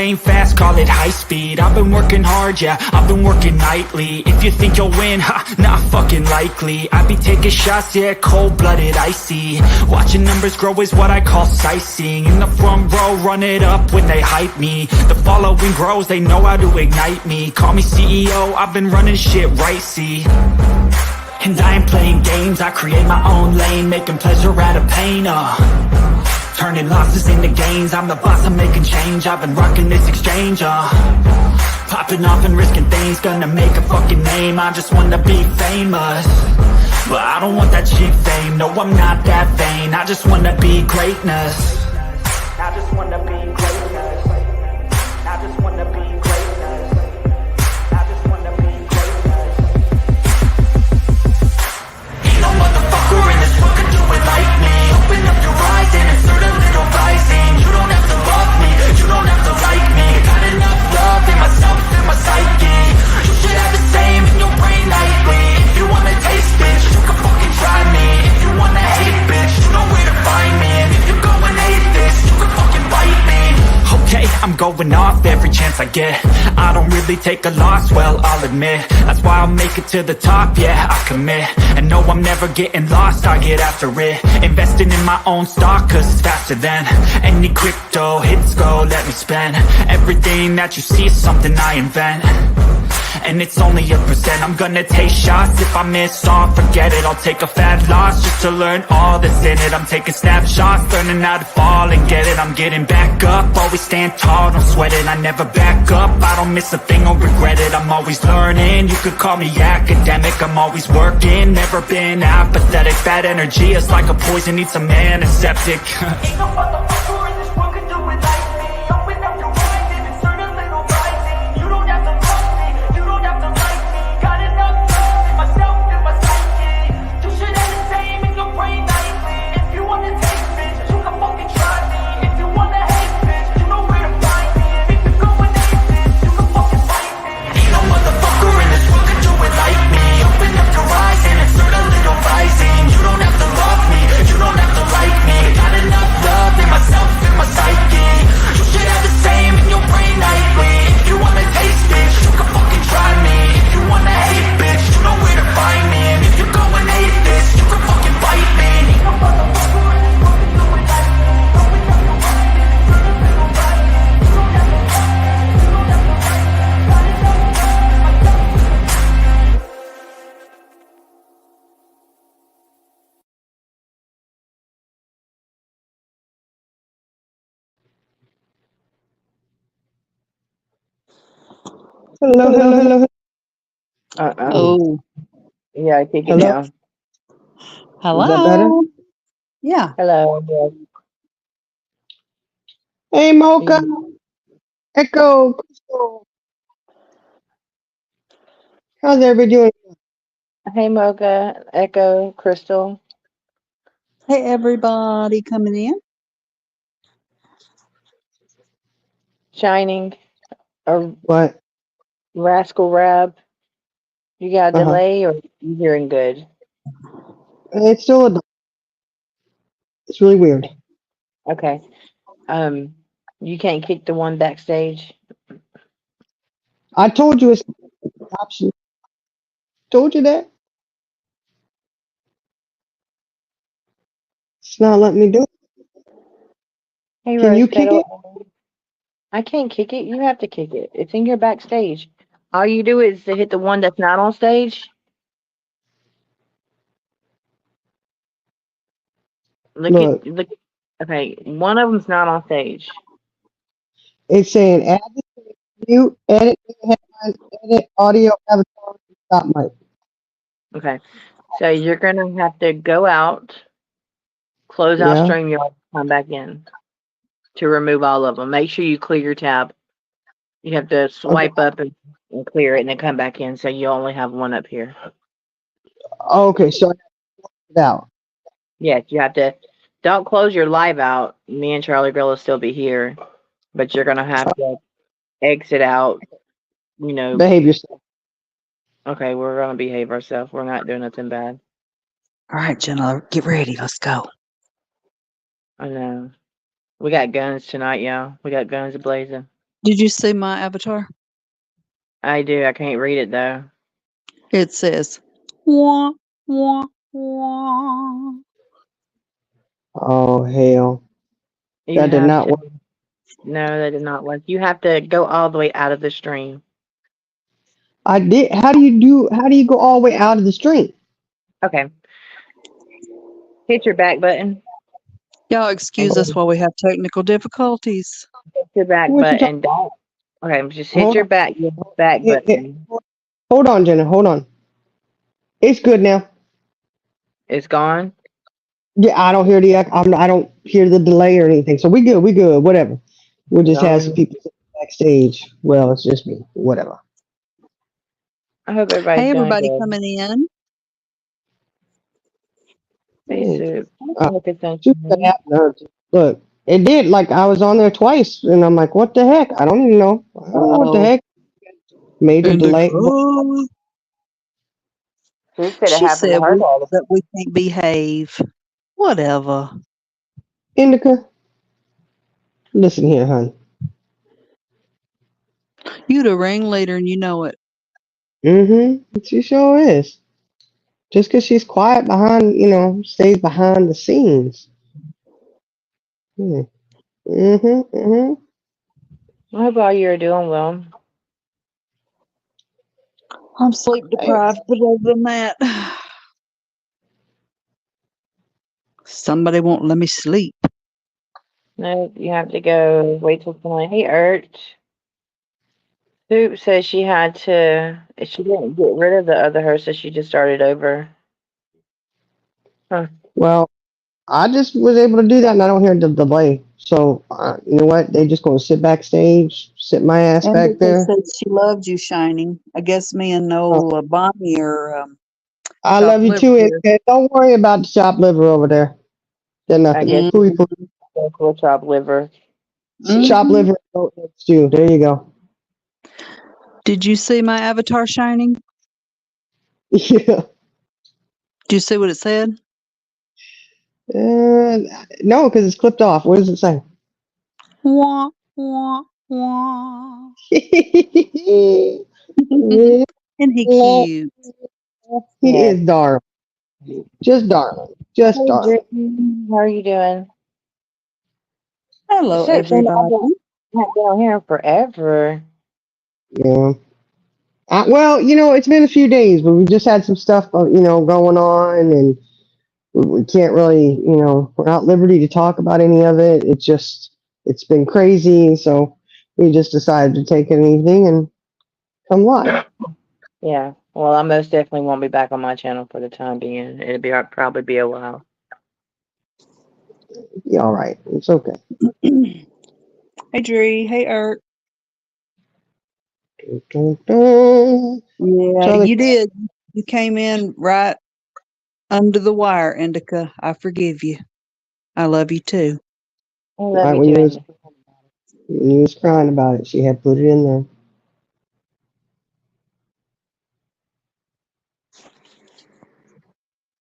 ain't fast, call it high speed. I've been working hard, yeah, I've been working nightly. If you think you'll win, not fucking likely. I be taking shots, yeah, cold-blooded, icy. Watching numbers grow is what I call sightseeing. In the front row, run it up when they hype me. The following grows, they know how to ignite me. Call me CEO, I've been running shit right, see. And I ain't playing games, I create my own lane, making pleasure out of pain, turning losses into gains. I'm the boss, I'm making change. I've been rocking this exchange, popping off and risking things. Gonna make a fucking name. I just wanna be famous, but I don't want that cheap fame. No, I'm not that vain. I just wanna be greatness. I just wanna be greatness. I just wanna be greatness. I just wanna be greatness. Ain't no motherfucker in this world can do it like me. Open up your eyes and insert a little rising. You don't have to love me, you don't have to like me. Got enough love in myself and my psyche. You should have the same in your brain nightly. If you wanna taste, bitch, you can fucking try me. If you wanna hate, bitch, you know where to find me. And if you're going hate this, you can fucking fight me. Okay, I'm going off every chance I get. I don't really take a loss, well, I'll admit. That's why I'll make it to the top, yeah, I commit. And no, I'm never getting lost, I get after it. Investing in my own stock, cause it's faster than any crypto hits go, let me spend. Everything that you see is something I invent, and it's only a percent. I'm gonna take shots, if I miss off, forget it. I'll take a fat loss just to learn all that's in it. I'm taking snapshots, learning how to fall and get it. I'm getting back up, always stand tall, don't sweat it. I never back up, I don't miss a thing or regret it. I'm always learning, you could call me academic. I'm always working, never been apathetic. Bad energy is like a poison, needs some antiseptic. Ain't no motherfucker in this world can do it like me. Open up your eyes and insert a little rising. You don't have to love me, you don't have to like me. Got enough love in myself and my psyche. You should have the same in your brain nightly. If you wanna taste, bitch, you can fucking try me. If you wanna hate, bitch, you know where to find me. And if you're going hate this, you can fucking fight me. Ain't no motherfucker in this world can do it like me. Open up your eyes and insert a little rising. You don't have to love me, you don't have to like me. Got enough love in myself and my psyche. You should have the same in your brain nightly. If you wanna taste, bitch, you can fucking try me. If you wanna hate, bitch, you know where to find me. And if you're going hate this, you can fucking fight me. Ain't no motherfucker in this world can do it like me. Open up your eyes and insert a little rising. You don't have to love me, you don't have to like me. Got enough love in myself and my psyche. Hello, hello, hello. Oh, Yeah, I take it Hello? now. Is that better? hello. Yeah. Hello. Yes. Hey, Mocha. Echo. Crystal. How's everybody doing? Hey, Mocha, Echo, Crystal. Hey, everybody coming in. Shining, or What? Rascal Rab. You got a Uh-huh. delay, or you hearing good? It's still it's really weird. Okay. You can't kick the one backstage. I told you it's an option. Told you that. It's not letting me do it. Hey, Can Rose you kick it? Petal. I can't kick it. You have to kick it. It's in your backstage. All you do is to hit the one that's not on stage. Look. Look. Okay, one of them's not on stage. It's saying add this to mute, edit headlines, edit audio avatar, stop mic. Okay, so you're gonna have to go out, close out Yeah. StreamYard, come back in to remove all of them. Make sure you clear your tab. You have to swipe up and clear it, and then come back in. So you only have one up here. Okay, so I have to close it out. Yes, you have to. Don't close your live out. Me and Charlie Grill will still be here, but you're gonna have to exit out. You know. Behave yourself. Okay, we're gonna behave ourselves. We're not doing nothing bad. All right, Jenna, get ready. Let's go. I know. We got guns tonight, y'all. We got guns blazing. Did you see my avatar? I do. I can't read it though. It says, wah, wah, wah. Oh hell, You that did have not to. work. No, that did not work. You have to go all the way out of the stream. I did. How do you do? How do you go all the way out of the stream? Okay. Hit your back button Y'all and excuse us while we have technical difficulties. hit your back What you talking? button. Don't. Okay, just hit Hold your on. back Hit. button. Hold on, Jenna. Hold on. It's good now. It's gone. Yeah, I don't hear the. I don't hear the delay or anything. So we good. We good. Whatever. We'll just have some Gone. people backstage. Well, it's just me. Whatever. I hope everybody's Hey, doing everybody good. coming in. Hey, Hmm. Soup. Uh, Look at shoot, that sunshine. happened. Look, it did. Like I was on there twice, and I'm like, what the heck? I don't even know. I don't know what the Oh, heck. Major delay. Indica. Soup said it She happened to said her daughter. that we can't behave. Whatever. Indica. Listen here, hon. You the ringleader and you know it. Mm-hmm. She sure is. Just because she's quiet behind, stays behind the scenes. Mm-hmm. Mm-hmm. I hope all you are doing well. I'm sleep deprived, but other than that, somebody won't let me sleep. No, you have to go wait till tonight. Hey, Ert. Soup says she had to. She didn't get rid of the other her, so she just started over. Huh. Well, I just was able to do that, and I don't hear the delay. So, you know what? They just gonna sit backstage, sit my ass back Indica there. said she loved you, Shining. I guess me and Uh, Noel Bonnie are I love chopped you liver too, here. and don't worry about the chopped liver over there. They're I nothing. guess Mm, you Pooey can poo. go for a chopped liver. Chopped hmm. liver and stew. There you go. Did you see my avatar, Shining? Yeah. Did you see what it said? No, because it's clipped off. What does it say? Wah, wah, wah. he And he cute. Yes. is darling. Just darling. Just Hey, darling. Brittany, how are you doing? Hello, Soup saying I everybody. haven't been on here in forever. Yeah. Well, it's been a few days, but we just had some stuff, going on, and we can't really, we're not at liberty to talk about any of it. It's been crazy, so we just decided to take an evening and come live. Yeah. Well, I most definitely won't be back on my channel for the time being. Probably be a while. Be all right. It's okay. Hey, Dree. Hey, Ert. Dun, dun. Yeah, Charlie, you did. You came in right under the wire, Indica. I forgive you. I love you too. I love right you when too, you was Andy. when you was crying about it, she had put it in there.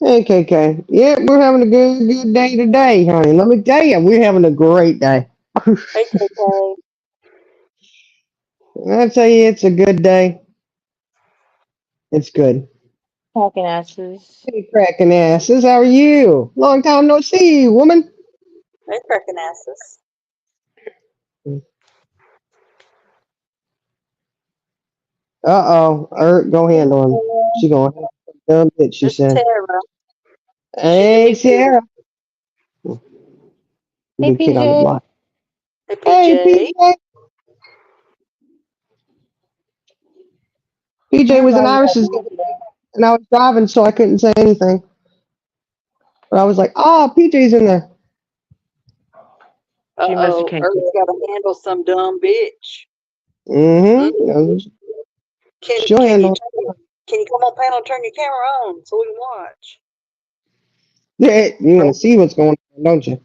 Hey, KK. Yeah, we're having a good day today, honey. Let me tell you, we're having a great day. Hey, KK. I tell you, it's a good day. It's good. Talking asses. Hey, cracking asses. How are you? Long time no see, woman. Hey, cracking asses. Go handle him. She gonna handle some dumb bitch, she This said. Tara. She's a Hey, new kid. Sierra. Hey, New kid on the PJ. block. Hey, Hey, PJ. PJ. PJ was in Everybody Iris's, and I was driving, so I couldn't say anything. But I was like, PJ's in there. She must have Uh-oh. came. Ert's got to handle some dumb bitch. Mm-hmm. Can She'll can you handle turn can you come on panel and turn your camera on so we can watch? it. You're gonna see what's going on, don't you?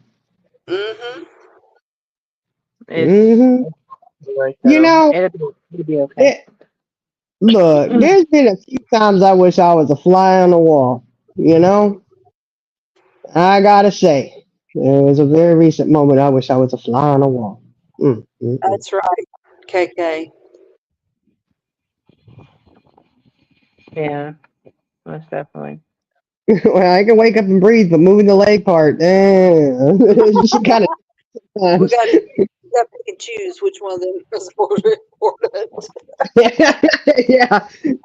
Mm-hmm. It's Mm-hmm. You so know, it'll be okay. it, look, there's been a few times I wish I was a fly on the wall. You know, I gotta say, there was a very recent moment I wish I was a fly on the wall. Mm, mm, mm. That's right. KK. Yeah, most definitely. Well, I can wake up and breathe, but moving the leg part, she kind of. We got to pick and choose which one of them is more important.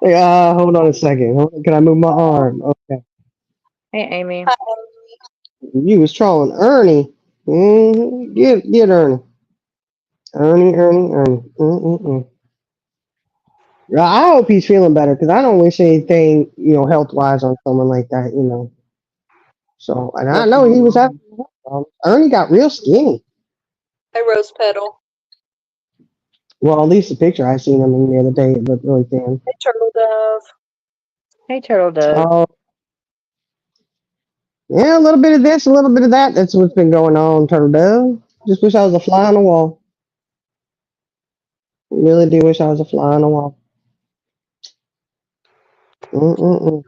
Yeah. Hold on a second. Can I move my arm? Okay. Hey, Amy. You was trolling Ernie. Get Ernie. Ernie. Yeah, I hope he's feeling better because I don't wish anything, health wise on someone like that, So, and I know he was having health problems. Ernie got real skinny. Hey, Rose Petal. Well, at least the picture I seen him in the other day, it looked really thin. Hey, Turtle Dove. Hey, Turtle Dove. Oh, yeah, a little bit of this, a little bit of that. That's what's been going on, Turtle Dove. Just wish I was a fly on the wall. Really do wish I was a fly on the wall. Mm-mm-mm.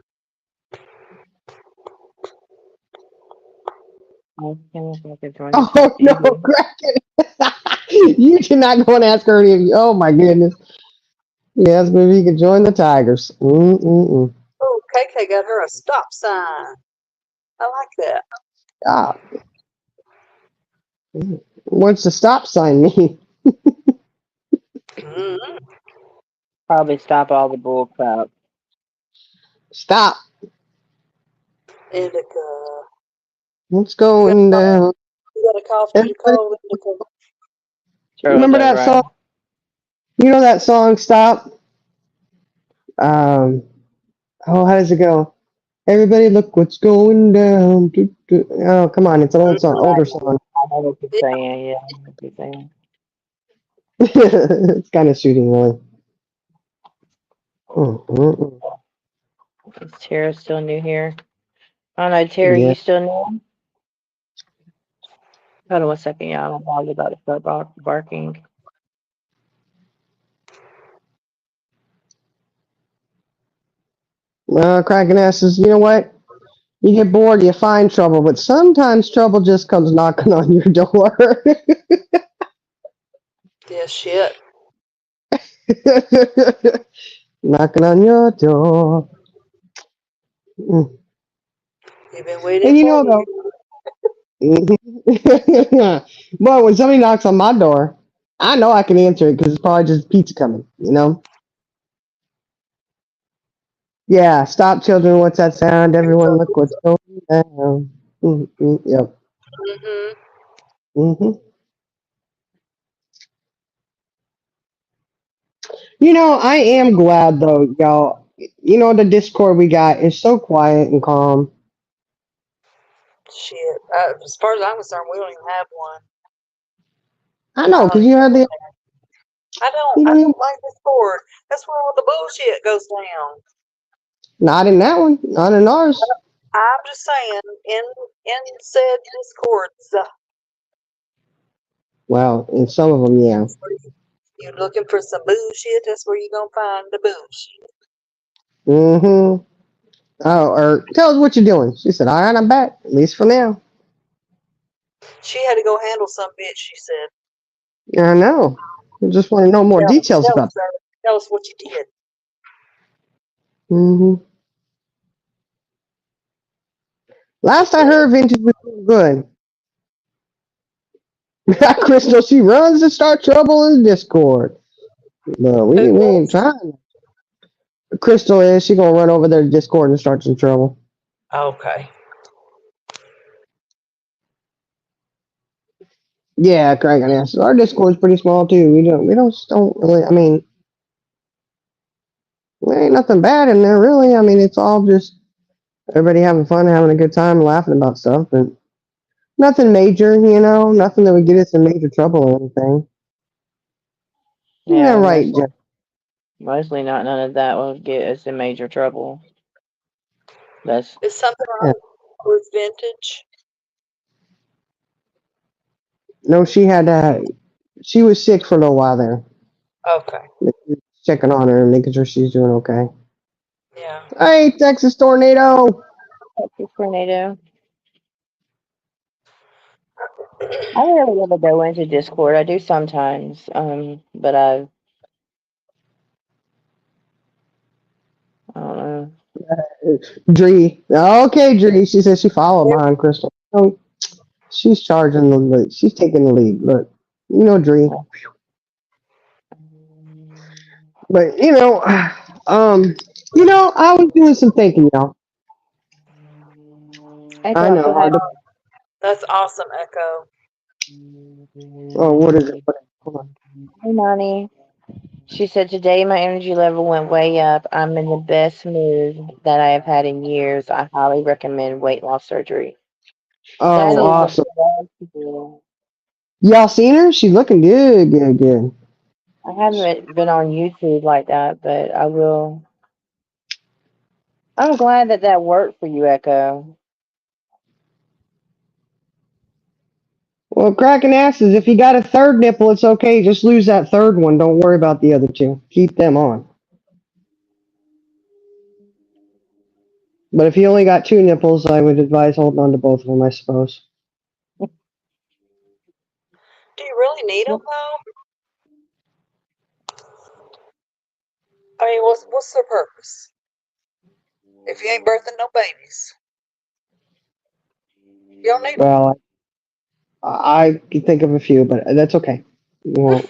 I can join the chat. Oh, no, Kraken. You cannot go and ask Ernie. Oh, my goodness. Yes, maybe you could join the Tigers. Mm-mm-mm. Oh, KK got her a stop sign. I like that. Stop. What's the stop sign mean? Mm-hmm. Probably stop all the bull crap. Stop. Indica. What's going down? You got a cough due to Everybody, cold, Indica. Turtle remember Dove, that right? song? You know that song, Stop? Um, how does it go? Everybody look what's going down. Oh, come on. It's an old song, older song. I know what you're Yeah. saying. Yeah, I know what you're saying. It's kind of shooting, really. Mm-mm-mm. Is Tara still new here? Oh no, Tara, Yeah. you still new? Hold on one second, y'all. I'm probably about to start barking. Cracking asses, you know what? You get bored, you find trouble, but sometimes trouble just comes knocking on your door. Yeah, shit. Knocking on your door. Mm. You've been waiting And you for know, you. though, well, when somebody knocks on my door, I know I can answer it because it's probably just pizza coming. Yeah, stop, children. What's that sound? Everyone, look what's going down. Yep. Mm-hmm. hmm I am glad though, y'all. The Discord we got is so quiet and calm. Shit. As far as I'm concerned, we don't even have one. I know, I don't because even, you heard the. I You don't even, don't like this board. That's where all the bullshit goes down. not in that one. Not in ours. I'm just saying, in said discords, Well, in some of them, yeah. you're looking for some bullshit. That's where you're gonna find the bullshit. Mm-hmm. Oh, or tell us what you're doing. She said, all right, I'm back. At least for now. She had to go handle some bitch. She said, I know. I just want to know more details Tell about us, sir. Tell us what you did." that. Mm-hmm. Last I heard, Vintage was doing good. Crystal, she runs to start trouble in Discord. No, we Who ain't does? trying. Crystal is. She gonna run over there to Discord and start some trouble. Okay. Yeah, Craig and ass. Our Discord's pretty small too. We don't really. I mean, there ain't nothing bad in there really. I mean, it's all just everybody having fun, having a good time, laughing about stuff, and nothing major. Nothing that would get us in major trouble or anything. Yeah, Yeah, right, Jeff. mostly not none of that will get us in major trouble. That's Is something Yeah. wrong with vintage? No, she had. She was sick for a little while there. Okay. Checking on her and making sure she's doing okay. Yeah. Hey, Texas tornado! tornado. I rarely ever go into Discord. I do sometimes, but I don't know. Dree. Okay, Dree. She says she followed behind Crystal. Oh, she's charging the lead. She's taking the lead. Look, you know, Dree. But um, I was doing some thinking, y'all. Echo, I I'm so know. happy. That's awesome, Echo. Oh, what is it? Hold on. Hey, Nani. She said today my energy level went way up. I'm in the best mood that I have had in years. I highly recommend weight loss surgery. That Oh, is the awesome. best deal. Y'all seen her? She's looking good, good, good. I haven't been on YouTube like that, but I will. I'm glad that that worked for you, Echo. Well, cracking asses. If you got a third nipple, it's okay. Just lose that third one. Don't worry about the other two. Keep them on. But if you only got two nipples, I would advise holding on to both of them, I suppose. Do you really need them though? I mean, what's their purpose? If you ain't birthing no babies, you don't need them. Well, I can think of a few, but that's okay. We won't.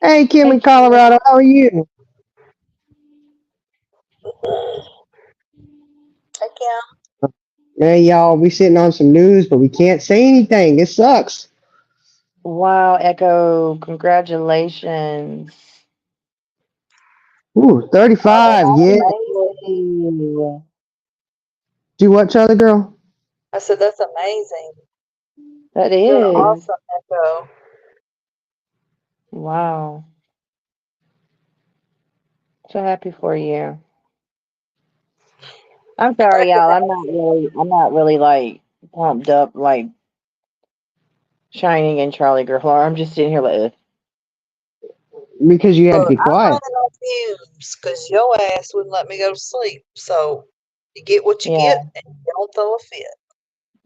Hey, Kim Hey, in Colorado, how are you? Heck yeah. Hey, y'all, we sitting on some news, but we can't say anything. It sucks. wow, Echo, congratulations. Ooh, 35. That's Yeah. amazing. Woo. Do what, Charlie girl? I said that's amazing. That You're is. awesome, Echo. Wow. So happy for you. I'm sorry, That's y'all. amazing. I'm not really like pumped up like Shining and Charlie Girl. I'm just sitting here like, Because you had to Look, be I'm quiet. running on fumes because your ass wouldn't let me go to sleep. So you get what you yeah, get, and you don't throw a fit.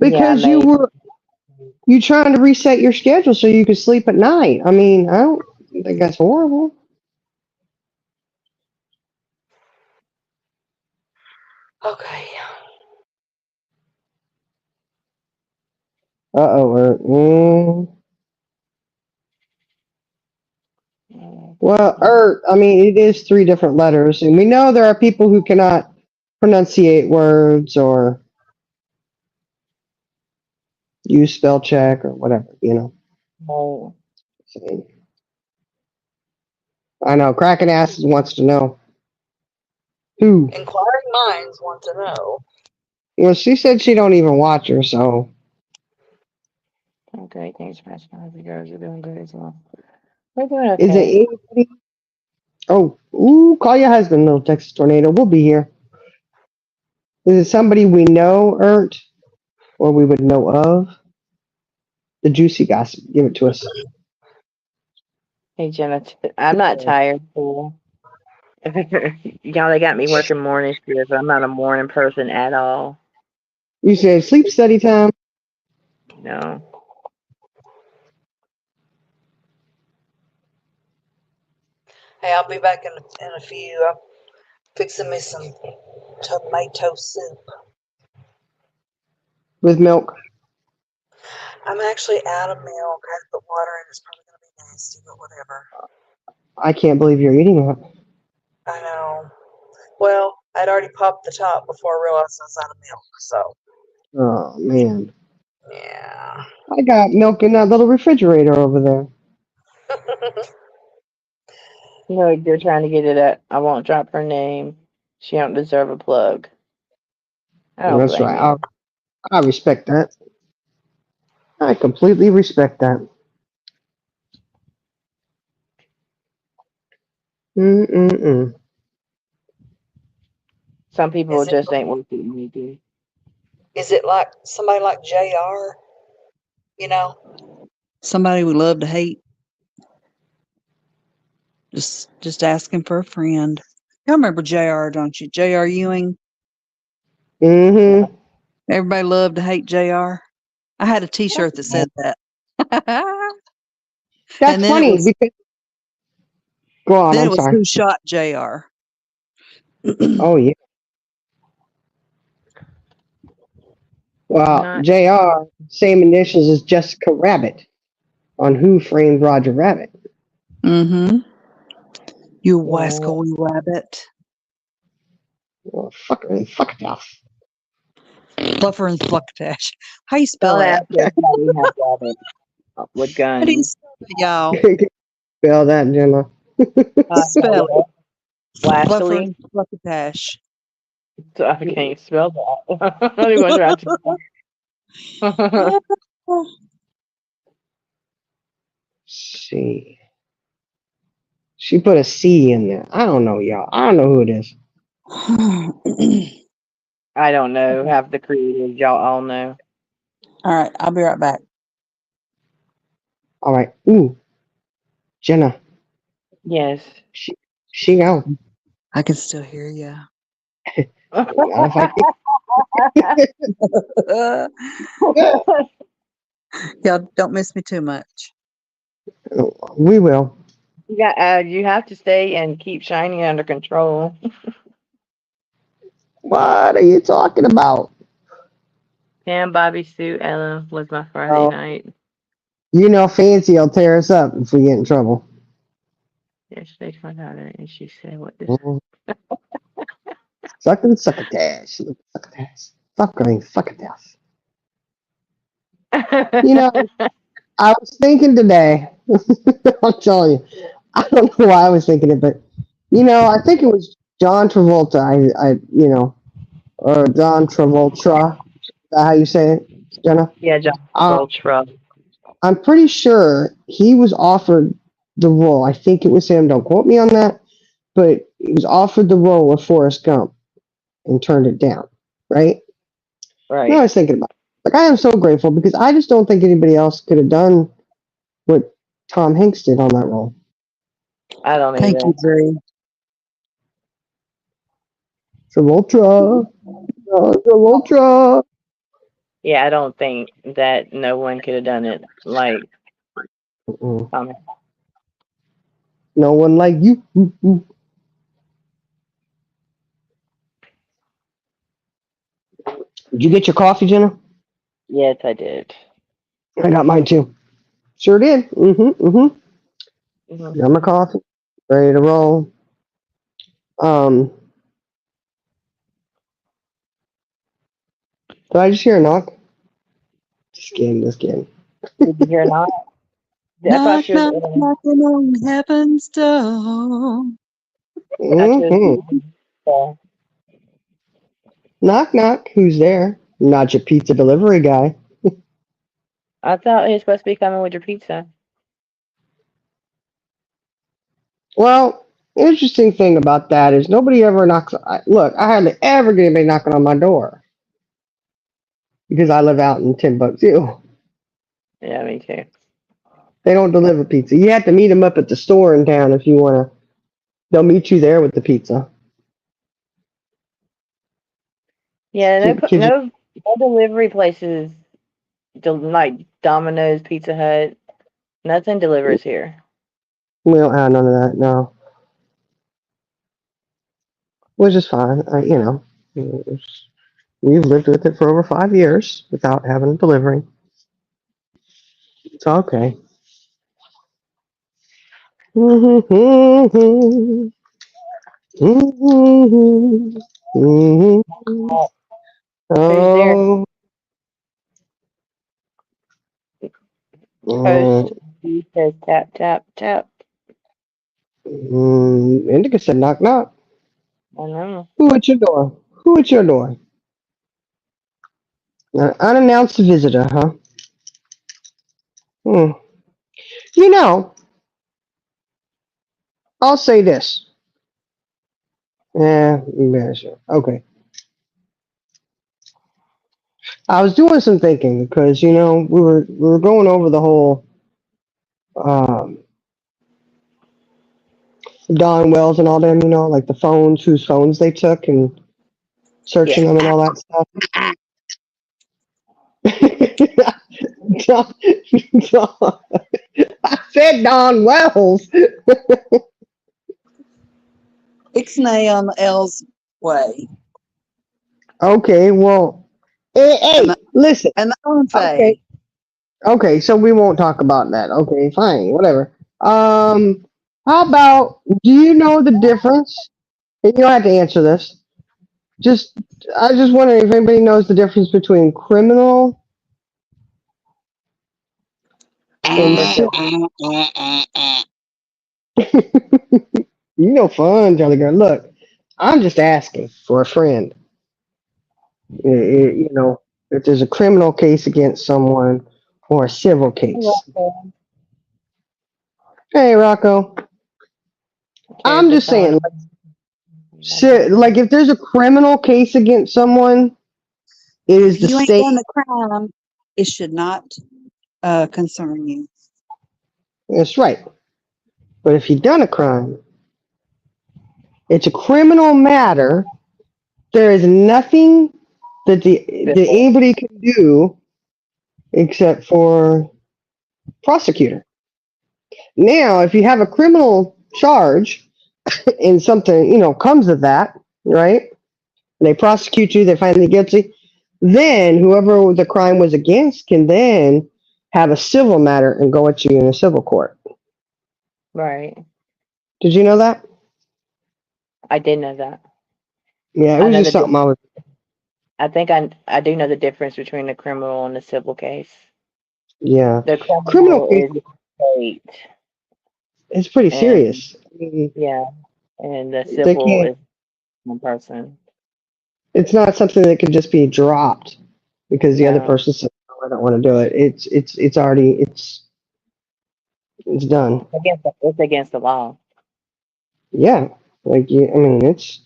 yeah, Because maybe. you trying to reset your schedule so you could sleep at night. I mean, I don't think that's horrible. Okay. Uh-oh. Mm, Well, mm, I mean, it is three different letters, and we know there are people who cannot pronunciate words or use spell check or whatever. oh, So, I know, cracking asses wants to know who. Inquiring minds want to know. Well, she said she don't even watch her, so okay, thanks for asking. How the girls are doing good as well. We're doing is it okay. anybody? Oh, ooh, call your husband, little Texas tornado. We'll be here. Is it somebody we know, Ert, or we would know of? The juicy gossip. Give it to us. Hey, Jenna, I'm not tired, fool. Y'all, they got me working morning shift. I'm not a morning person at all. You said sleep study time. No. Hey, I'll be back in a few. I'm fixing me some tomato soup. With milk. I'm actually out of milk. I had to put water in. It's probably going to be nasty, but whatever. I can't believe you're eating that. I know. Well, I'd already popped the top before I realized I was out of milk. So, Oh man, yeah. I got milk in that little refrigerator over there. You know, you're trying to get it at, I won't drop her name. She don't deserve a plug. I don't That's blame right. you. I respect that. I completely respect that. Mm-mm-mm. Some people is it just ain't worth it. Maybe. is it like somebody like JR? You know? Somebody we love to hate. Just asking for a friend. Y'all remember JR, don't you? JR Ewing. Mm-hmm. Everybody loved to hate JR. I had a T-shirt that said that. That's And then it funny was because go on. I'm sorry. who shot JR. Oh yeah. Well, Not Jr. Same initials as Jessica Rabbit on Who Framed Roger Rabbit. Mm-hmm. You yeah. wascally rabbit. Well, fuck it off. Fluffer and Flucktash. How you spell Don't that? ask us how we have rabbits with How do you guns. spell that, y'all? Spell that, Jenna. Spell it. Fluffer Lastly, and Flucktash. so I can't spell that. I don't even know how to. C. She put a C in there. I don't know, y'all. I don't know who it is. I don't know. Half the creators, y'all all know. All right, I'll be right back. All right. Ooh, Jenna. Yes. She gone. I can still hear you. Not if I Y'all don't miss me too much. We will. You have to stay and keep Shiny under control. What are you talking about? Pam, Bobby, Sue, Ella was my Friday Oh, night. you know, Fancy will tear us up if we get in trouble. Yesterday, my daughter, and she said, "What this?" Mhm. Succotash. Succotash. Succotash. You know, I was thinking today, I'm telling you, I don't know why I was thinking it, but, I think it was John Travolta, or John Travolta. Is that how you say it, Jenna? Yeah, John Um, Ultra. I'm pretty sure he was offered the role. I think it was him. Don't quote me on that. But he was offered the role of Forrest Gump and turned it down. Right? You know what I Right. was thinking about? Like, I am so grateful because I just don't think anybody else could have done what Tom Hanks did on that role. I don't Thank you, either. Drew. Travolta. Travolta. Yeah, I don't think that no one could have done it like Mm-mm. Tom. No one like you. Mm-mm. Did you get your coffee, Jenna? Yes, I did. I got mine too. Sure did. Mm-hmm. Mm-hmm. Mhm. Got my coffee. Ready to roll. Um, did I just hear a knock? Just kidding. Just kidding. Did you hear not? I thought Knock, she was knock, in. knocking on heaven's door. I thought she was Mm-hmm. in. So Knock, knock. Who's there? Not your pizza delivery guy. I thought he was supposed to be coming with your pizza. Well, interesting thing about that is nobody ever knocks. Look, I hardly ever get anybody knocking on my door because I live out in Timbuktu. Yeah, me too. They don't deliver pizza. You have to meet them up at the store in town if you want to. They'll meet you there with the pizza. Yeah, Kid you, no delivery places like Domino's, Pizza Hut. Nothing delivers here. we don't have none of that, no. Which is fine. We've lived with it for over 5 years without having delivery. It's okay. Who's there? Oh, Host. He says tap tap tap. Indica said knock knock. I know. Who at your door? Who at your door? An unannounced visitor, huh? Hmm. You know, I'll say this. Yeah, sure. Okay. I was doing some thinking because we were going over the whole um, Don Wells and all them, like the phones, whose phones they took and Yeah. searching them and all that stuff. Don, Don, I said Don Wells. Ixnay on the L's way. Okay, well, And the, listen. and the Okay, Onfay. okay, so we won't talk about that. Okay, fine, whatever. How about, do you know the difference? And you don't have to answer this. Just, I was just wondering if anybody knows the difference between criminal and And so, civil. You know, fun, Jolly Girl. Look, I'm just asking for a friend. You know, if there's a criminal case against someone or a civil case. Hey, Rocco. I'm Kara's just going saying, on. like, if there's a criminal case against someone, it is If the you ain't state. done the crime, it should not concern you. That's right. But if you've done a crime, it's a criminal matter. There is nothing that that anybody can do except for prosecutor. Now, if you have a criminal charge and something, comes of that, right? They prosecute you, they find you guilty, then whoever the crime was against can then have a civil matter and go at you in a civil court. Right. Did you know that? I did know that. Yeah, it I was know just something I was. I think I do know the difference between the criminal and the civil case. Yeah, The criminal criminal case is state, is pretty and serious. I mean, yeah, and the they civil can't. is one person. It's not something that could just be dropped because the other No, person said, "No, I don't want to do it." It's already it's done. it's against the law. Yeah, like I mean, it's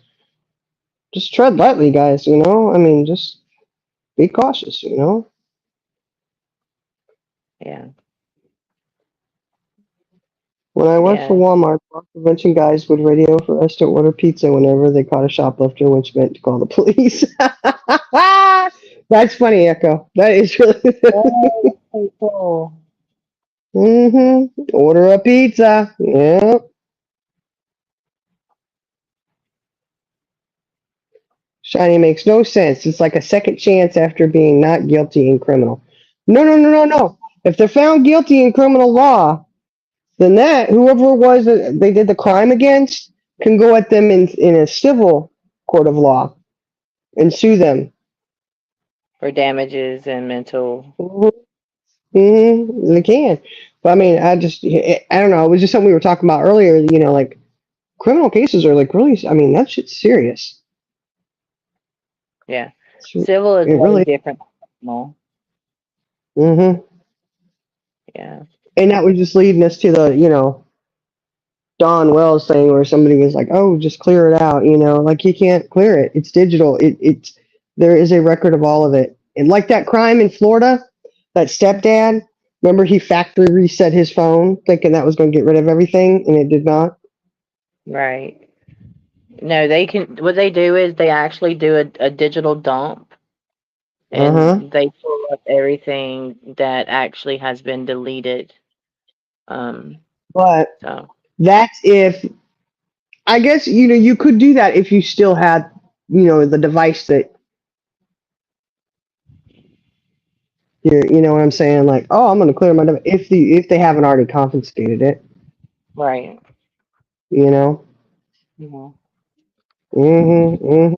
just tread lightly, guys. I mean, just be cautious. Yeah, When I worked for yeah. Walmart, fraud prevention guys would radio for us to order pizza whenever they caught a shoplifter, which meant to call the police. That's funny, Echo. That is really. Oh, that's pretty cool. Order a pizza. Yeah. Shiny makes no sense. It's like a second chance after being not guilty in criminal. No, no, no, no, no. If they're found guilty in criminal law, then whoever it was that they did the crime against can go at them in a civil court of law and sue them. For damages and mental. They can. But I mean, I don't know. It was just something we were talking about earlier. Like criminal cases are like really. I mean, that shit's serious. Yeah, It civil is way really. different. No. hmm Yeah. And that was just leading us to the Don Wells thing where somebody was like, "Oh, just clear it out," like you can't clear it. It's digital. It's there is a record of all of it. And like that crime in Florida, that stepdad, remember he factory reset his phone thinking that was going to get rid of everything, and it did not. Right. No, they can. What they do is they actually do a digital dump, Uh huh. and they pull up everything that actually has been deleted. Um. But So that's if I guess you could do that if you still had the device that you know what I'm saying, like, oh, I'm going to clear my device if they haven't already confiscated it. right. You know. Hmm. hmm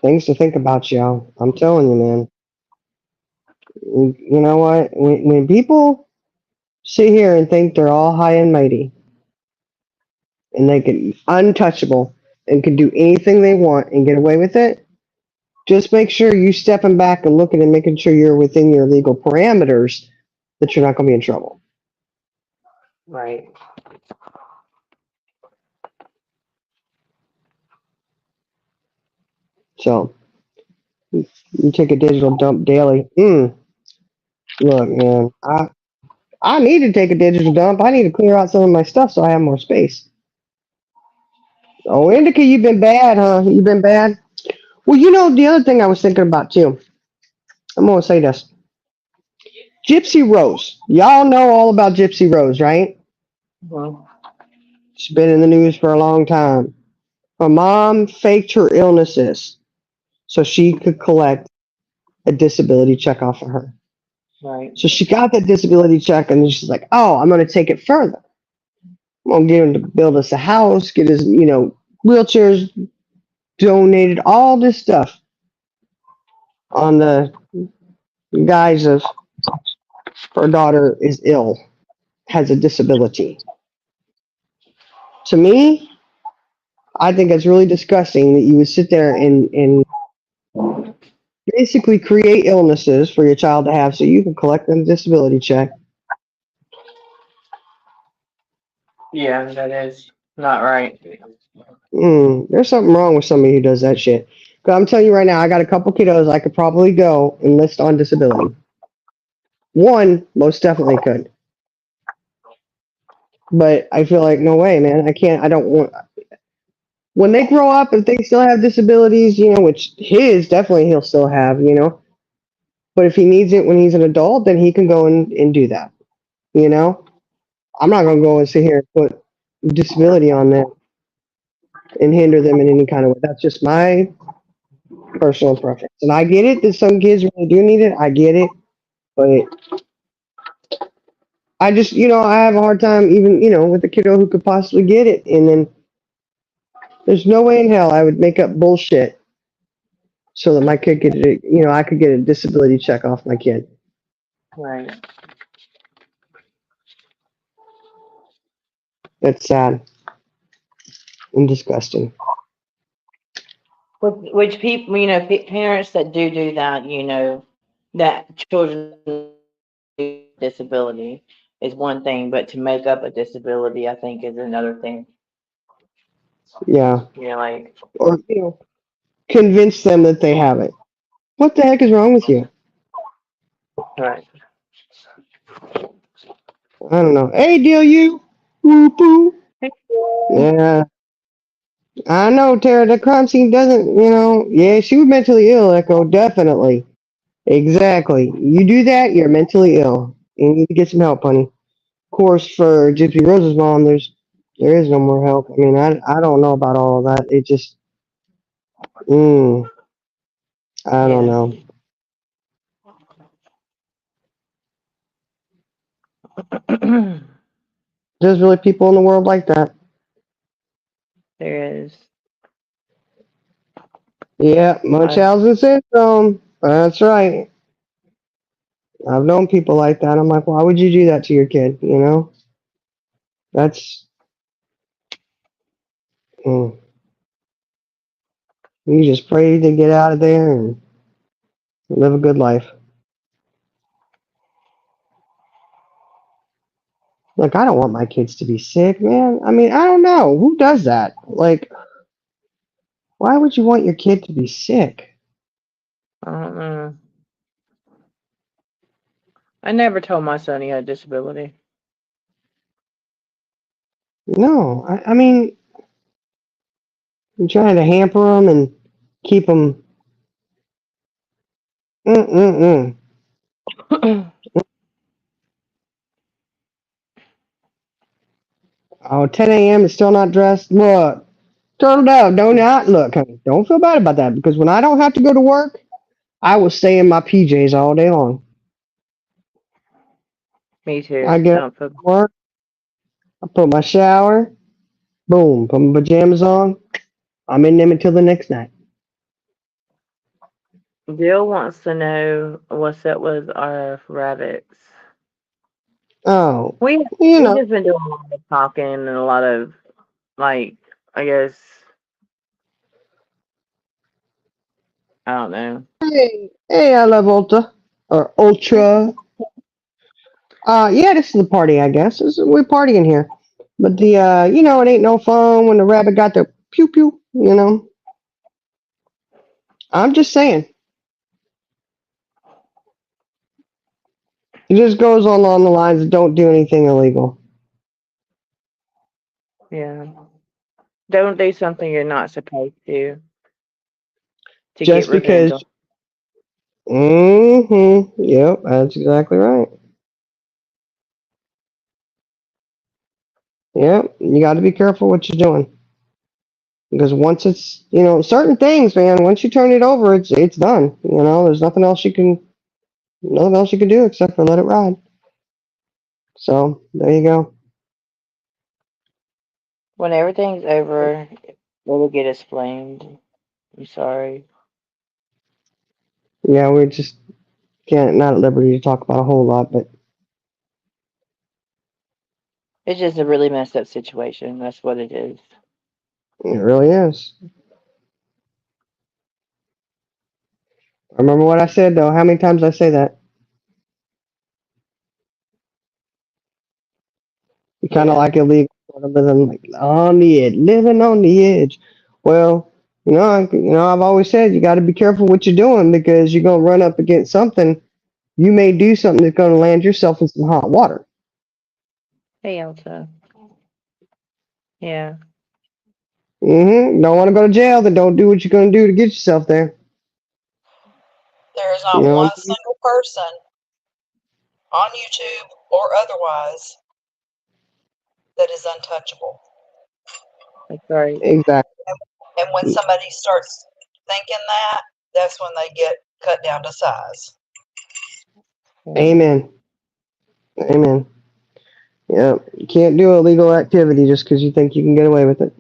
Things to think about, y'all. I'm telling you, man. You know what? When people sit here and think they're all high and mighty and they can untouchable and can do anything they want and get away with it, just make sure you stepping back and looking and making sure you're within your legal parameters that you're not going to be in trouble. Right. So you take a digital dump daily. Look, man, I need to take a digital dump. I need to clear out some of my stuff so I have more space. Oh, Indica, you've been bad, huh? You've been bad. Well, the other thing I was thinking about too. I'm gonna say this. Gypsy Rose. Y'all know all about Gypsy Rose, right? Well, She's been in the news for a long time. Her mom faked her illnesses so she could collect a disability check off of her. right. So she got that disability check and she's like, oh, I'm going to take it further. I'm going to get him to build us a house, get his, wheelchairs donated, all this stuff on the guise of her daughter is ill, has a disability. To me, I think it's really disgusting that you would sit there and basically create illnesses for your child to have so you can collect a disability check. Yeah, that is not right. There's something wrong with somebody who does that shit. 'Cause I'm telling you right now, I got a couple kiddos I could probably go and list on disability. One most definitely could. But I feel like, no way, man. I can't, I don't want, when they grow up, if they still have disabilities, which his definitely he'll still have, but if he needs it when he's an adult, then he can go and do that, you know? I'm not going to go and sit here and put disability on them and hinder them in any kind of way. That's just my personal preference. And I get it that some kids really do need it. I get it. But I just, I have a hard time even, with a kiddo who could possibly get it. And then there's no way in hell I would make up bullshit so that my kid could, I could get a disability check off my kid. Right. That's sad and disgusting. Which people, parents that do that, that children with disability is one thing, but to make up a disability, I think, is another thing. Yeah. Like, Or, convince them that they have it. What the heck is wrong with you? right. I don't know. Hey, deal you. Whoop whoop. Yeah. I know, Tara. The crime scene doesn't, yeah, she was mentally ill, Echo. Definitely. Exactly. You do that, you're mentally ill. You need to get some help, honey. Of course, for Gypsy Rose's mom, there is no more help. I mean, I don't know about all of that. It just, I don't know. There's really people in the world like that. There is. Yeah, Munchausen syndrome. That's right. I've known people like that. I'm like, why would you do that to your kid? That's, you just pray to get out of there and live a good life. Like, I don't want my kids to be sick, man. I mean, I don't know. Who does that? Like, why would you want your kid to be sick? I don't know. I never told my son he had a disability. No, I mean, I'm trying to hamper them and keep them. Oh, 10 a.m. is still not dressed. Look, turtle dove, do not look, honey. Don't feel bad about that because when I don't have to go to work, I will stay in my PJs all day long. Me too. I get up from work, I put my shower, boom, put my pajamas on. I'm in them until the next night. Bill wants to know what's up with our rabbits. Oh, We've just been doing a lot of talking and a lot of, like, I guess, I don't know. Hey, I love Ultra or Ultra. Yeah, this is the party, I guess. We're partying here, but it ain't no fun when the rabbit got the pew pew. I'm just saying. It just goes along the lines of don't do anything illegal. Yeah. Don't do something you're not supposed to Just get revenge because. Yep, that's exactly right. Yeah, you got to be careful what you're doing because once it's certain things, man. Once you turn it over, it's done. There's nothing else you can do except for let it ride. So there you go. When everything's over, it'll get explained. I'm sorry. Yeah, we just can't not at liberty to talk about a whole lot, but It's just a really messed up situation. That's what it is. it really is. I remember what I said though. How many times I say that? You kind of Yeah. like illegal, sort of living like on the edge, living on the edge. Well, I've always said you got to be careful what you're doing because you're gonna run up against something. You may do something that's gonna land yourself in some hot water. Hey, Elsa. Yeah. Don't want to go to jail, then don't do what you're gonna do to get yourself there. There is You not know, one single person on YouTube or otherwise that is untouchable. That's right. exactly. And when somebody starts thinking that, that's when they get cut down to size. Yeah. Amen. Amen. Yeah, you can't do illegal activity just because you think you can get away with it.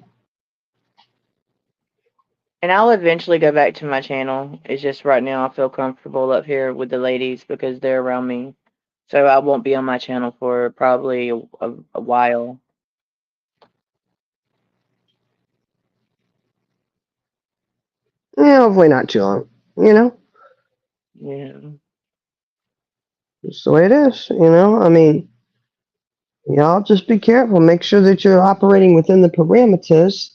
And I'll eventually go back to my channel. It's just right now I feel comfortable up here with the ladies because they're around me. So I won't be on my channel for probably a while. Yeah, hopefully not too long. You know, Yeah. it's the way it is. I mean, y'all just be careful. Make sure that you're operating within the parameters.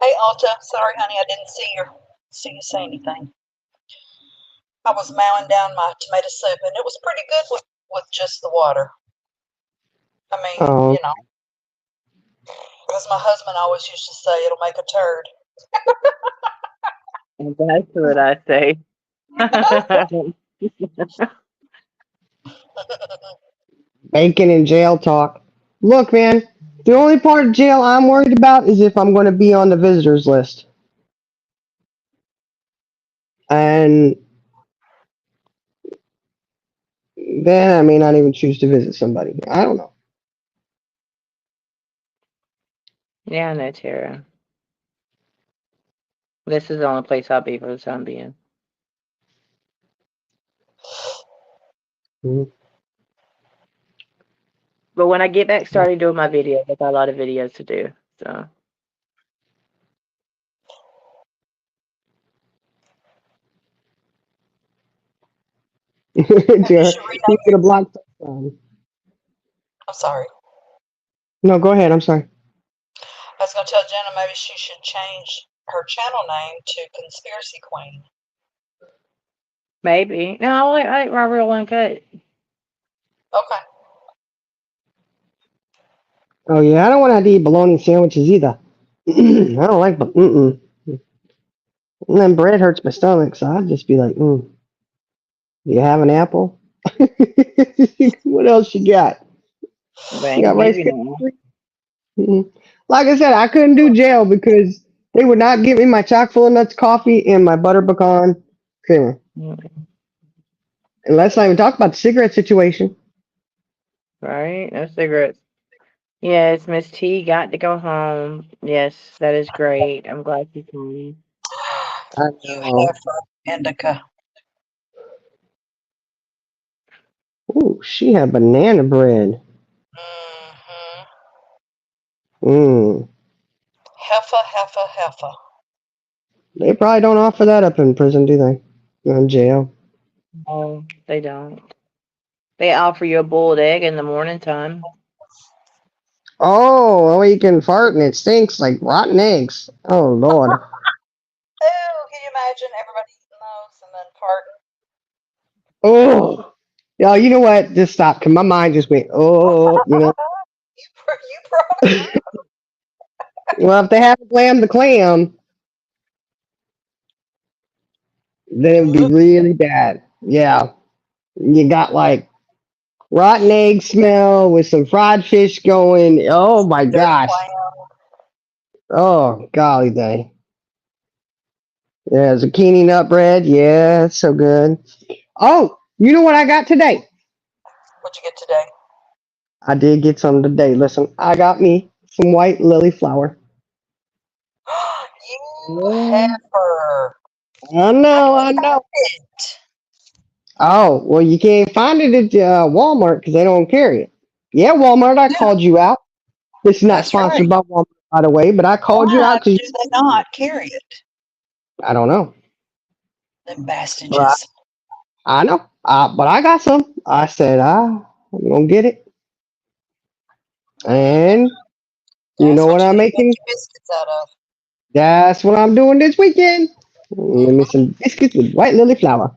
Hey Alta, sorry honey, I didn't see you say anything. I was mowing down my tomato soup and it was pretty good with just the water. I mean, Oh, because my husband always used to say it'll make a turd. And that's what I say. bacon and jail talk. Look, man, the only part of jail I'm worried about is if I'm going to be on the visitors list. And then I may not even choose to visit somebody. I don't know. Yeah, I know, Tara. This is the only place I'll be for the time being. Mhm. But when I get back started doing my videos, I've got a lot of videos to do. So Maybe you Jared, should you rename get your. a block. I'm sorry. No, go ahead. I'm sorry. I was going to tell Jenna maybe she should change her channel name to Conspiracy Queen. maybe. No, I like my real uncut. Okay. Oh yeah, I don't want to eat bologna sandwiches either. I don't like. And then bread hurts my stomach, so I'd just be like, do you have an apple? What else you got? But You got rice maybe cakes? not. Like I said, I couldn't do jail because they would not give me my chock full of nuts coffee and my butter pecan creamer. And let's not even talk about the cigarette situation. Right? No cigarettes. Yes, Miss T got to go home. Yes, that is great. I'm glad she's home. I You know. heifer, indica. Ooh, she had banana bread. Mm-hmm. Mmm. Heifer. They probably don't offer that up in prison, do they? Or in jail. No, they don't. They offer you a boiled egg in the morning time. Oh, you can fart and it stinks like rotten eggs. Oh Lord. Oh, can you imagine everybody eating those and then parting? Oh. Yo, you know what? Just stop. 'Cause my mind just went, You brought it up. Well, if they haven't lamb the clam, then it would be really bad. Yeah. You got like rotten egg smell with some fried fish going. Oh my Dirty gosh. clown. Oh golly day. Yeah, zucchini nut bread. Yeah, it's so good. Oh, you know what I got today? What'd you get today? I did get some today. Listen, I got me some white lily flower. You heifer. I How do know, you I find know. it? Oh, well, you can't find it at Walmart because they don't carry it. Yeah, Walmart, I Yeah, called you out. This is not that's right. sponsored by Walmart, by the way, but I called you Why out because do they not carry it? I don't know. Them But bastages. I know. But I got some. I said, I'm going to get it. Hmm. And you That's know what what you I'm need to make making? your biscuits out of. That's what I'm doing this weekend. Give me Hmm. some biscuits with white lily flour.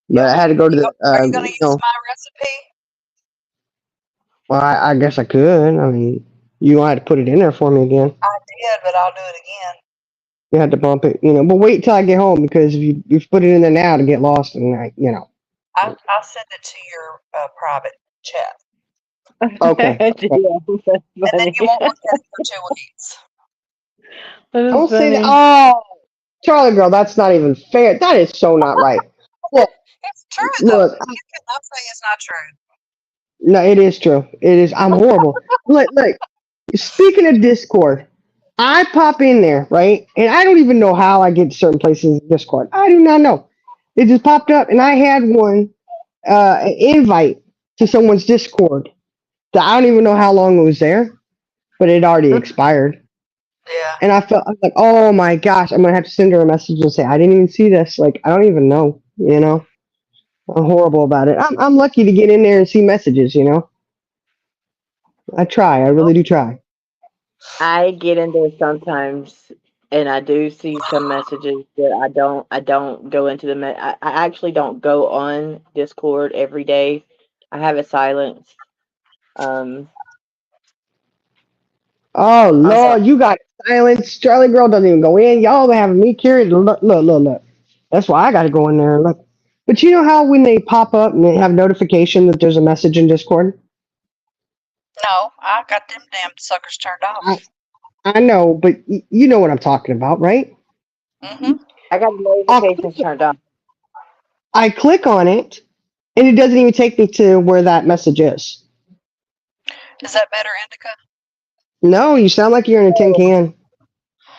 But I Yep. had to go to the, Are you going to use my recipe? well, I guess I could. I mean, you might have to put it in there for me again. I did, but I'll do it again. You had to bump it, but wait till I get home because if you put it in there now to get lost and I'll send it to your private chat, Okay. Yeah, Okay. that's and then funny. you won't look at it for 2 weeks. That is Don't say that. funny. Oh, Charlie girl, that's not even fair. That is so not right. Look, It's true though. look. You cannot say it's not true. No, it is true. It is. I'm horrible. Look. Speaking of Discord, I pop in there, right? And I don't even know how I get to certain places in Discord. I do not know. It just popped up, and I had an invite to someone's Discord. That I don't even know how long it was there, but it already expired. Yeah. And I was like, oh my gosh, I'm gonna have to send her a message and say I didn't even see this. Like I don't even know. I'm horrible about it. I'm lucky to get in there and see messages. I try. I really do try. I get in there sometimes and I do see some messages that I don't go into I actually don't go on Discord every day. I have it silenced. Um Oh I saw. Lord, you got silence. Charlie girl doesn't even go in. Y'all having me curious. Look. That's why I got to go in there and look. But you know how when they pop up and they have notification that there's a message in Discord? No, I got them damn suckers turned I, off. I know, but you know what I'm talking about, right? Hmm. I got the I'll notifications turned on. I click on it, and it doesn't even take me to where that message is. Is that better, Indica? No, you sound like you're in a tin can.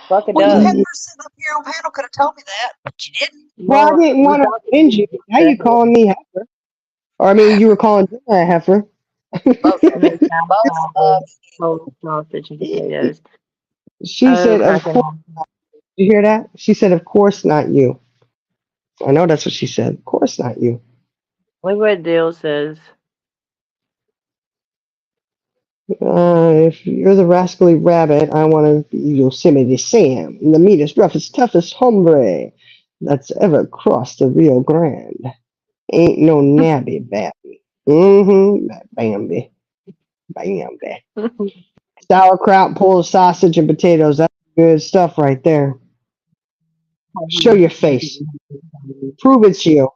Fuck it Well, you up. had Mhm. person sitting up here on panel could have told me that, but you didn't. Well, I Well, didn't we want to talked offend you. Now you calling me heifer. Or I mean, you were calling Jenna a heifer. Both of you. make Both of whole sausage and She potatoes. Oh, said, of cracking course. on. Did you hear that? She said, of course not you. I know that's what she said. Of course not you. Look what Dale says. If you're the rascally rabbit, I want to be Yosemite Sam, the meanest, roughest, toughest hombre that's ever crossed the Rio Grande. Ain't no nabby babby. Mm-hmm. Bambi. Bambi. Sauerkraut, pulled sausage, and potatoes. That's good stuff right there. Show your face. Prove it's you.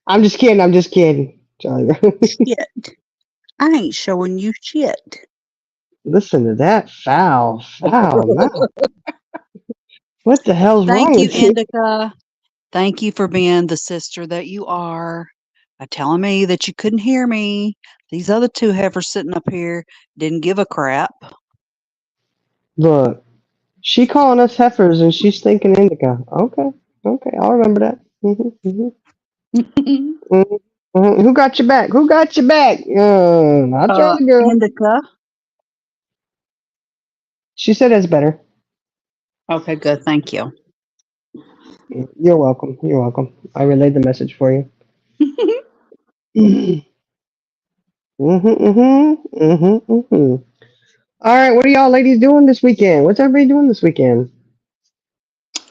I'm just kidding. I'm just kidding. Sorry. Shit. I ain't showing you shit. Listen to that foul mouth. What the hell's wrong Thank you, with you? Indica. Thank you for being the sister that you are. By telling me that you couldn't hear me. These other two heifers sitting up here didn't give a crap. Look, she calling us heifers and she's thinking indica. Okay, I'll remember that. Who got your back? Who got your back? Not Charlie girl. Indica. She said it's better. Okay, good. Thank you. You're welcome. You're welcome. I relayed the message for you. All right, what are y'all ladies doing this weekend? What's everybody doing this weekend?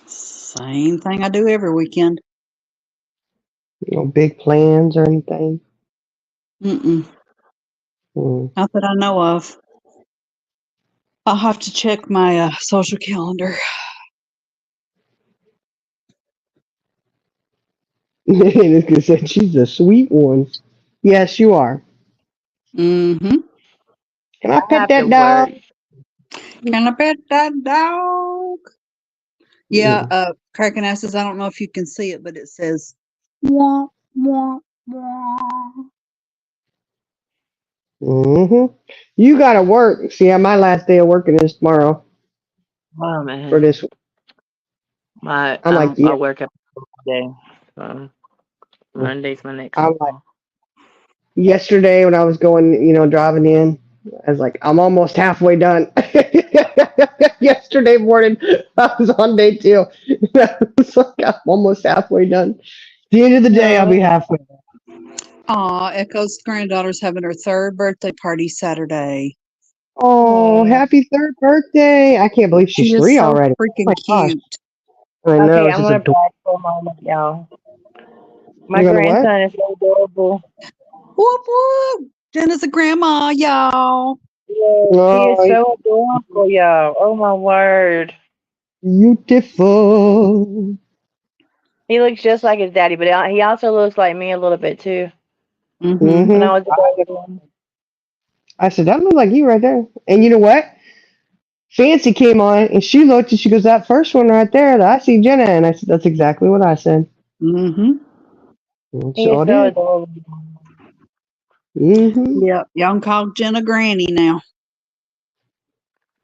Same thing I do every weekend. No big plans or anything? Mm-mm. Hmm. Not that I know of. I'll have to check my social calendar. Said she's a sweet one. Yes, you are. Mm-hmm. Can I I pet have to that work. dog? Can I pet that dog? Yeah, Mm. Cracking Asses, I don't know if you can see it, but it says wah, wah, wah. Mm-hmm. You gotta work. See, my last day of working is tomorrow Oh for man, this. I'm like, yeah. I work every day. So Monday's my next I'm like, one. yesterday when I was going, driving in, I was like, I'm almost halfway done. Yesterday morning, I was on day 2. I was like, I'm almost halfway done. The end of the day, I'll be halfway. Aw, Echo's granddaughter's having her 3rd birthday party Saturday. Oh, Yeah. happy 3rd birthday! I can't believe She she's is 3 so already. Oh freaking my gosh. cute. I know, Okay, it's I'm just gonna adorable. brag for a moment, y'all. My You're gonna what? grandson is so adorable. Whoop whoop! Jenna's a grandma, y'all. Yes, he is Oh, so adorable, y'all. Oh my word. beautiful. He looks just like his daddy, but he also looks like me a little bit too. Mm-hmm. When Hmm. I was a baby. I said, that look like you right there. And you know what? Fancy came on and she looked and she goes, that first one right there, I see Jenna. And I said, that's exactly what I said. Mm-hmm. And He so is I so did. adorable. Mm-hmm. Yep. Y'all can call Jenna Granny now.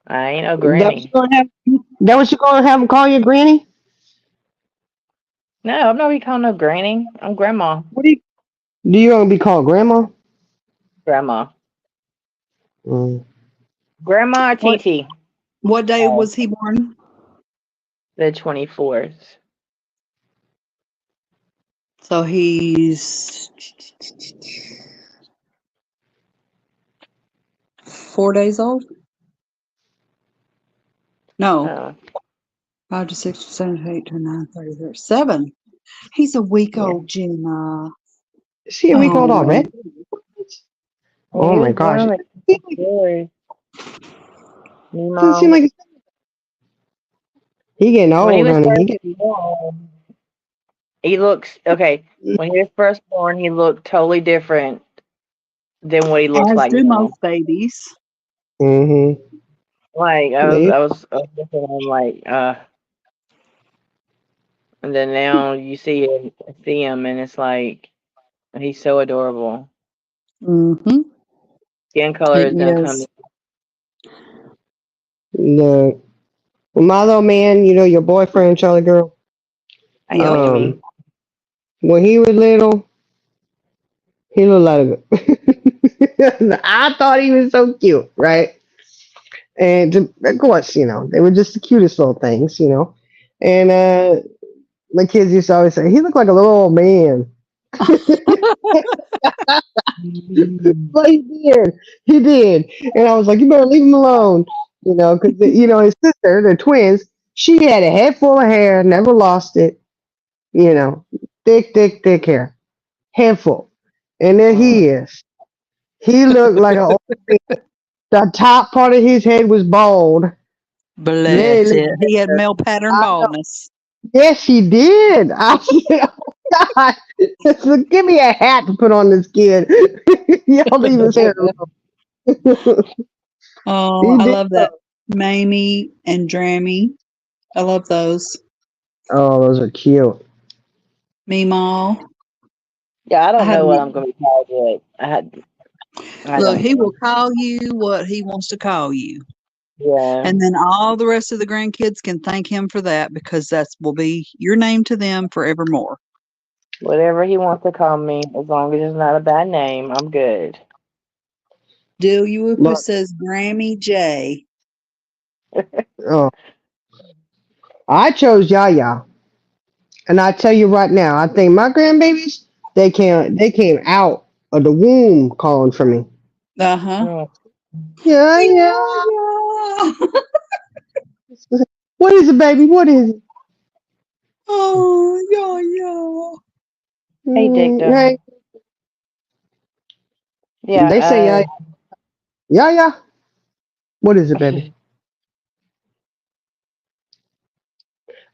I ain't no That what you granny. gonna have? That what you gonna have him call you, Granny? No, I'm not be calling no granny. I'm grandma. What do you gonna be called, Grandma? Grandma. Mm. Grandma or What TT? what day Oh, was he born? the 24th. So he's 4 days old? No. Oh, 5 to 6 to 7 to 8 to 9, 30, 7. He's a week Yeah. old, Jenna. Is he a week old Oh. already? he Oh my was gosh. born It like yours. doesn't seem Nemo. like he getting When he old, was honey. first born, he looks okay. When he was first born, he looked totally different than what he looks As like do now. most babies. Mm-hmm. Like I'm like, and then now you see him, and it's like he's so adorable. Mm-hmm. Skin color is He gonna come. is. Look, my little man, your boyfriend, Charlie girl. I know Yep. what you mean. Um, when he was little, he looked like I thought he was so cute, right? And of course, they were just the cutest little things. And my kids used to always say he looked like a little old man. Mm. But he did, and I was like, you better leave him alone, because his sister, they're twins. She had a head full of hair, never lost it, you know, thick, thick, thick hair, head full, and there he is. He looked like an old man. The top part of his head was bald. Bless Then it. He had male pattern I know. baldness. Yes, he did. I said, oh God, so give me a hat to put on this kid. Y'all leave his hair alone. Oh, He I did. love that. Mamie and Drammy. I love those. Oh, those are cute. Meemaw. Yeah, I I don't had know what me. I'm gonna be called yet. I Look, don't he know. will call you what he wants to call you. Yeah, And then all the rest of the grandkids can thank him for that because that will be your name to them forevermore. whatever he wants to call me, as long as it's not a bad name, I'm good. Deluapu Look, says Grammy J. oh, I chose Yaya, and I tell you right now, I think my grandbabies they came out of the womb calling for me. Uh-huh. Mm. Yeah, Yeah, yeah. yeah. What is it, baby? What is it? Oh, yeah, yeah. Hey, Dicta. Hey, they say Yeah, yeah, yeah, yeah. What is it, baby?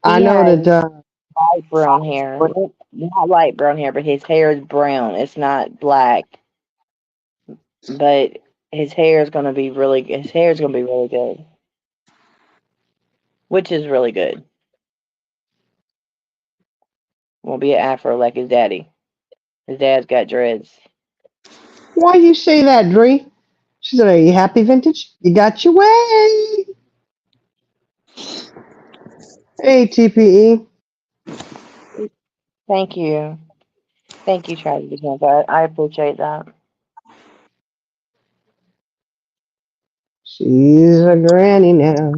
I he know has that. light brown hair. Not light brown hair, but his hair is brown. It's not black. but his hair is gonna be really good, which is really good. Won't be an afro like his daddy. His dad's got dreads. Why you say that, Dree? She said, "Are you happy, Vintage? You got your way." Hey, TPE. Thank you. Thank you, Tragedy Panther. I appreciate that. She's a granny now.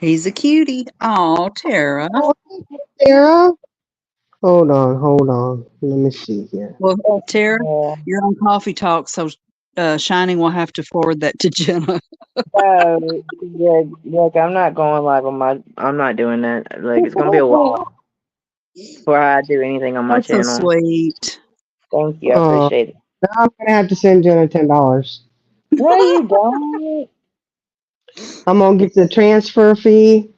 He's a cutie. Oh, Tara. Oh, Sarah. Hold on. Let me see here. Well, Tara, Yeah. you're on Coffee Talk, so Shining will have to forward that to Jenna. Yeah, look, I'm not going live on my. I'm not doing that. Like, it's gonna be a while before I do anything on my That's so channel. sweet. Thank you, I Oh, appreciate it. now I'm gonna have to send Jenna $10. No, you don't. I'm gonna get the transfer fee.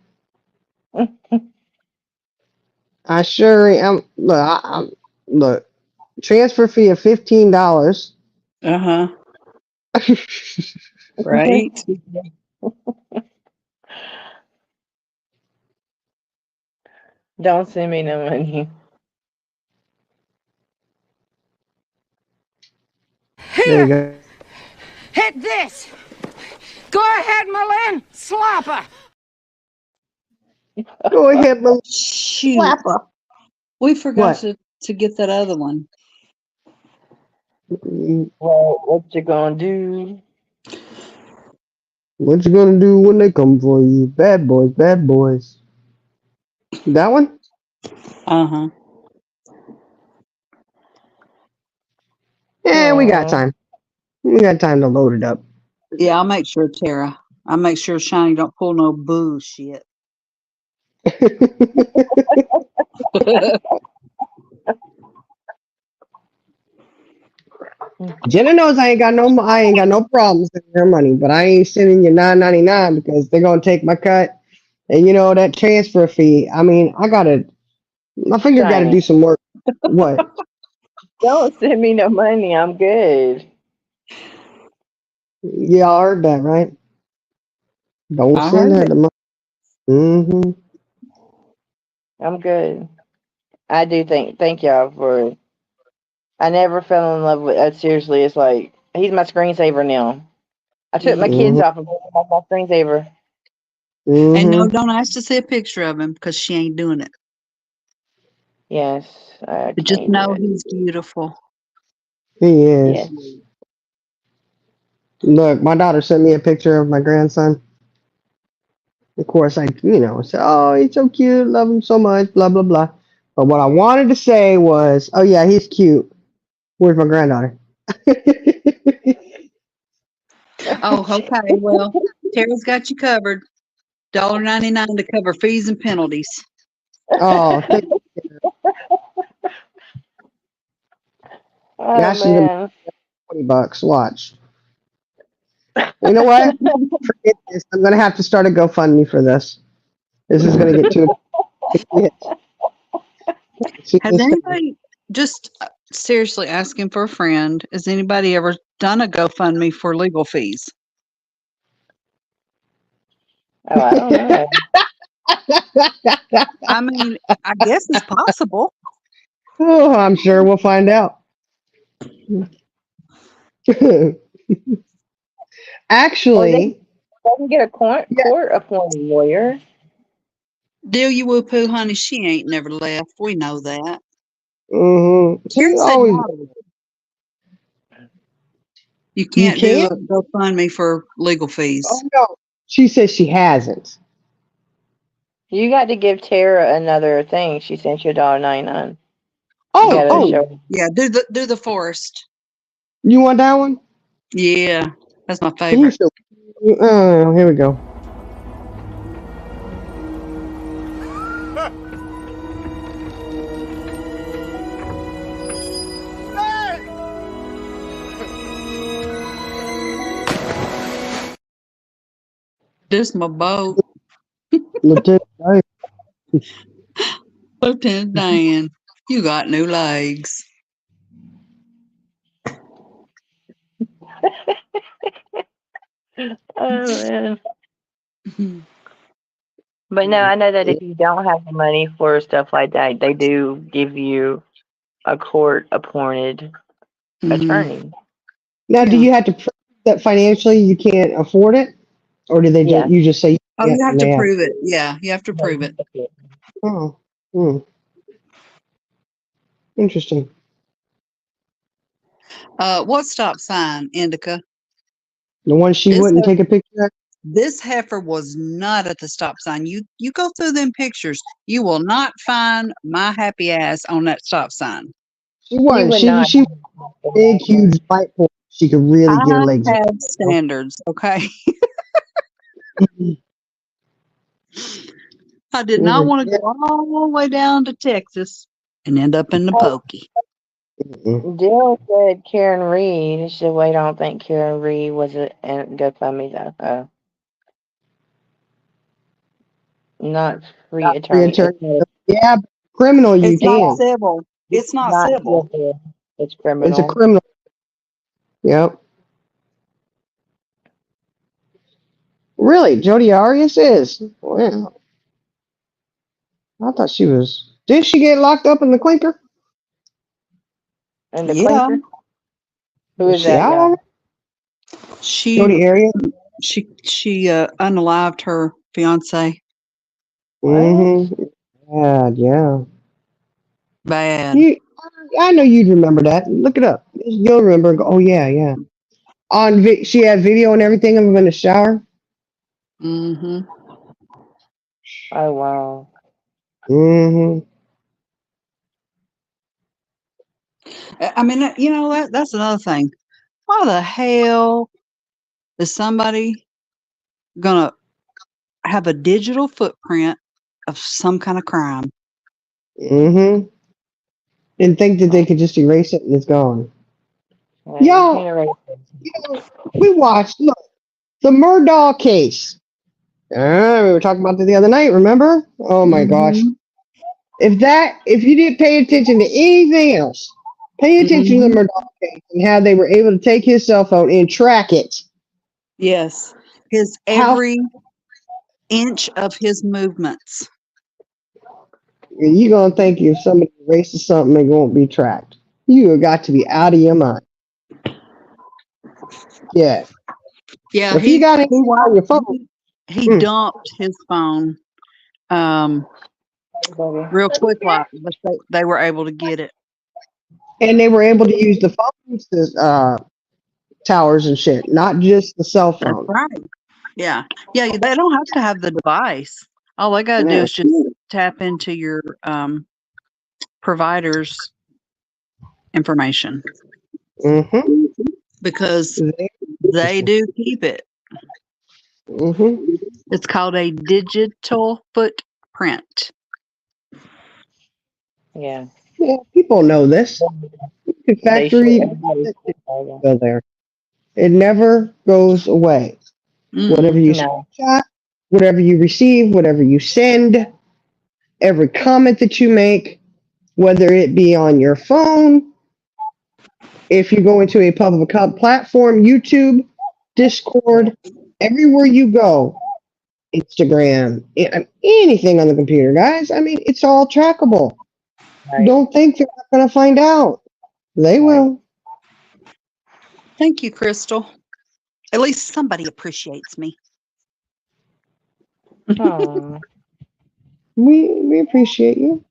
I sure am. Look, look. Transfer fee of $15. Uh-huh. Right? Don't send me no money. There you Here, go. hit this. Go ahead, Malin. Slapper. Go ahead, Melissa. Shoot. Slap her. We forgot What? to get that other one. Well, what you gonna do? What you gonna do when they come for you? Bad boys, bad boys. That one? Uh-huh. Yeah, we got Oh, time. We got time to load it up. Yeah, I'll make sure, Tara. I'll make sure Shiny don't pull no bullshit. Jenna knows I ain't got no problems sending her money, but I ain't sending you $9.99 because they're gonna take my cut. And you know that transfer fee. I mean, my finger gotta Shiny. do some work. What? Don't send me no money. I'm good. Yeah, I heard that, right? Don't I send heard her it. the money. Mm-hmm. I'm good. I do thank y'all for. I never fell in love with. Seriously, it's like he's my screensaver now. I took my kids Mm-hmm. off and put him off my screensaver. And no, Mm-hmm. don't ask to see a picture of him because she ain't doing it. Yes, I But just can't do know it. he's beautiful. He is. Yes. Look, my daughter sent me a picture of my grandson. Of course, I, said, "Oh, he's so cute, love him so much, blah blah blah." But what I wanted to say was, "Oh yeah, he's cute. Where's my granddaughter?" Oh, okay. Well, Tara's got you covered. $1.99 to cover fees and penalties. Oh, Oh now she's gonna man. be $20. Watch. You know what? Forget this. I'm gonna have to start a GoFundMe for this. This is gonna get too. See Has this thing? anybody just seriously asking for a friend? Has anybody ever done a GoFundMe for legal fees? Oh, I don't know. I mean, I guess it's possible. Oh, I'm sure we'll find out. Well, they Actually, can get a yeah. court appointed lawyer. Delia Woo Poo, honey, she ain't never left. We know that. She Karen said always. no. You You can't do can't. a GoFundMe for legal fees. Oh no. She says she hasn't. You got to give Tara another thing. She sent you $1.99. You Oh, got to Oh, oh, show. yeah, do the forest. you want that one? Yeah, that's my You favorite. should. Oh, here we go. This my boat, Lieutenant Dave. Lieutenant Dan. You got new legs. man. But no, I know that if you don't have the money for stuff like that, they do give you a court-appointed attorney. Now, do Yeah. you have to prove that financially you can't afford it, or do they just Yes. you just say Oh, yeah you have and to they have? prove it. Yeah, you have to prove it. Oh, hmm, interesting. What stop sign, Indica? The one she This wouldn't take a picture of. This heifer was not at the stop sign. You go through them pictures, you will not find my happy ass on that stop sign. She You wasn't. would not. She was a big, huge white horse. She could really get her I legs up. have standards, okay? I did not want to go all the way down to Texas and end up in the pokey. Jill said Karen Reed. She said, wait, I don't think Karen Reed was a GoFundMe though. Not free Free attorney. attorney. Yeah, criminal you It's not can. civil. It's not not civil. civil. It's It's a criminal. criminal. Yep. Really, Jodi Arias is. Wow. I thought she was. Did she get locked up in the clinker? And the Yeah, clinker? Who Is is she that, out y'all? already? she Jodi Arias. she unalived her fiance. What? Mm-hmm. Yeah. Bad. You, I know you'd remember that. Look it up. You'll remember. And go, oh yeah. She had video and everything of him in the shower. Hmm. Oh, wow. Mm-hmm. I mean, that's another thing. Why the hell is somebody gonna have a digital footprint of some kind of crime? Mm-hmm. And think that they could just erase it and it's gone. Yeah, you Y'all, can't erase it. we watched. Look, the Murdaugh case. We were talking about it the other night. Remember? Oh my gosh. Hmm. If you didn't pay attention to anything else, pay attention to the Hmm. Murdaugh case and how they were able to take his cell phone and track it. Yes, his How every inch of his movements. you gonna think if somebody erases something, it won't be tracked? You have got to be out of your mind. Yeah. Yeah, If you got anything on your phone, he mm, dumped his phone um Hey, baby. real quick, like, but they were able to get it. and they were able to use the phones to, towers and shit, not just the cell That's phone. right. Yeah, yeah. They don't have to have the device. All they got to do Yeah. is just tap into your provider's information Mm-hmm. because they do keep it. Mm-hmm. It's called a digital footprint. Yeah. Yeah, people know this. The They should. factory Everybody should know go there. It never goes away. Whatever Mm-mm. you that. No. screenshot, whatever you receive, whatever you send, every comment that you make, whether it be on your phone, if you go into a public platform, YouTube, Discord, everywhere you go, Instagram, anything on the computer, guys. I mean, it's all trackable. Right. Don't think they're not going to find out. They Right. will. Thank you, Crystal. At least somebody appreciates me. Oh. We appreciate you.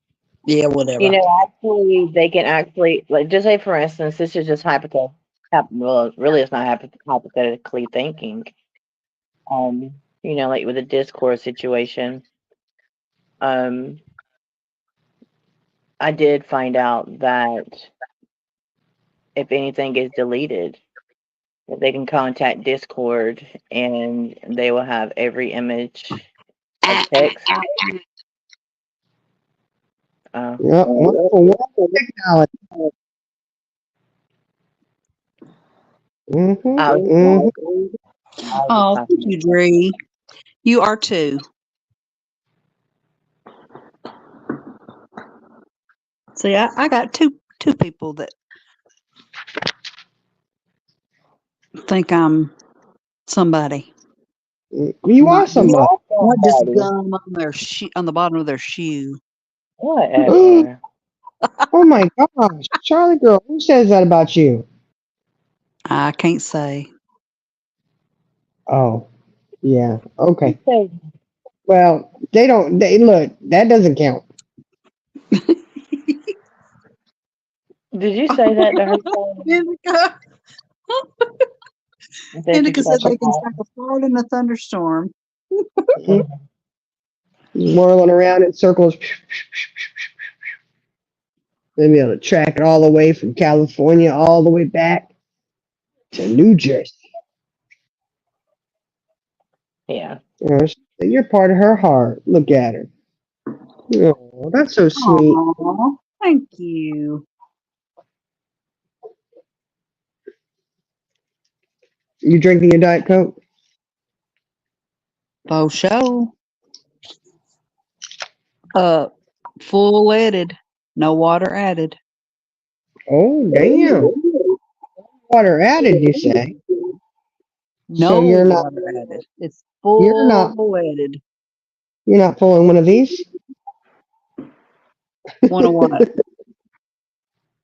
Yeah, whatever. You know, actually, they can actually, like, just say, for instance, this is just hypothetical. Well, really, it's not hypothetically thinking. Like with a Discord situation, um, I did find out that if anything is deleted, that they can contact Discord and they will have every image of text. Yep. Wonderful technology. Mm-hmm. I was Mm-hmm. Oh, just thank you, Dree. You are too. See, I got two people that think I'm somebody. You are Not just somebody. not just Somebody. gum on their on the bottom of their shoe. Whatever. Oh my gosh, Charlie girl, who says that about you? I can't say. Oh, yeah. Okay. Say, Well, they don't. They look. That doesn't count. did you say that to her? Phone? Indica, I think she Indica said forgot to they can call. take a fart in a thunderstorm. Mhm. Whirling around in circles. They'll be able to track it all the way from California all the way back to New Jersey. Yeah. You're part of her heart. Look at her. Oh, that's so sweet. Aw, thank you. You drinking your Diet Coke? Faux show. Full leaded, no water added. Oh, damn. Water added, you say? So No water added. It's you're full not leaded. you're not pulling one of these? One of what?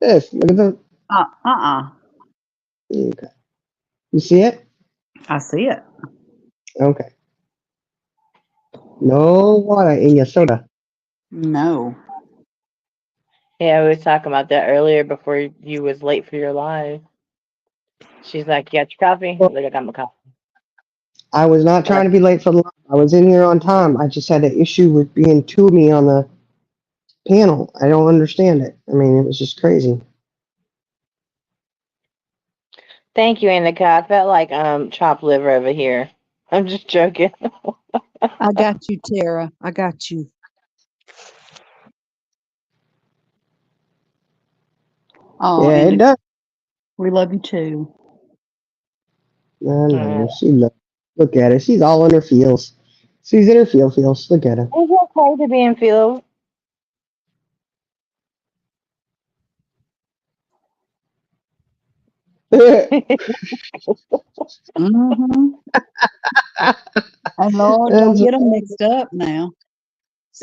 This. Look at the. Uh-uh. Okay. You see it? I see it. Okay. No water in your soda. No. Yeah, we were talking about that earlier before you was late for your live. She's like, "You got your coffee?" I was like, "I got my coffee." I was not trying to be late for the live. I was in here on time. I just had an issue with being two of me on the panel. I don't understand it. I mean, it was just crazy. Thank you, Indica. I felt like chopped liver over here. I'm just joking. I got you, Tara. I got you. Oh, Yeah, it and does. we love you too. I know. Look at her. She's all in her feels. She's in her feels. Look at her. It's okay to be in field. Mm-hmm. And Lord, don't That's, get them mixed up now.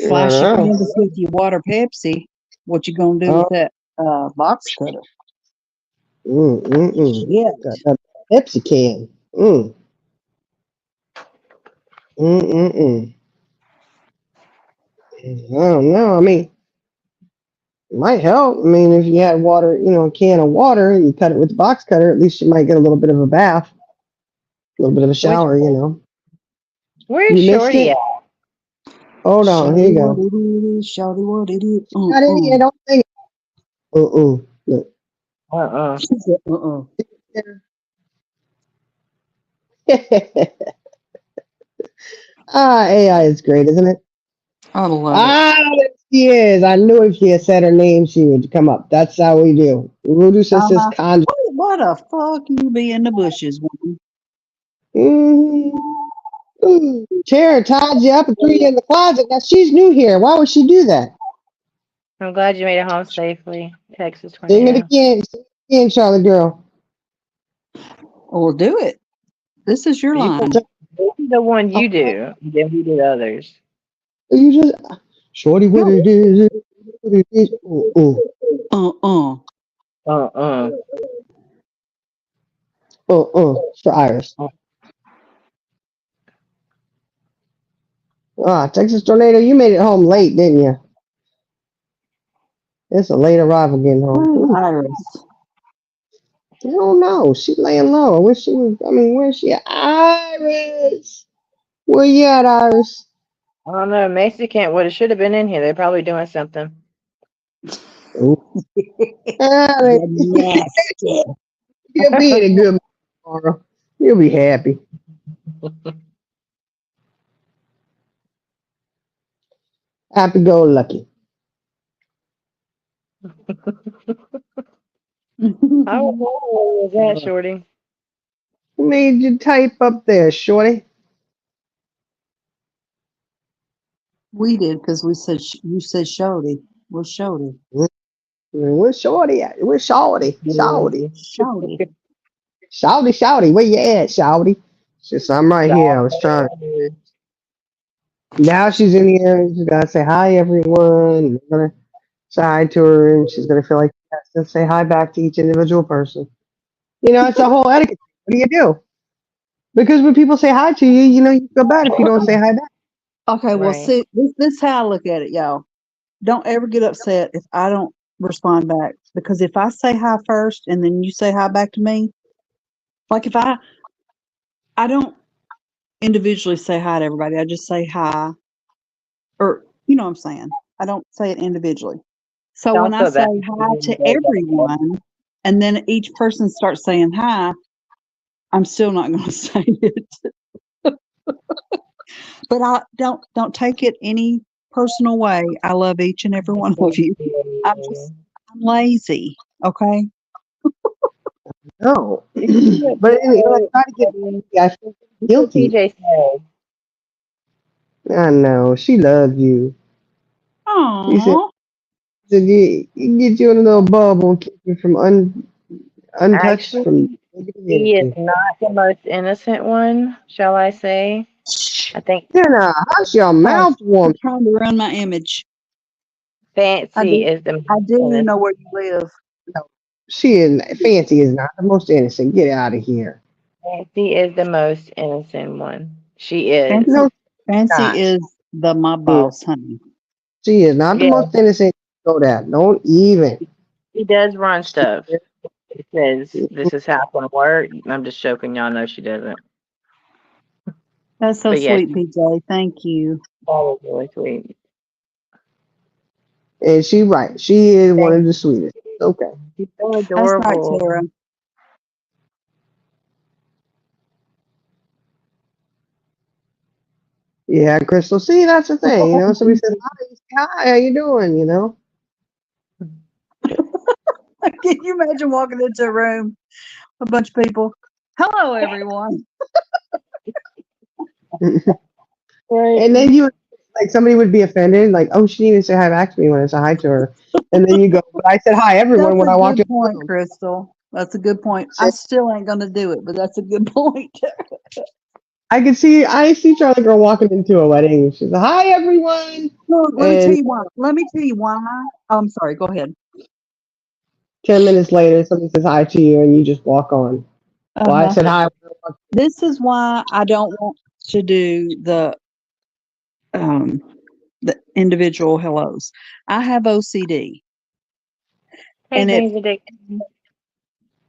I Slice your know. canvas with your water Pepsi. What you gonna do Oh, with that box cutter? mm. Shit. Got that Pepsi can. Mm. I don't know. I mean, it might help. I mean, if you had water, a can of water, you cut it with the box cutter, at least you might get a little bit of a bath, a little bit of a Which shower. where's You missed Shorty it? at? Hold on. Here Shawty you what go. it is, shawty what it is. Got it here. Don't think it. Look. She said, AI is great, isn't it? I love it. Ah, there she is. I knew if she had said her name, she would come up. That's how we do. Voodoo Sisters Uh-huh. conjure. What the fuck you be in the bushes, woman? Mm-hmm. Tara tied you up and threw you in the closet. Now she's new here. Why would she do that? I'm glad you made it home safely. Texas Sing it tornado. again. Sing it again, Charlotte girl. Well, do it. This is your You line. put this is the one Oh, you do. Then we did others. you just shorty what No. it is. What it is. Uh-uh. Uh-uh. It's for Iris. Ah, Texas tornado, you made it home late, didn't you? It's a late arrival getting home. Where's Ooh, Iris? I don't know. She's laying low. I wish she was. I mean, where's she at? Iris! Where you at, Iris? I don't know. Macy can't. What it should have been in here. They're probably doing something. Ooh. You nasty. You'll be in a good mood tomorrow. You'll be happy. Happy go lucky. How was that, Shorty? Who made you type up there, shorty? We did because we said you said Shody. Where's Shody? Where's shorty at? Where's shorty? Shorty. Shody. Shouty, where you at, shouty? She said, I'm right here. I was trying. Sorry. Now she's in here and she's got to say hi, everyone. And we're going to say hi to her and she's going to feel like she has to say hi back to each individual person. You know, it's a whole etiquette. What do you do? Because when people say hi to you, you know, you feel bad if you don't say hi back. Okay, well, Right. see, this is how I look at it, y'all. Don't ever get upset if I don't respond back, because if I say hi first and then you say hi back to me, like if I don't individually say hi to everybody, I just say hi, or you know what I'm saying. I don't say it individually. So when Don't I feel say bad. hi to everyone, and then each person starts saying hi, I'm still not going to say it. But I don't take it any personal way. I love each and every one of you. I'm lazy. Okay. No. You But anyway, when I try to get know I feel what guilty. TJ said. I know. She loves you. She said, Oh, you get you in a little bubble and keep you from untouched from Actually, negative he is energy. not the most innocent one, shall I say? I think Then hush your hush. mouth, woman. You're trying to ruin my image. I Fancy do. is the most I do know innocent. where you live. No, she is fancy is not the most innocent. Get out of here. Fancy is the most innocent one. She is. Fancy. No, Fancy not. is the my Mm, boss, honey. she is not the Yeah, most innocent. Know that. Don't even. he does run She stuff. is. It says this is how it's gonna work. I'm just joking, y'all know she doesn't. That's so But yeah, sweet, PJ. Thank you. that is really sweet. And she right. She is one Thank of the sweetest. Okay. you. She's so That's right, adorable. Tara. Yeah, Crystal. See, that's the thing. You know, somebody says hi, you say, hi, how you doing? You know. Can you imagine walking into a room, a bunch of people? Hello, everyone. Right. And then you like somebody would be offended, like, oh, she didn't even say hi back to me when I said hi to her. And then you go, but I said hi everyone That's when a I walked good in the point, room. Crystal. That's a good point. I Said, still ain't gonna do it, but that's a good point. I see Charlie girl walking into a wedding. She's like, hi everyone. Look, let me tell And you why. Let me tell you why. Oh, I'm sorry. Go ahead. 10 minutes later, somebody says hi to you, and you just walk on. Well, I Uh-huh. said hi. This is why I don't want to do um the individual hellos. I have OCD, Hey, and if James and Dick.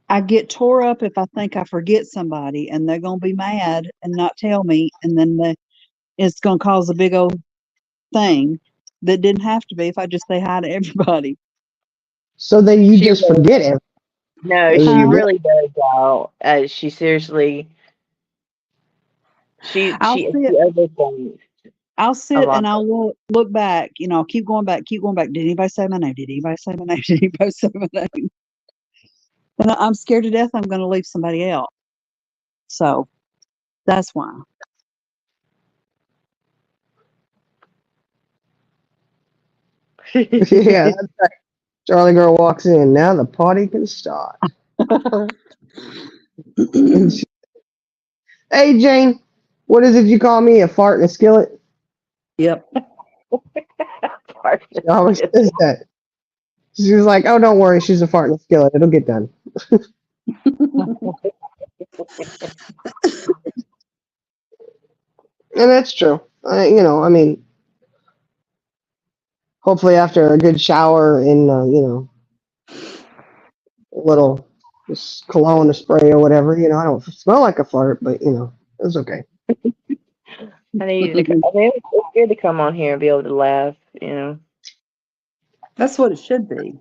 I get tore up if I think I forget somebody, and they're gonna be mad and not tell me, and then it's gonna cause a big old thing that didn't have to be if I just say hi to everybody. So then you She just really forget it. no, And she you Huh? miss. really does, y'all. She seriously, I'll she sit overthinks I'll a sit lot. and I'll look back, I'll keep going back, keep going back. Did anybody say my name? Did anybody say my name? Did anybody say my name? And I'm scared to death I'm going to leave somebody out. So that's why. Yeah, that's right. Charlie girl walks in. Now the party can start. And she, hey Jane, what is it you call me? A fart in a skillet? Yep. She always says that. She was like, oh, don't worry, she's a fart in a skillet. It'll get done. And that's true. I mean, hopefully after a good shower and, a little just cologne or spray or whatever, I don't smell like a fart, but, it's okay. I mean, it's good to come on here and be able to laugh, you know. That's what it should be.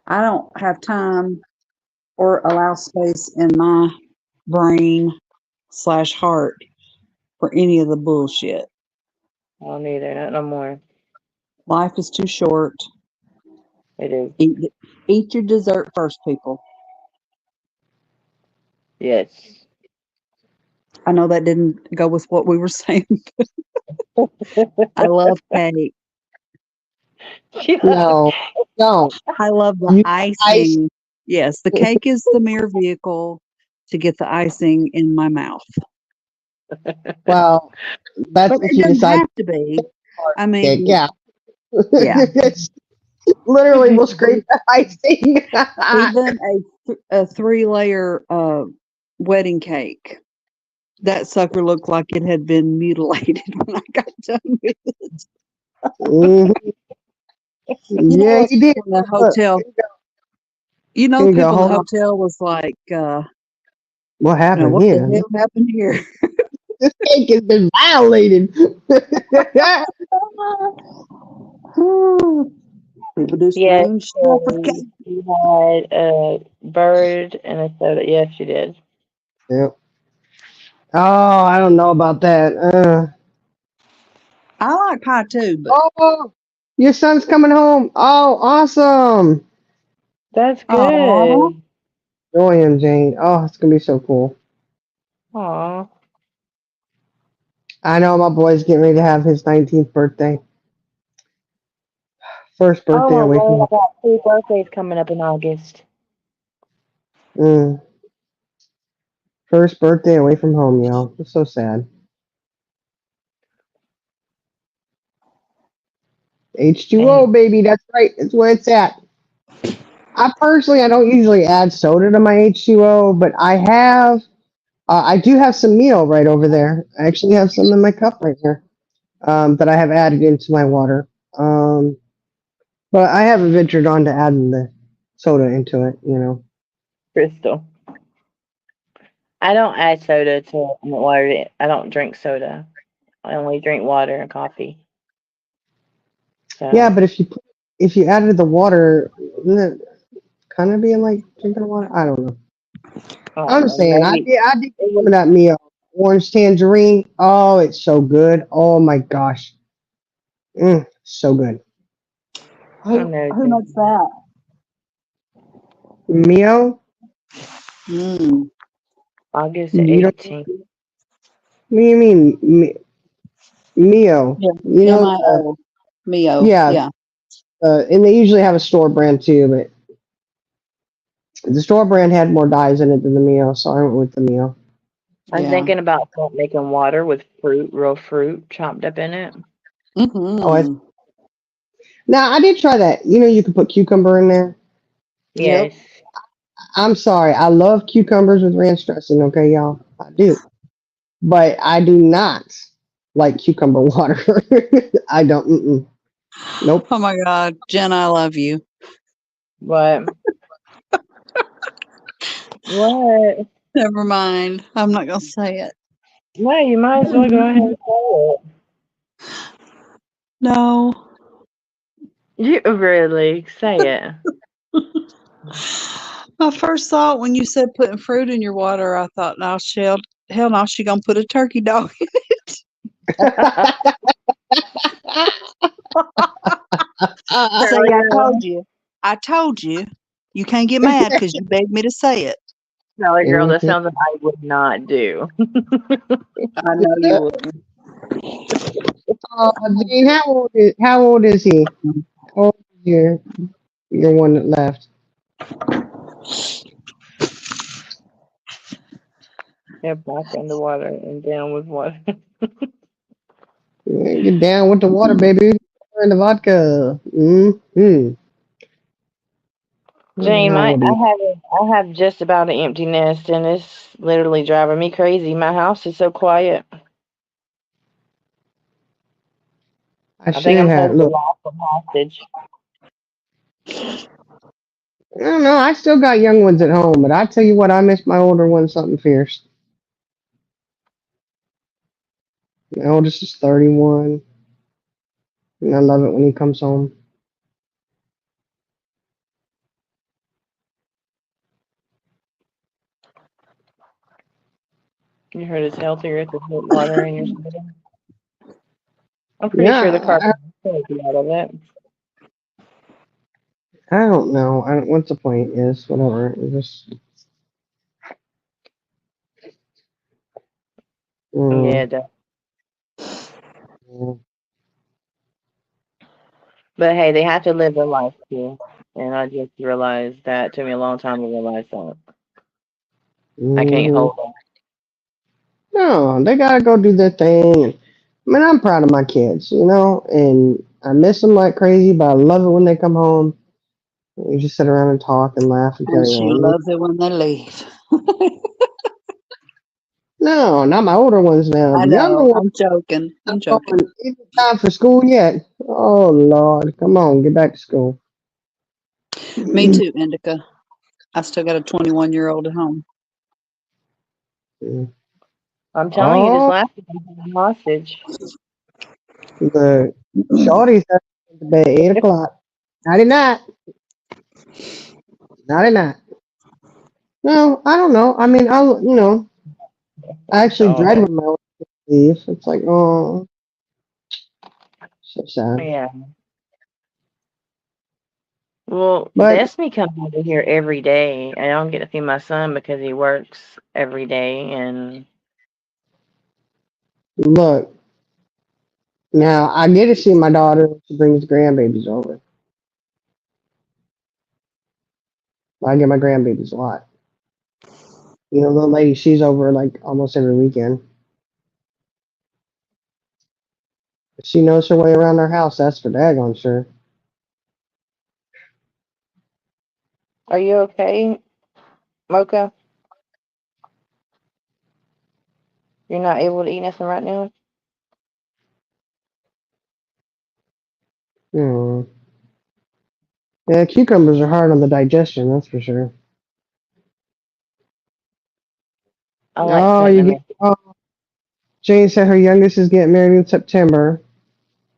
I don't have time or allow space in my brain/heart for any of the bullshit. I don't either, not no more. Life is too short. It is. Eat your dessert first, people. Yes. I know that didn't go with what we were saying. I love cake. She loves No, don't. I love the You ice icing. Yes, the cake is the mere vehicle to get the icing in my mouth. Well, that's But if it you doesn't decide have to be. I cake. mean, Yeah. yeah. Literally, we'll scrape the icing. Even a 3-layer wedding cake. That sucker looked like it had been mutilated when I got done with it. Mhm. You know, Yeah, those you did. people in the Look, hotel. You here know, you go. people in the Hold on. hotel was like, What happened what the here? hell happened here? This cake has been violated. People do Yes, strange stuff with so cake. you had a bird and a soda. Yes, you did. Yep. Oh, I don't know about that. I like pie too, but Oh, your son's coming home. Oh, awesome. That's oh, good. Joy him, Jane. Oh, it's gonna be so cool. Aw. I know my boy's getting ready to have his 19th birthday. First Oh birthday my away from Lord, home. I got 2 birthdays coming up in August. Mm, first birthday away from home, y'all. It's so sad. H2O, And baby. That's right. That's where it's at. I don't usually add soda to my H2O, but I do have some meal right over there. I actually have some in my cup right here that I have added into my water. But I haven't ventured on to adding the soda into it, you know. Crystal. I don't add soda to my water. I don't drink soda. I only drink water and coffee. Yeah, So, but if you added the water, wouldn't it kind of be like drinking water? I don't know. I don't I'm know. saying Maybe I did it some was, of that meal. Orange tangerine. Oh, it's so good. Oh my gosh. So good. I who know, who makes Jen. that? Mio? Mm. August You don't 18th. what do you mean Mio? Yeah, You know Mio, Mio. yeah, Yeah, and they usually have a store brand too, but the store brand had more dyes in it than the Mio, so I went with the Mio. I'm yeah. thinking about making water with fruit, real fruit chopped up in it. Oh, Mm-hmm. now I did try that. You know, you could put cucumber in there. Yep. Yes. I'm sorry, I love cucumbers with ranch dressing. Okay, y'all, I do, but I do not like cucumber water. I don't. Nope. Oh my God, Jen, I love you. What? What? Never mind. I'm not gonna say it. Well, you might as well go ahead and say No. it. You really say it. My first thought when you said putting fruit in your water, I thought, now hell no, she gonna put a turkey dog. See, I told you. I told you. You can't get mad because you begged me to say it. Sally girl, that Mhm. sounds like I would not do. I know you wouldn't. Oh, Dean, how old is he? How old is your one that left? Yeah, back in the water and down with water. Yeah, get down with the water, baby. And the vodka. Mm-hmm. James, How old are you? I have just about an empty nest and it's literally driving me crazy. My house is so quiet. I I think should I'm have. holding the Look, lost one hostage. I don't know. I still got young ones at home, but I tell you what, I miss my older one something fierce. My oldest is 31, and I love it when he comes home. You heard it's healthier to put water in your soda. I'm pretty sure the Yeah, carbon monoxide out of it. I don't know. I don't, what's the point? Is whatever. It's just. Yeah, Mm, it does. mm. But hey, they have to live their life too. And I just realized that. It took me a long time to realize that. I can't Hmm. hold them. No, they gotta go do their thing. And, I mean, I'm proud of my kids, and I miss them like crazy, but I love it when they come home. We just sit around and talk and laugh and And carry she on. loves it when they leave. No, not my older ones now. I The younger know. ones I'm joking. I'm are joking. going, "Is it time for school yet? Oh, Lord. Come on, get back to school." Me too, Indica. I still got a 21-year-old at home. I'm telling you, this Oh, last week I'm hostage. the shorties have to go to bed 8 o'clock. Nighty night. Nighty night. No, I don't know. I mean, I actually dread Oh, when my old kids leave. It's like, oh, so sad. yeah. Well, But Destiny comes over here every day. I don't get to see my son because he works every day, and look, now I get to see my daughter when she brings grandbabies over. I get my grandbabies a lot. Little lady, she's over like almost every weekend. She knows her way around our house. That's for daggone sure. are you okay, Mocha? You're not able to eat nothing right now? Hmm. Yeah, cucumbers are hard on the digestion. That's for sure. I like Oh, putting you them get. in. Oh, Jane said her youngest is getting married in September.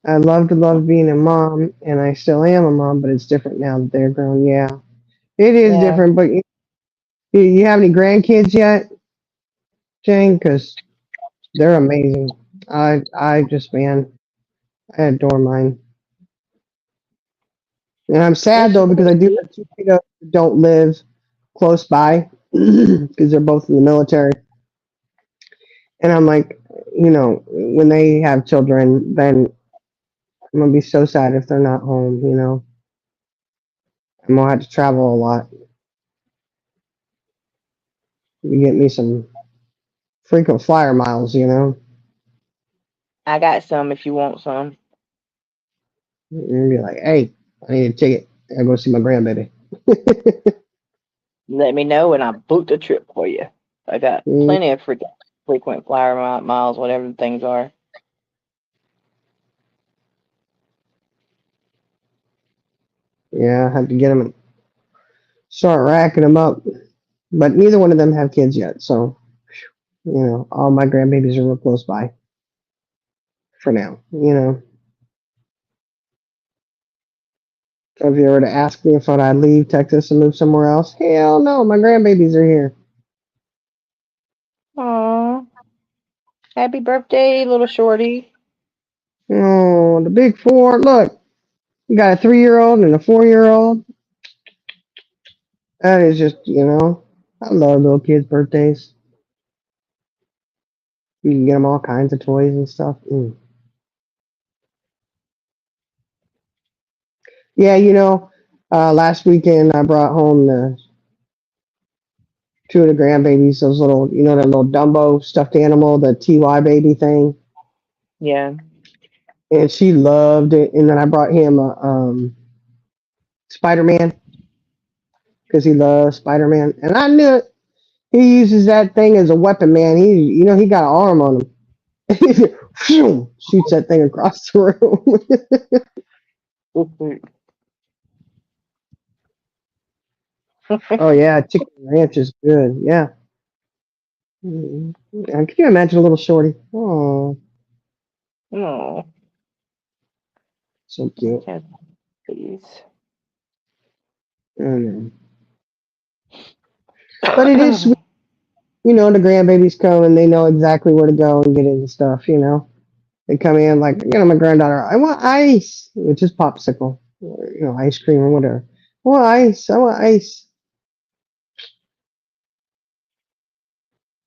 I love being a mom, and I still am a mom, but it's different now that they're grown. Yeah, it is Yeah. different. But you have any grandkids yet, Jane? Because they're amazing. I just, man, I adore mine. And I'm sad Yes, though you because I do have two kiddos who don't live close by because they're both in the military. And I'm like, when they have children, then I'm gonna be so sad if they're not home. I'm gonna have to travel a lot. You get me some frequent flyer miles. I got some if you want some. And be like, hey, I need a ticket. I go see my grandbaby. Let me know and I'll book the trip for you. I got Mm, plenty of frequent flyer miles, whatever the things are. yeah, I have to get them and start racking them up. But neither one of them have kids yet, so all my grandbabies are real close by for now. So if you were to ask me if I'd leave Texas and move somewhere else, hell no, my grandbabies are here. Aw, happy birthday, little shorty. Oh, the big four. Look, you got a 3-year-old and a 4-year-old. That is just, I love little kids' birthdays. You can get them all kinds of toys and stuff. Yeah, last weekend I brought home the two of the grandbabies, those little, that little Dumbo stuffed animal, the TY baby thing, Yeah. and she loved it. And then I brought him a Spider-Man because he loves Spider-Man, and I knew it. He uses that thing as a weapon, man. He got an arm on him. Shoots that thing across the room. Oh yeah, chicken ranch is good. Yeah. Can you imagine a little shorty? Oh, Oh, so cute. please. I know. But it is sweet. The grandbabies come and they know exactly where to go and get into stuff. They come in like, my granddaughter, I want ice, which is popsicle, or, ice cream or whatever. I want ice. I want ice.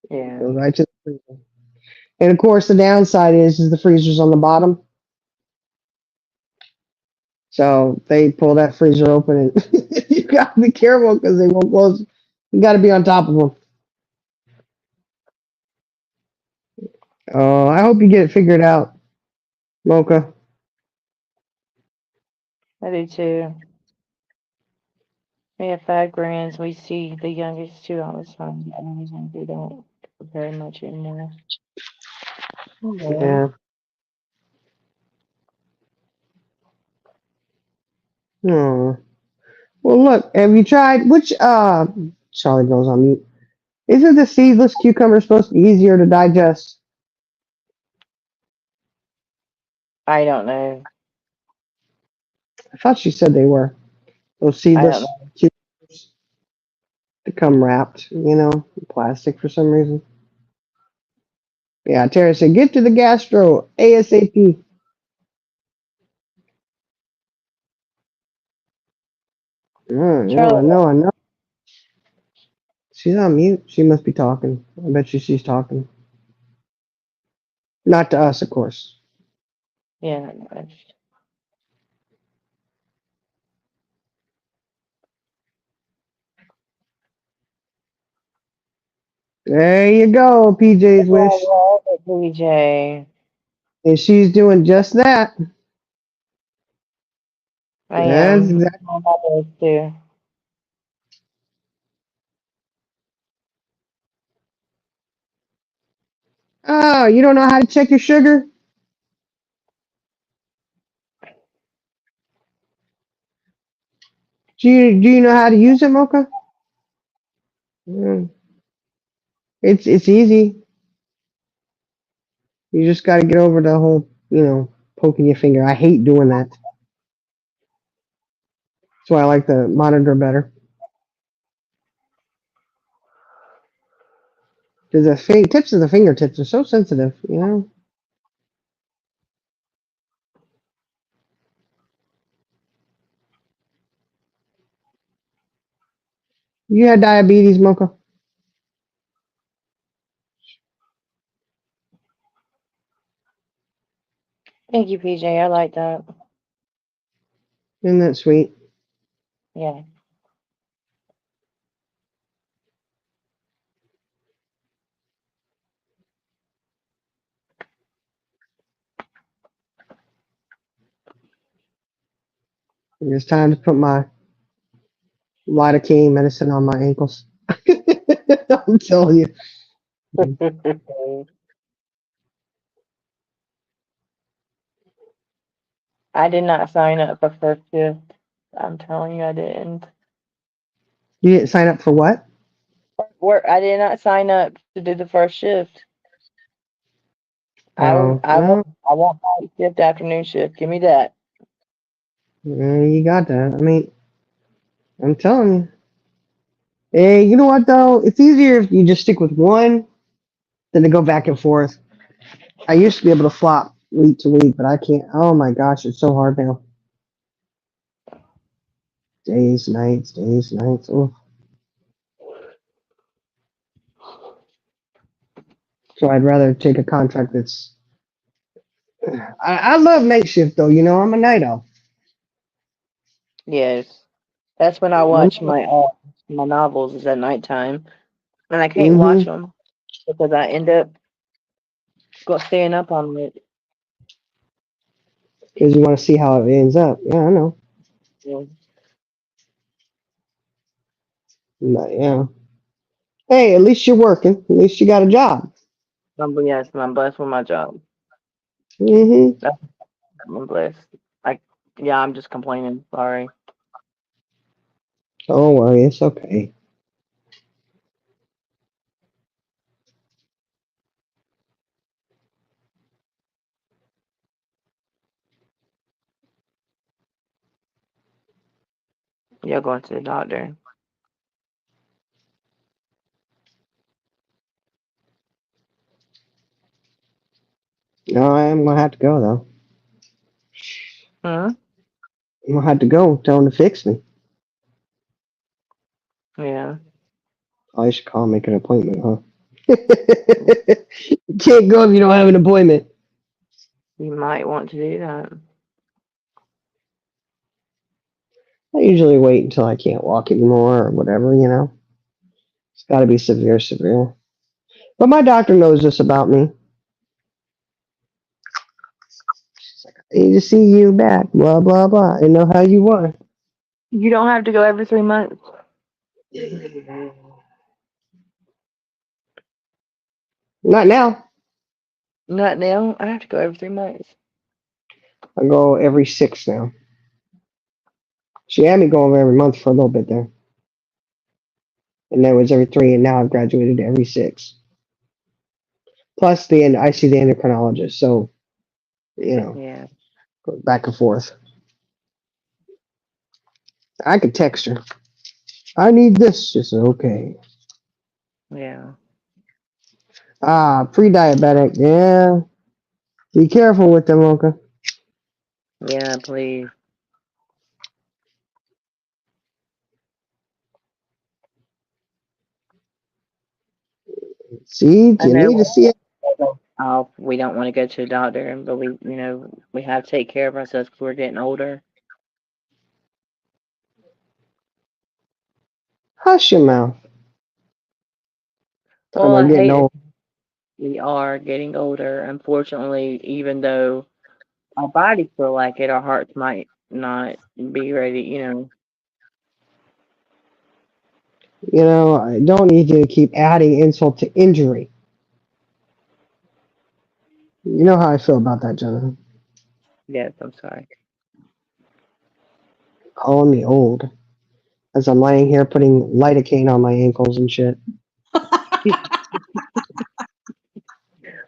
Yeah. Goes right to the freezer. And of course, the downside is the freezer's on the bottom. So they pull that freezer open, and you gotta be careful because they won't close. You gotta be on top of them. Oh, I hope you get it figured out, Mocha. I do too. We have 5 grands. We see the youngest two all the time. And I think they don't very much anymore. Oh, Yeah. Oh. Well, look. Have you tried which? Charlie goes on mute. Isn't the seedless cucumber supposed to be easier to digest? I don't know. I thought she said they were. Those I don't seedless know. cucumbers that come wrapped, in plastic for some reason. Yeah, Tara said, get to the gastro ASAP. Charlotte, I know. She's on mute. She must be talking. I bet you she's talking. Not to us, of course. yeah, no, There you go, PJ's wish. BJ. And she's doing just that. I That's am. exactly. I'm on those too. Oh, you don't know how to check your sugar? Do you know how to use it, Mocha? Mm. It's easy. You just got to get over the whole, poking your finger. I hate doing that. That's why I like the monitor better. Because the tips of the fingertips are so sensitive. You had diabetes, Mocha? Thank you, PJ. I like that. Isn't that sweet? Yeah. It's time to put my lidocaine medicine on my ankles. I'm telling you. I did not sign up for first shift. I'm telling you, I didn't. You didn't sign up for what? Work. I did not sign up to do the first shift. I will. Oh, well, I want night shift, afternoon shift. Give me that. you got that. I mean, I'm telling you. Hey, you know what though? It's easier if you just stick with one than to go back and forth. I used to be able to flop week to week, but I can't. Oh my gosh, it's so hard now. Days, nights, days, nights. Oh. So I'd rather take a contract that's. I love night shift though. I'm a night owl. Yes, that's when I watch my novels. Is at nighttime, and I can't watch Mm-hmm. them because I end up staying up on it. Because you want to see how it ends up. Yeah, I know. Yeah. But, yeah. Hey, at least you're working. At least you got a job. Yes, I'm blessed with my job. Mm-hmm. That's, I'm blessed. I yeah, I'm just complaining. Sorry. Don't worry, it's okay. You're going to the doctor. No, I'm gonna have to go though. Hmm. I'm gonna have to go. Tell him to fix me. Yeah. I should call and make an appointment, huh? You can't go if you don't have an appointment. You might want to do that. I usually wait until I can't walk anymore or whatever, you know. It's got to be severe, severe. But my doctor knows this about me. She's like, I need to see you back, blah, blah, blah. I know how you are. You don't have to go every 3 months. Not now. Not now. I have to go every 3 months. I go every 6 now. She had me going every month for a little bit there. And then it was every 3, and now I've graduated to every 6. Plus, I see the endocrinologist, so, you know, Yeah. go back and forth. I could text her. I need this. She said, okay. Yeah. Pre-diabetic. Yeah. Be careful with them, Mocha. Yeah, please. See, I you need to know see it. we don't want to go to the doctor, but we have to take care of ourselves because we're getting older. Hush your mouth. Talking Well, about I getting hate old. it. We are getting older. Unfortunately, even though our bodies feel like it, our hearts might not be ready, You know, I don't need you to keep adding insult to injury. You know how I feel about that, Jonathan. Yes, I'm sorry. Calling me old as I'm laying here putting lidocaine on my ankles and shit.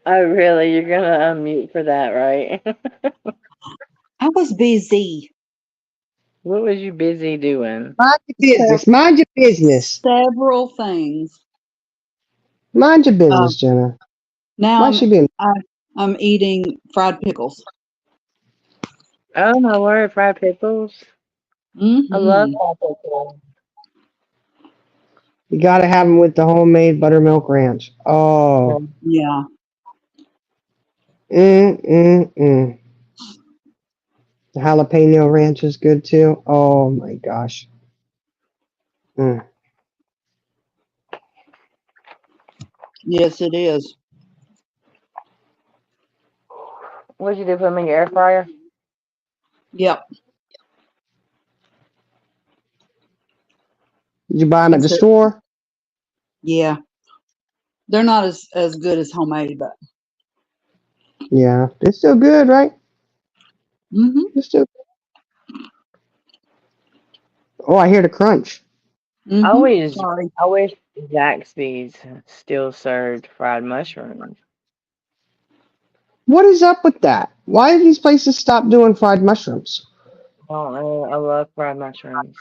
Oh, really? You're gonna unmute for that, right? I was busy. What was you busy doing? Mind your Se- business. Mind your business. Several things. Mind your Um, business, Jenna. now Why she being? I'm eating fried pickles. Oh my word, fried pickles. I love Hmm. fried pickles. You gotta have them with the homemade buttermilk ranch. Oh, Um, Yeah. mm. The jalapeno ranch is good too. Oh my gosh. Mm. Yes, it is. What'd you do? Put them in your air fryer? Yep. Did you buy them at the That's it. store? Yeah. They're not as good as homemade, but Yeah, they're still good, right? hmm They're still. Oh, I hear the crunch. I hmm always, Sorry. I wish Zaxby's still served fried mushrooms. What is up with that? Why did these places stop doing fried mushrooms? I don't know. I love fried mushrooms.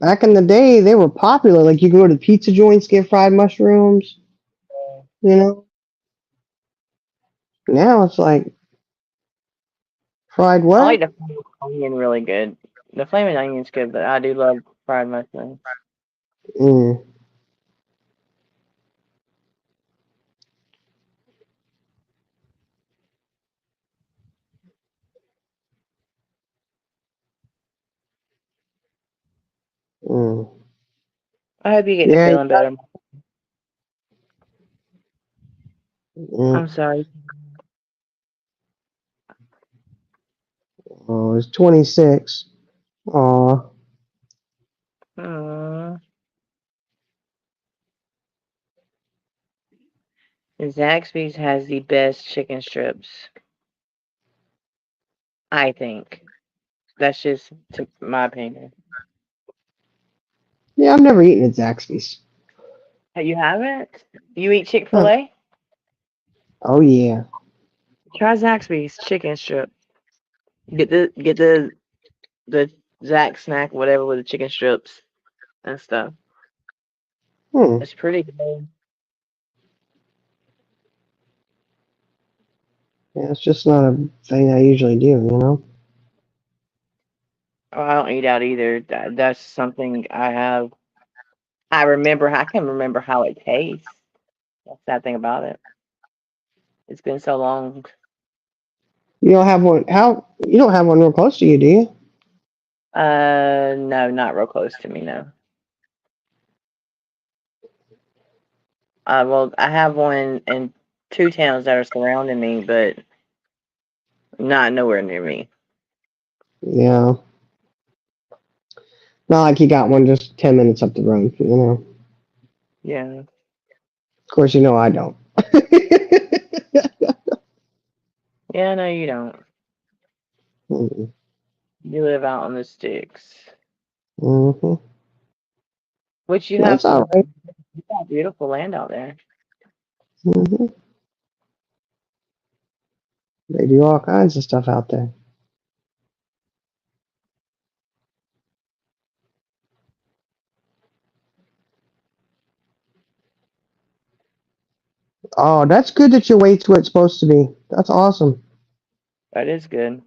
Back in the day, they were popular. Like you go to pizza joints, get fried mushrooms. You know. Now it's like fried I like what? the flaming onion really good. The flaming onion's good, but I do love fried mushrooms. Mm, mm. I hope you get to Yeah. feeling better. Mm. I'm sorry. Oh, it's 26. Aw. Aww. Zaxby's has the best chicken strips, I think. That's just my opinion. Yeah, I've never eaten at Zaxby's. You haven't? You eat Huh. Chick-fil-A? Oh yeah. Try Zaxby's chicken strip. Get the Zax snack, whatever, with the chicken strips and stuff. Hmm. It's pretty good. Yeah, it's just not a thing I usually do. You know. Oh, I don't eat out either. That's something I have. I remember. I can remember how it tastes. That's the sad thing about it. It's been so long. You don't have one. How? You don't have one real close to you, do you? No, not real close to me, no. Well, I have one in 2 towns that are surrounding me, but not nowhere near me. Yeah. Not like you got one just 10 minutes up the road, you know. Yeah. Of course, you know I don't. Yeah, no, you don't. Mm-hmm. You live out on the sticks. Mm-hmm. Which you have That's all some right. you got beautiful land out there. Mm-hmm. They do all kinds of stuff out there. Oh, that's good that your weight's where it's supposed to be. That's awesome. That is good.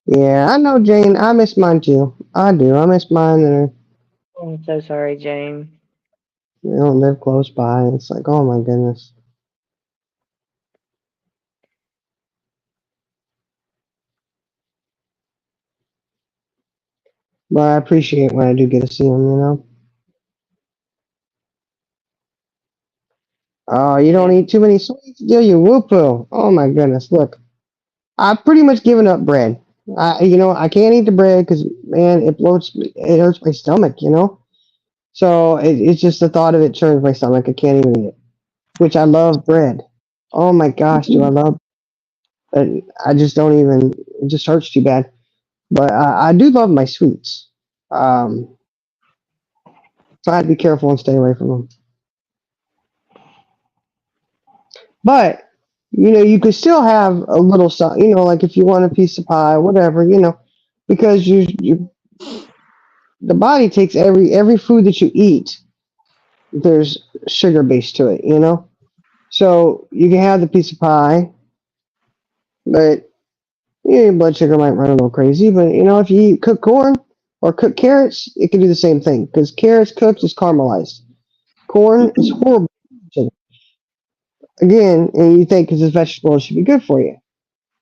Yeah, I know, Jane. I miss mine too. I do. I miss mine that are, I'm so sorry, Jane. they don't live close by. It's like, oh my goodness. But I appreciate when I do get to see them, you know. Oh, you Yeah. don't eat too many sweets, do you? Whoopoo. Oh my goodness. Look, I've pretty much given up bread. I can't eat the bread because, man, it bloats me. It hurts my stomach, you know. So it's just the thought of it churns my stomach. I can't even eat it. Which I love bread. Oh my gosh, do I love? But I just don't even. It just hurts too bad. But I do love my sweets. Um, so I have to be careful and stay away from them. But you could still have a little something. Like if you want a piece of pie, whatever. Because the body takes every food that you eat. There's sugar base to it. So you can have the piece of pie, but your blood sugar might run a little crazy. But if you eat cooked corn or cooked carrots, it can do the same thing because carrots cooked is caramelized. Corn is horrible. Again, and you think because it's vegetable, it should be good for you.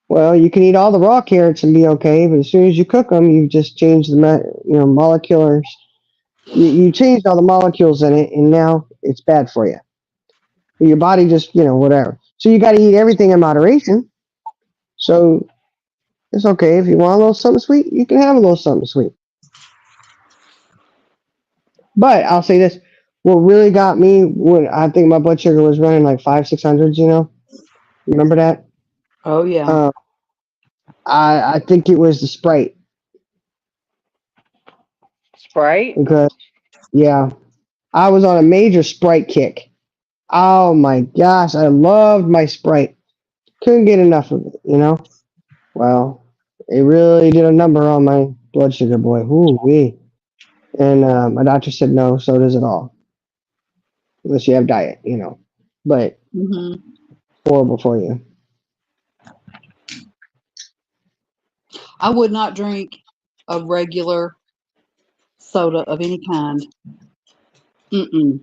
Well, you can eat all the raw carrots and be okay, but as soon as you cook them, you've just changed the molecular. You changed all the molecules in it, and now it's bad for you. Your body just whatever. So you got to eat everything in moderation. So it's okay if you want a little something sweet, you can have a little something sweet. But I'll say this: what really got me when I think my blood sugar was running like 500-600. Remember that? Oh yeah. Uh, I think it was the Sprite Sprite? because yeah, I was on a major Sprite kick. Oh my gosh, I loved my Sprite. Couldn't get enough of it. Well, it really did a number on my blood sugar, boy. Ooh wee. And my doctor said no, so does it all. Unless you have diet. But Hmm. horrible for you. I would not drink a regular soda of any kind. Mm-mm.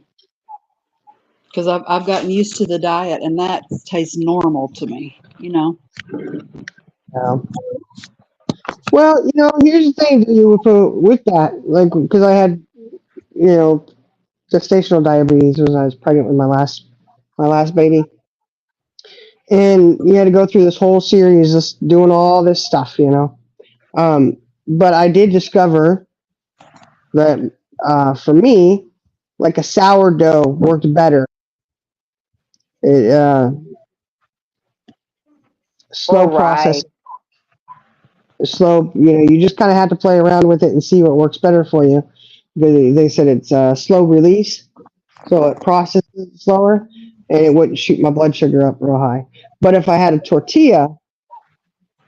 Because I've gotten used to the diet, and that tastes normal to me. Yeah. Well, here's the thing with that, like, because I had, you know, gestational diabetes when I was pregnant with my last baby, and you had to go through this whole series, just doing all this stuff. But I did discover that for me, like a sourdough worked better. It Or slow rye. process, slow. You just kind of have to play around with it and see what works better for you. They said it's slow release, so it processes slower, and it wouldn't shoot my blood sugar up real high. But if I had a tortilla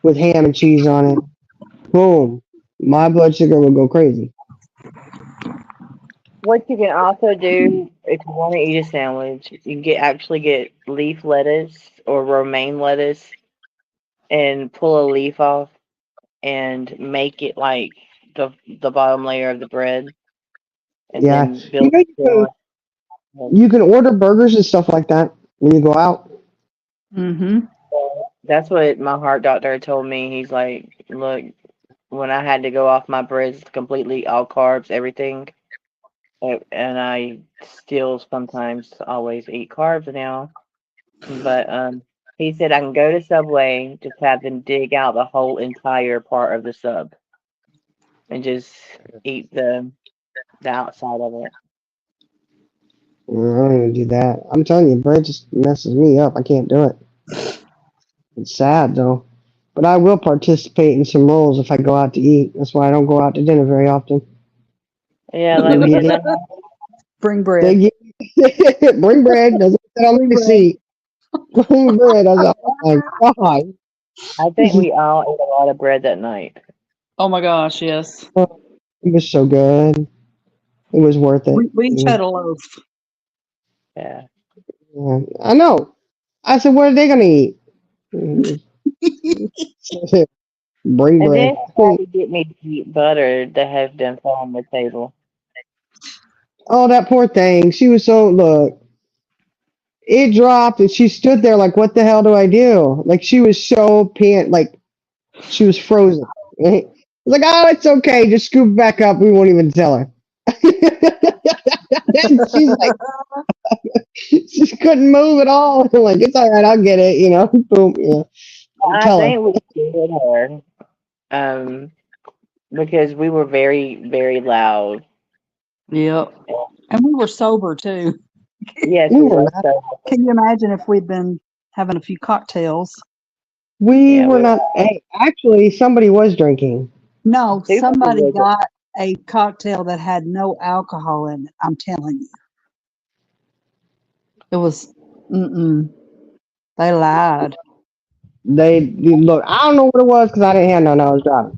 with ham and cheese on it, boom, my blood sugar would go crazy. What you can also do if you want to eat a sandwich, you can actually get leaf lettuce or romaine lettuce and pull a leaf off and make it like the bottom layer of the bread and Yeah, then build you can it on. you can order burgers and stuff like that when you go out. Mm-hmm. That's what my heart doctor told me. He's like, look, when I had to go off my breads completely, all carbs, everything, and I still sometimes always eat carbs now. But he said I can go to Subway, just have them dig out the whole entire part of the sub and just eat the outside of it. I don't even do that. I'm telling you, bread just messes me up. I can't do it. It's sad though. But I will participate in some rolls if I go out to eat. That's why I don't go out to dinner very often. Yeah, like we did. Bring They bread. get, bring bread. Doesn't sit on Bring the bread. seat. Bring bread. I was like, oh my God. I think we all ate a lot of bread that night. Oh my gosh, yes. It was so good. It was worth it. We each had a loaf. Yeah. Yeah, I know. I said, what are they gonna eat? Bring And then bread. she tried to get me to eat butter to have them put on the table. Oh, that poor thing. She was so look. It dropped, and she stood there like, "What the hell do I do?" Like she was so like she was frozen. Right? I was like, "Oh, it's okay. Just scoop it back up. We won't even tell her." And she's like, she couldn't move at all. I'm like, it's all right. I'll get it. You know, boom. Yeah. I Tell her. think we scared her, because we were very, very loud. Yep. And we were sober too. Yes, We we were were. not. So, Can you imagine if we'd been having a few cocktails? We yeah, were we not. Hey, actually, somebody was drinking. No, super somebody religious. got a cocktail that had no alcohol in it. I'm telling you. It was, they lied. They look. I don't know what it was because I didn't have none. I was driving.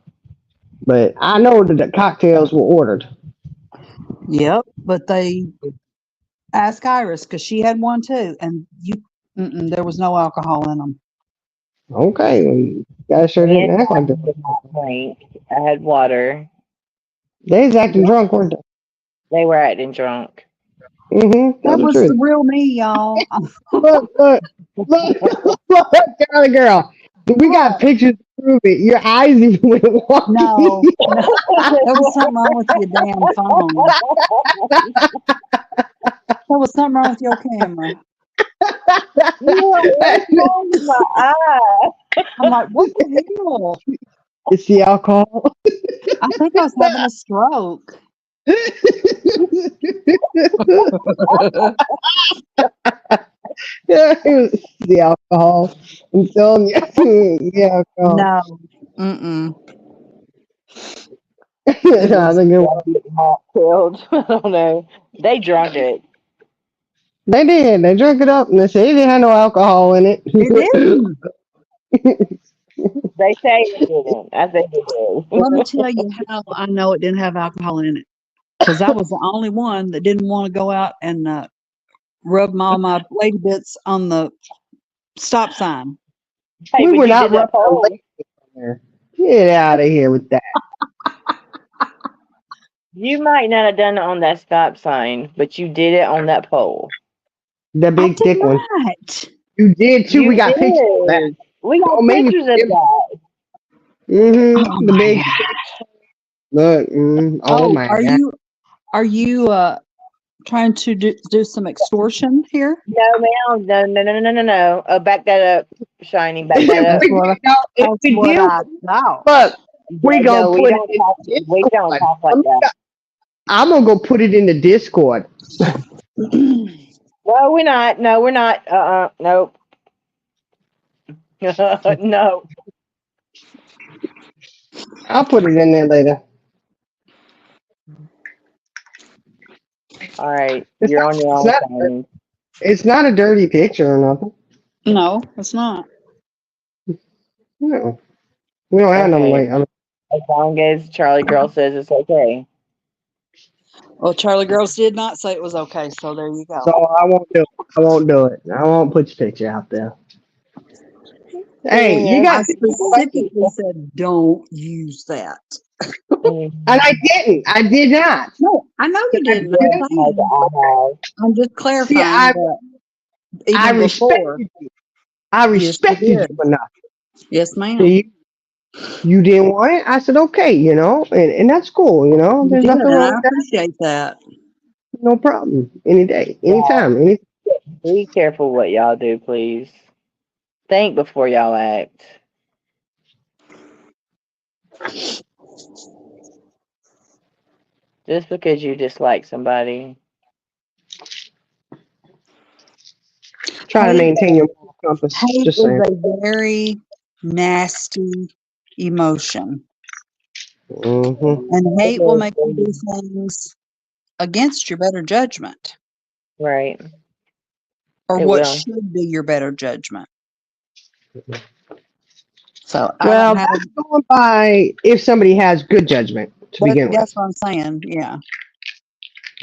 But I know that the cocktails were ordered. Yep. But they asked Iris because she had one too. And there was no alcohol in them. Okay, well, you guys sure Me didn't and act like Johnny that. did not drink. I had water. They was acting drunk, weren't they? They were acting drunk. Mm-hmm. Tell That the was truth. the real me, y'all. Look, look, girl, girl. We got pictures to prove it. Your eyes even went wonky. No, no. There was something wrong with your damn phone. There was something wrong with your camera. What's wrong with my eye? I'm like, what the hell? It's the alcohol. I think I was having a stroke. Yeah, it was the alcohol. I'm telling you. The alcohol. No. Mm-mm. I think it was. Killed. I don't know. They drunk it. They did. They drank it up and they said it didn't have no alcohol in it. It didn't. They say it didn't. I think it did. Let me tell you how I know it didn't have alcohol in it. Because I was the only one that didn't want to go out and rub all my lady bits on the stop sign. Hey, We but were you not did that running poll. late there. Get out of here with that. You might not have done it on that stop sign, but you did it on that pole. The I big did thick one. not. You did too. You We got pictures of that. did. We got Don't make me pictures of forget. that. Mm-hmm. Oh The my big gosh. look. Oh Oh, my are god. you trying to do some extortion here? No, ma'am. No. Oh, back that up, Shiny. Back that up. That's what If that's we what do, I thought. look, we Yeah, gonna no, we put it don't in talk. We don't Discord. talk like that. I'm gonna go put it in the Discord. No, we're not. No, we're not. Nope. No. I'll put it in there later. All right, It's you're not. on your It's own, not. Shiny. It's not a dirty picture or nothing. No, it's not. No, we don't have nothing Okay. like. I mean, As long as Charlie Girl says it's okay. Well, Charlie Girls did not say it was okay, so there you so go. I won't do it. I won't do it. I won't put your picture out there. Hey, you I got. specifically said don't use that. And I didn't. I did not. No, I know you I didn't. didn't. I'm just See, clarifying that I even before. respected you. I Yes, you respected you did. enough. Yes, ma'am. You didn't want it? I said, okay, and that's cool, You there's did, nothing and wrong I with that. appreciate that. No problem. Any day, anytime, any. Be careful what y'all do, please. Think before y'all act. Just because you dislike somebody. Try to Hate, maintain your moral compass. hate Just is saying. a very nasty emotion, Mm-hmm. and hate will make you do things against your better judgment, Right. or It what will. should be your better judgment. So I Well, don't have. that's going by if somebody has good judgment to begin with. That's what I'm saying. Yeah.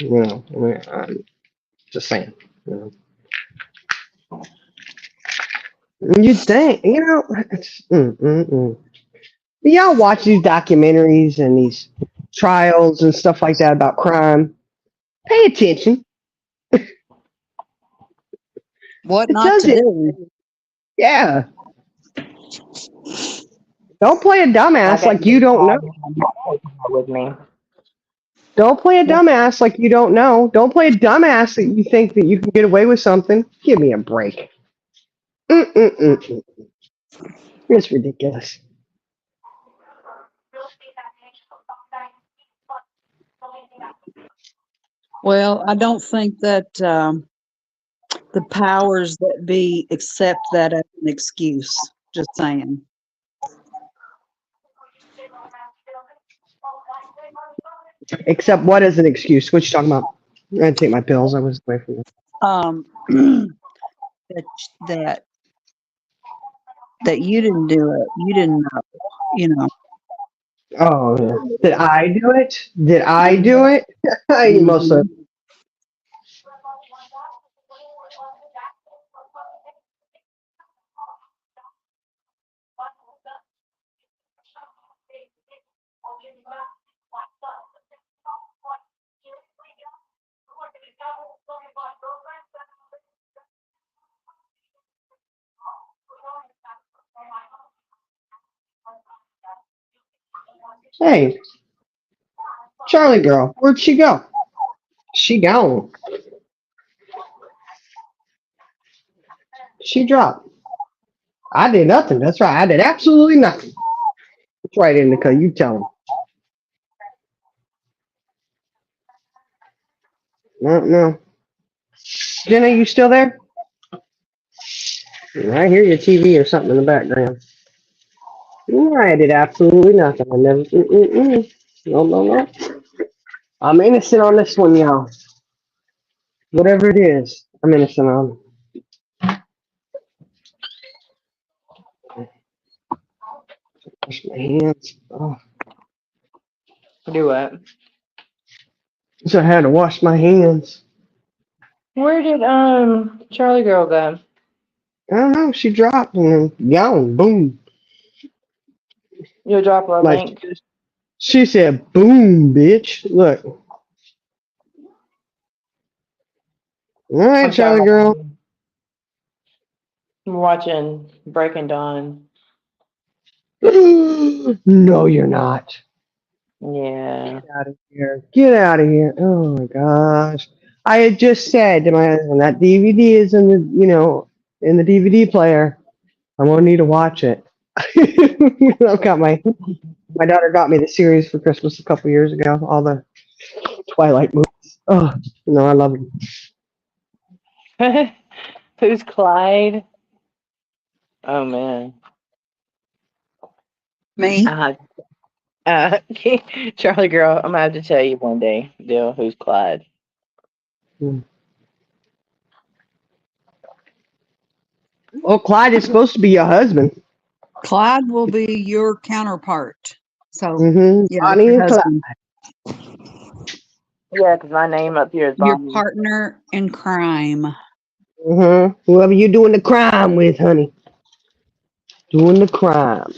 I'm just saying. You'd think, it's, y'all watch these documentaries and these trials and stuff like that about crime. Pay attention. What It not does to it. do? Yeah. Don't play a I dumbass got like to get you a don't call. know. I'm not taking her with me. Don't play a dumbass like you don't know. Don't play a dumbass that you think that you can get away with something. Give me a break. Mm-mm-mm. It's ridiculous. Well, I don't think that the powers that be accept that as an excuse. Just saying. Except what is an excuse? What you talking about? I had to take my pills. I was away from it. Um, that that that you didn't do it. You didn't know. You know. Oh, yeah. Did I do it? Did I do it? I most of. Mhm. Hey, Charlie girl, where'd she go? She gone. She dropped. I did nothing. That's right. I did absolutely nothing. That's right, Indica. You tell him. No, no. Jenna, you still there? I hear your TV or something in the background. I did absolutely nothing. I never. No, no, no. I'm innocent on this one, y'all. Whatever it is, I'm innocent on. Wash my hands. Oh, Do what? so I had to wash my hands. Where did Charlie girl go? I don't know. She dropped and then gone. Boom. You'll drop her a Like link. she said, boom, bitch. Look. All right, I'm sorry. Charlie girl. I'm watching Breaking Dawn. No, you're not. Yeah. Get out of here. Get out of here. Oh my gosh. I had just said to my husband that DVD is in the DVD player. I'm gonna need to watch it. I've got my daughter got me the series for Christmas a couple years ago, all the Twilight movies. Oh, I love them. Who's Clyde? Oh man. Me. Uh, Charlie girl, I'm gonna have to tell you one day, Bill, who's Clyde. Well, Clyde is supposed to be your husband. Clyde will be your counterpart. So Mm-hmm. yeah, it's Bonnie your and Clyde. husband, Yeah, 'cause my name up here is your Bonnie. partner in crime. Mm-hmm. Whoever you're doing the crime with, honey. Doing the crime.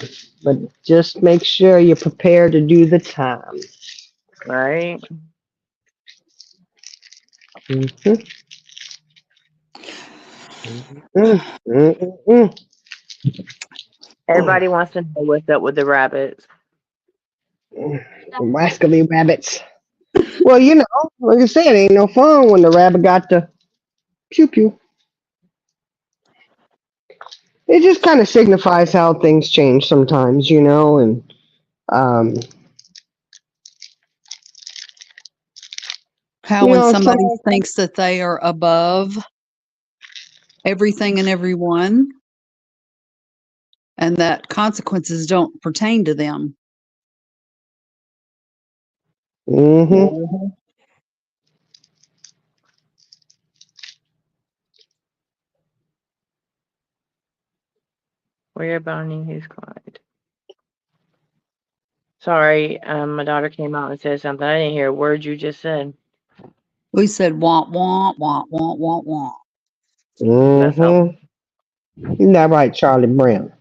But just make sure you're prepared to do the time. Right? Mm-hmm. Mm-hmm. Mm-hmm. Everybody wants to know what's up with the rabbits. Rascally rabbits. Well, like I said, ain't no fun when the rabbit got the pew pew. It just kind of signifies how things change sometimes, and um, How when some, somebody thinks that they are above everything and everyone, and that consequences don't pertain to them. mm-hmm. We're boning who's Clyde. Sorry, my daughter came out and said something. I didn't hear a word you just said. We said womp womp womp womp womp womp. That's how. Mm-hmm. Isn't that right, Charlie Brown?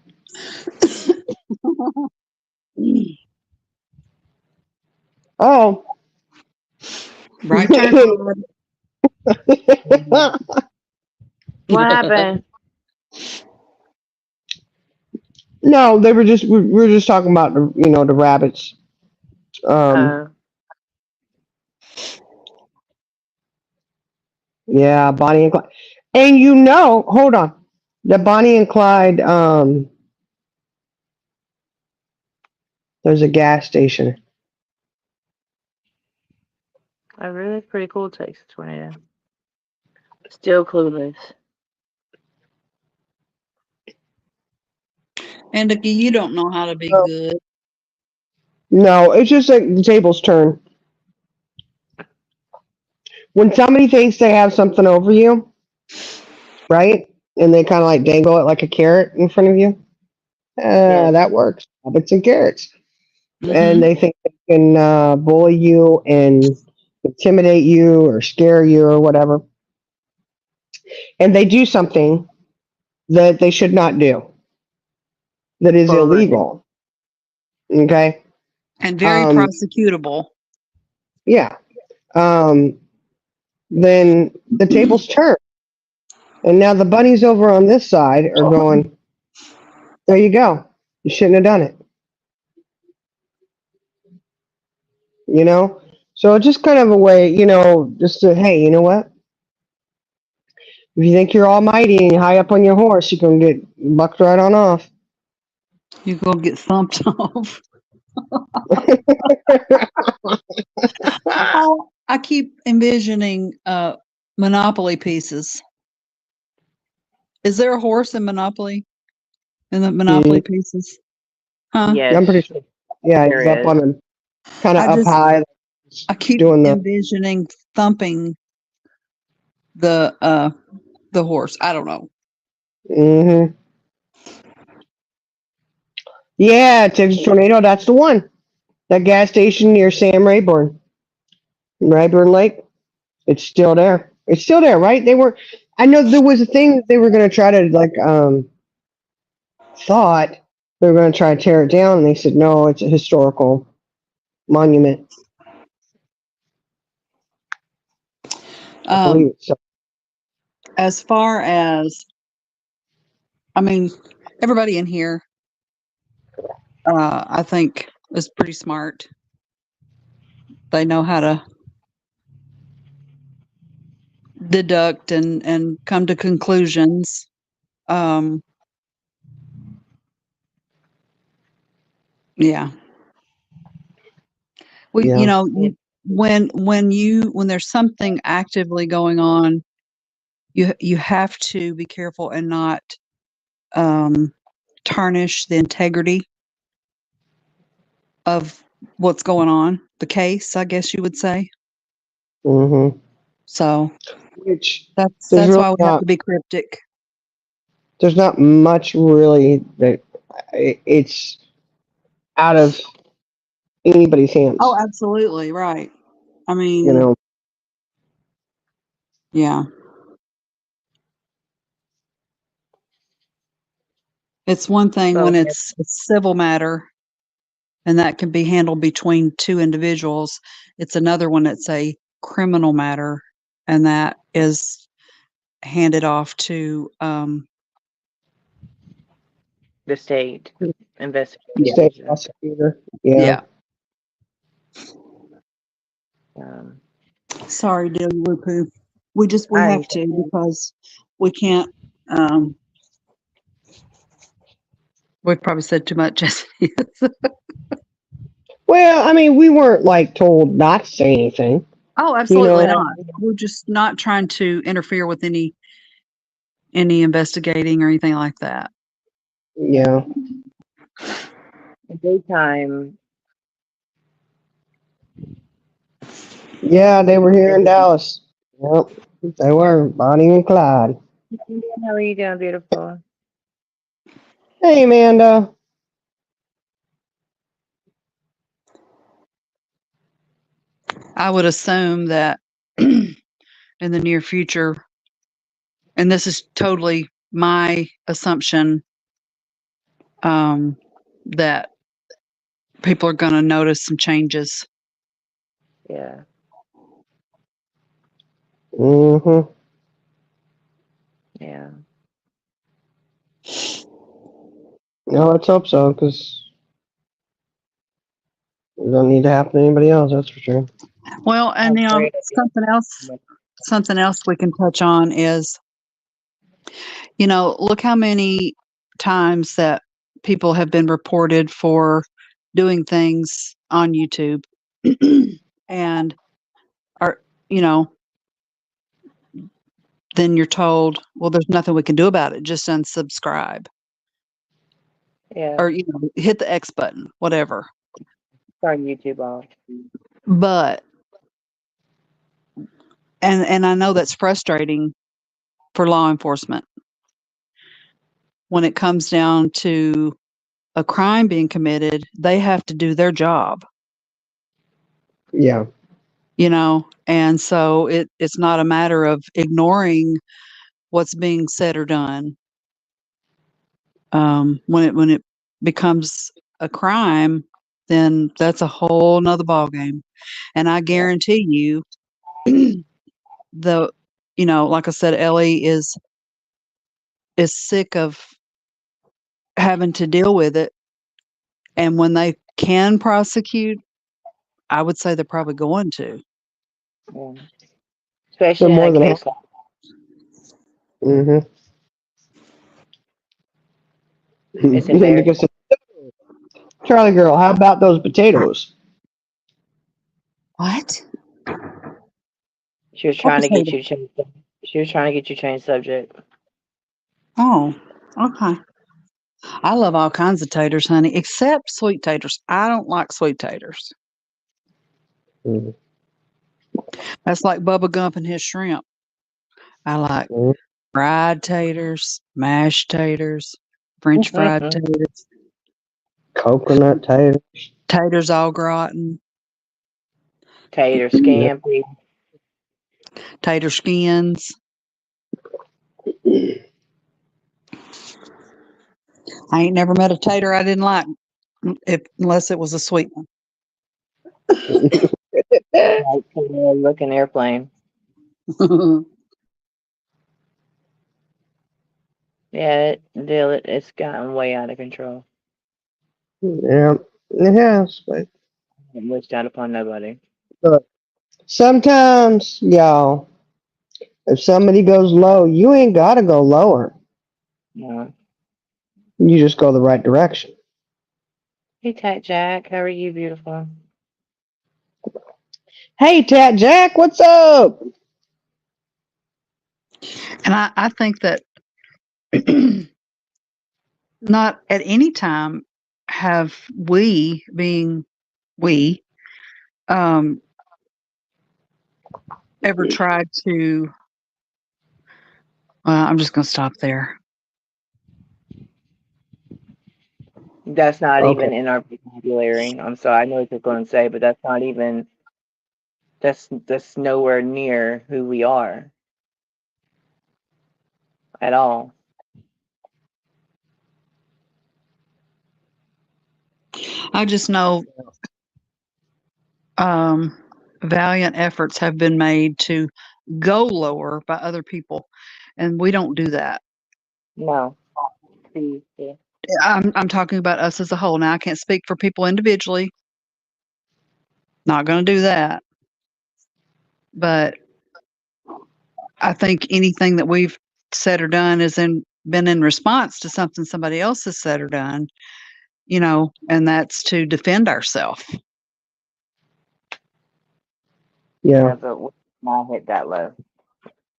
Oh. Right turn. What happened? No, we were just talking about the rabbits. Uh, Yeah, Bonnie and Clyde. And hold on. The Bonnie and Clyde, there's a gas station. a really pretty cool Texas tornado. Still clueless. And you don't know how to be good. No, it's just like the tables turn. When somebody thinks they have something over you, right? And they kind of like dangle it like a carrot in front of you. Yes. That works. Rabbits and carrots. And Mm-hmm. they think they can bully you and intimidate you or scare you or whatever. And they do something that they should not do, that is For real. illegal. Okay? And very Um, prosecutable. yeah. Then the tables turn. And now the bunnies over on this side are going, there you go. You shouldn't have done it. So just kind of a way, just to, hey, you know what? If you think you're almighty and you're high up on your horse, you can get bucked right on off. You go get thumped off. Oh, I keep envisioning Monopoly pieces. Is there a horse in Monopoly? In the Monopoly pieces? Huh? Yes. I'm pretty sure. Yeah, he's There up is. on him, kind of up high, I keep doing the. envisioning thumping the horse. I don't know. Mm-hmm. Yeah, Texas Tornado. That's the one. That gas station near Sam Rayburn Lake. It's still there. It's still there, right? I know there was a thing that they were going to try to thought they were going to try to tear it down, and they said no, it's a historical monument. I believe so. As far as, I mean, everybody in here, I think is pretty smart. They know how to deduct and come to conclusions. Yeah. Yeah. When there's something actively going on, you have to be careful and not tarnish the integrity of what's going on, the case, I guess you would say. Mm-hmm. So Which that's there's really why we have to be cryptic. there's not much really that it's out of anybody's hands. Oh, absolutely right. I mean, You know. yeah. It's one thing So when it's a civil matter and that can be handled between two individuals. It's another one that's a criminal matter and that is handed off to the state Yeah. investigating. State prosecutor. Yeah. Yeah. Um, Sorry, Dilly Poo. We I have to because we can't. We've probably said too much. Well, I mean, we weren't like told not to say anything. Oh, You absolutely know. not. We're just not trying to interfere with any investigating or anything like that. Yeah. daytime. Yeah, they were here in Dallas. Yep. They were Bonnie and Clyde. How are you doing, beautiful? Hey, Amanda. I would assume that in the near future, and this is totally my assumption, that people are going to notice some changes. Yeah. Mm-hmm. Yeah. No, let's hope so, because it don't need to happen to anybody else, that's for sure. Well, and I'm afraid something else we can touch on is, look how many times that people have been reported for doing things on YouTube and are, then you're told, well, there's nothing we can do about it. Just unsubscribe Yeah. or, hit the X button, whatever. Turn YouTube off. But, and I know that's frustrating for law enforcement when it comes down to a crime being committed, they have to do their job, Yeah. and so it's not a matter of ignoring what's being said or done. When it becomes a crime, then that's a whole nother ballgame. And I guarantee you, like I said, Ellie is sick of having to deal with it. And when they can prosecute, I would say they're probably going to. Yeah. They're Especially in more a than case happy. Mm-hmm. it's embarrassing. Because Charlie girl, how about those potatoes? What? She was What trying to get potato? you to change. She was trying to get you to change subject. Oh, okay. I love all kinds of taters, honey, except sweet taters. I don't like sweet taters. Mm-hmm. That's like Bubba Gump and his shrimp. I like fried taters, mashed taters, French fried taters, Coconut taters. taters au gratin, Tater Yeah. scampi. tater skins. I ain't never met a tater I didn't like, unless it was a sweet one. Like looking airplane. Yeah, it's gotten way out of control. Yeah, it has. But It wished out upon nobody. look, sometimes, y'all, if somebody goes low, you ain't got to go lower. No. You just go the right direction. Hey, Tat Jack, how are you, beautiful? Hey, Tat Jack, what's up? And I think that not at any time have we, being we, um, ever tried to. I'm just going to stop there. That's not Okay. even in our vocabulary. I'm sorry, I know what you're going to say, but that's not even. That's nowhere near who we are at all. I just know valiant efforts have been made to go lower by other people, and we don't do that. No. Please, yeah. I'm talking about us as a whole. Now I can't speak for people individually. Not going to do that. But I think anything that we've said or done been in response to something somebody else has said or done, and that's to defend ourselves. Yeah. but we not hit that low.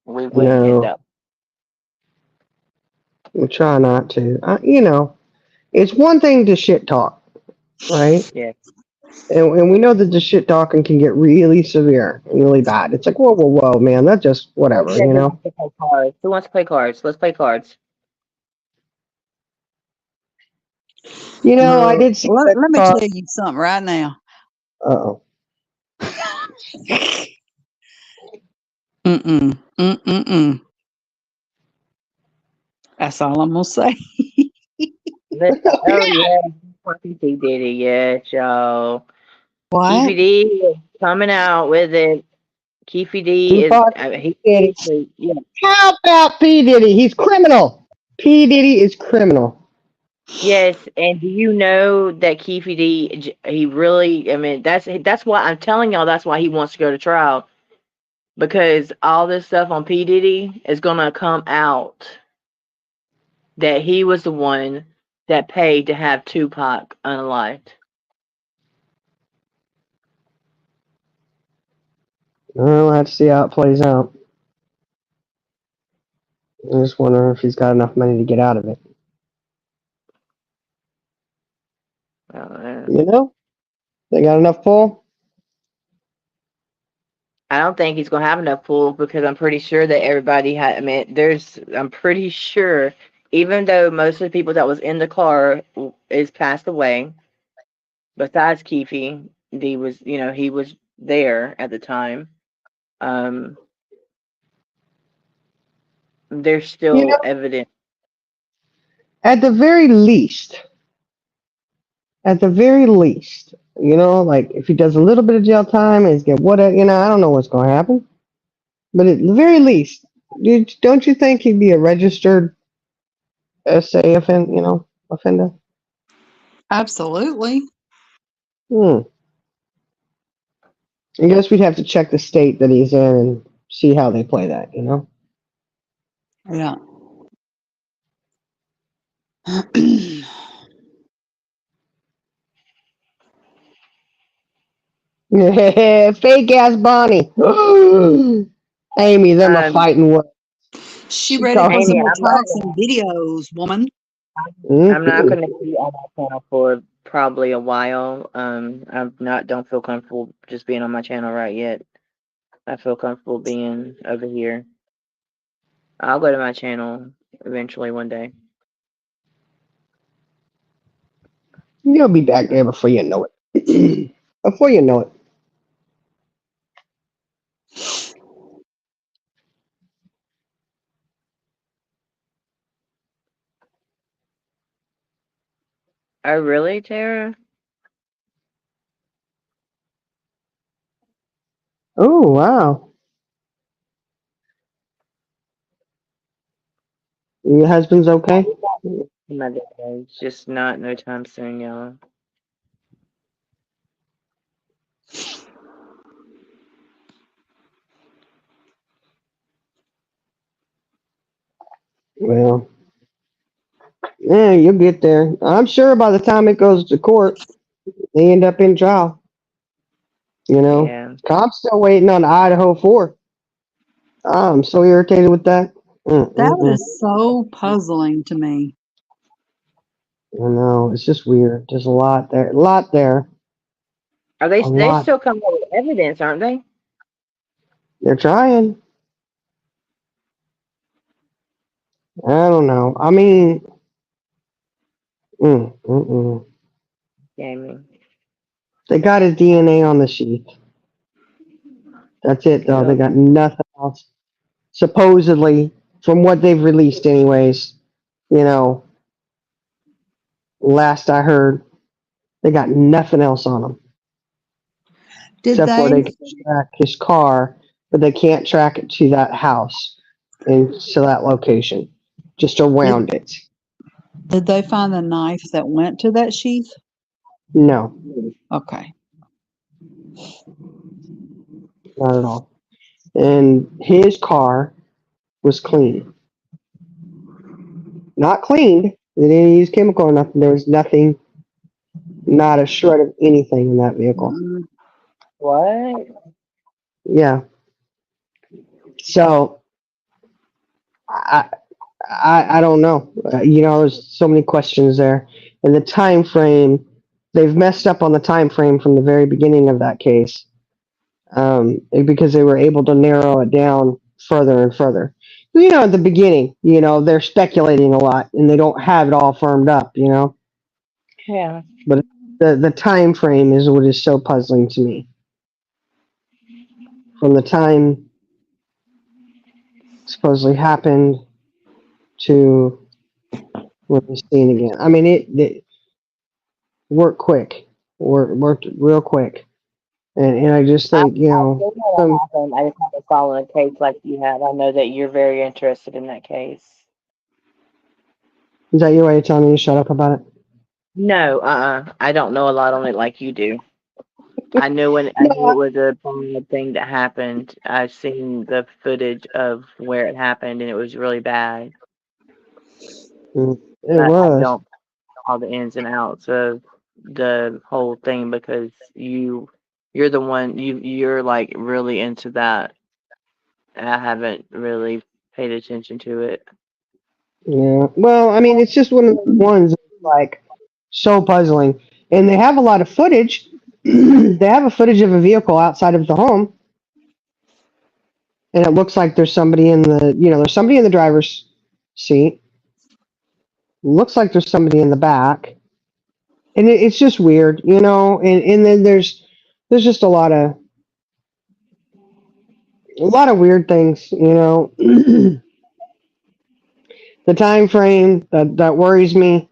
We wouldn't hit No, that. we try not to. It's one thing to shit talk, right? Yeah. And we know that the shit talking can get really severe and really bad. It's like, whoa, whoa, whoa, man, that's just Who whatever, said he wants to play cards? Who wants to play cards? Let's play cards. I did see that Let me car. tell you something right now. Uh-oh. Mm-mm. Mm-mm-mm. That's all I'm going to say. Oh yeah, fucking P Diddy, yeah, y'all. What? Keefy D is coming out with it. Keefy D He is fought he P. Diddy. seriously, yeah. How about P. Diddy? He's criminal. P. Diddy is criminal. Yes, and do you know that Keefy D he really, I mean, that's why I'm telling y'all that's why he wants to go to trial, because all this stuff on P Diddy is gonna come out that he was the one that paid to have Tupac unalived. We'll have to see how it plays out. I just wonder if he's got enough money to get out of it. Uh, They got enough pull? I don't think he's gonna have enough pull because I'm pretty sure that everybody had. I mean, I'm pretty sure, even though most of the people that was in the car is passed away, besides Keefe, he was there at the time. Um, there's You know, still evidence. at the very least, like if he does a little bit of jail time and he's get what, I don't know what's going to happen. But at the very least, don't you think he'd be a registered SA offender? Absolutely. Hmm. I guess we'd have to check the state that he's in and see how they play that. Yeah. Yeah, fake ass Bonnie. Amy, them are Um, fighting words. She She ready for talking some Amy, more I'm not tracks gonna and videos, woman. I'm not Mhm. gonna be on my channel for probably a while. Don't feel comfortable just being on my channel right yet. I feel comfortable being over here. I'll go to my channel eventually one day. You'll be back there before you know it. Before you know it. Oh, really, Tara? Oh, wow. Your husband's okay? My dad is just not no time soon, y'all. Well, yeah, you'll get there. I'm sure by the time it goes to court, they end up in trial. Yeah. I'm still waiting on Idaho Four. I'm so irritated with that. That Mm-mm-mm. is so puzzling to me. I know, it's just weird. There's a lot there. A lot there. Are they A they lot. still coming up with evidence, aren't they? They're trying. I don't know. I mean, mm, mm, mm. Jamie. They got his DNA on the sheet. That's it, though. They Yep. got nothing else. Supposedly, from what they've released, anyways. You know, last I heard, they got nothing else on him Did except for they they can track his car, but they can't track it to that house and to that location, just did around it. Did they find the knife that went to that sheath? No, Okay. not at all. And his car was clean. Not cleaned. They didn't use chemical or nothing. There was nothing, not a shred of anything in that vehicle. Mm, What? Yeah. So I I don't know. There's so many questions there, and the time frame. They've messed up on the time frame from the very beginning of that case, because they were able to narrow it down further and further. At the beginning, they're speculating a lot, and they don't have it all firmed up. Yeah. But the time frame is what is so puzzling to me. From the time supposedly happened to when he's seen again. I mean, it worked quick, worked real quick, and I just I think still know some, what happened. I just haven't followed a case like you have. I know that you're very interested in that case. is that your way of telling me to shut up about it? No, I don't know a lot on it like you do. I knew it No, was a bad thing that happened. I've seen the footage of where it happened, and it was really bad. it But I was. don't know all the ins and outs of the whole thing because you're the one you're like really into that. And I haven't really paid attention to it. Yeah. Well, I mean, it's just one of those ones that's like so puzzling, and they have a lot of footage. They have a footage of a vehicle outside of the home, and it looks like there's somebody there's somebody in the driver's seat. Looks like there's somebody in the back, and it's just weird, and then there's just a lot of weird things. The time frame that worries me.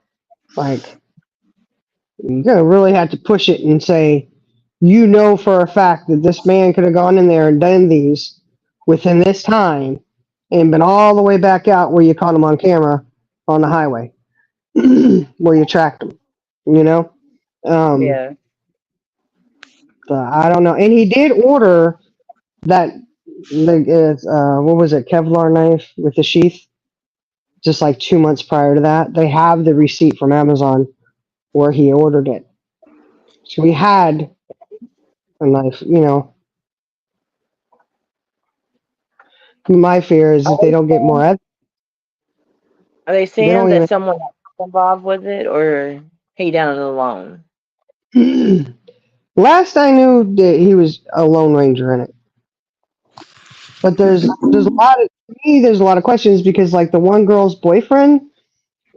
Like, you're gonna really have to push it and say, for a fact that this man could have gone in there and done these within this time and been all the way back out where you caught him on camera on the highway where you tracked him. You know, um, Yeah. I don't know. And he did order that. What was it? Kevlar knife with the sheath. Just like 2 months prior to that, they have the receipt from Amazon where he ordered it. So we had a knife. My fear is Are if they they don't get more, saying, are they they saying don't that someone else is involved with it, or he done it alone? even. Last I knew, that he was a Lone Ranger in it. But there's a lot of to me. There's a lot of questions because like the one girl's boyfriend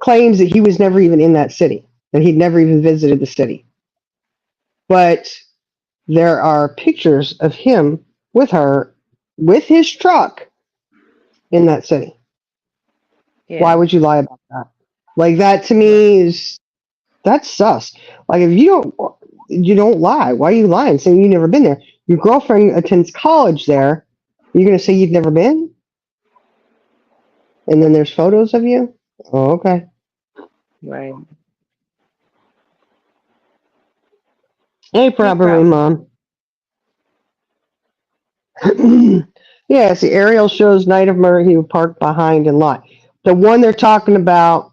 claims that he was never even in that city, that he'd never even visited the city. But there are pictures of him with her, with his truck in that city. Why Yeah. would you lie about that? Like that to me is that's sus. Like if you don't lie. Why are you lying? Saying you've never been there. Your girlfriend attends college there. You're gonna say you've never been? And then there's photos of you? Oh, okay. Right. Hey, He probably probably. mom. Yeah, see, aerial shows night of murder. He was parked behind in lot. The one they're talking about,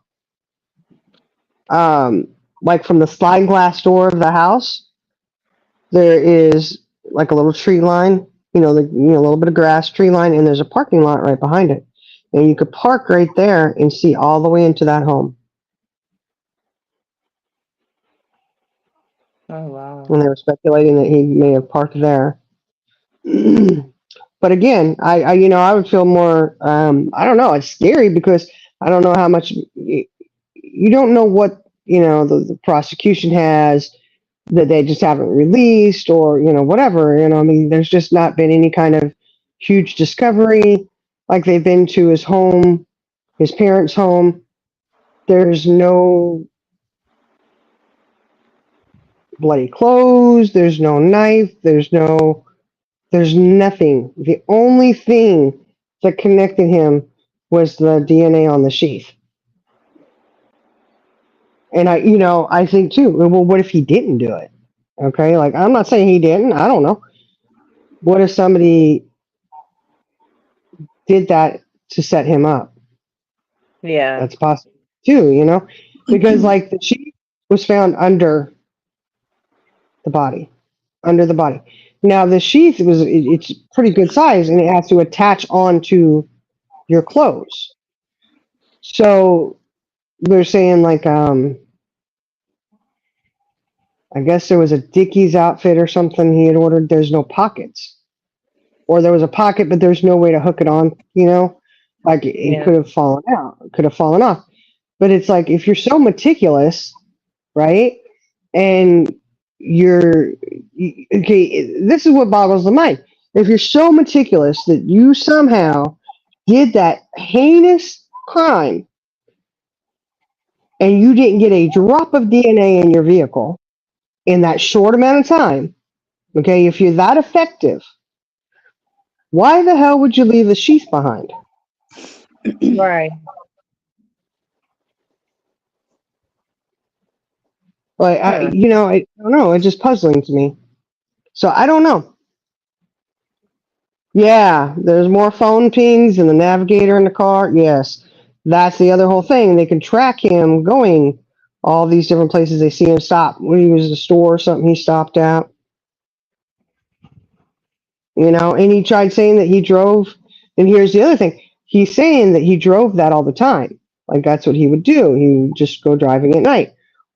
like from the sliding glass door of the house, there is like a little tree line. A little bit of grass, tree line, and there's a parking lot right behind it. And you could park right there and see all the way into that home. Oh wow. And they were speculating that he may have parked there. But again, I would feel more. I don't know. It's scary because I don't know how much you don't know what the prosecution has that they just haven't released or whatever. I mean, there's just not been any kind of huge discovery like they've been to his home, his parents' home. There's no bloody clothes. There's no knife. There's nothing. The only thing that connected him was the DNA on the sheath. And I think too, well, what if he didn't do it? Okay, like I'm not saying he didn't. I don't know. What if somebody did that to set him up? Yeah. That's possible too, because like the sheep was found the body, under the body. Now the sheath it's pretty good size and it has to attach onto your clothes. So they're saying like I guess there was a Dickies outfit or something he had ordered. There's no pockets, or there was a pocket, but there's no way to hook it on. Like it Yeah. could have fallen out, could have fallen off. But it's like if you're so meticulous, right? And okay, this is what boggles the mind. If you're so meticulous that you somehow did that heinous crime and you didn't get a drop of DNA in your vehicle in that short amount of time, okay, if you're that effective, why the hell would you leave the sheath behind? Right. Like, Huh. I don't know. It's just puzzling to me. So I don't know. Yeah, there's more phone pings and the navigator in the car. Yes, that's the other whole thing. They can track him going all these different places. They see him stop when he was at the store or something he stopped at. And he tried saying that he drove. And here's the other thing. He's saying that he drove that all the time. Like that's what he would do. He would just go driving at night.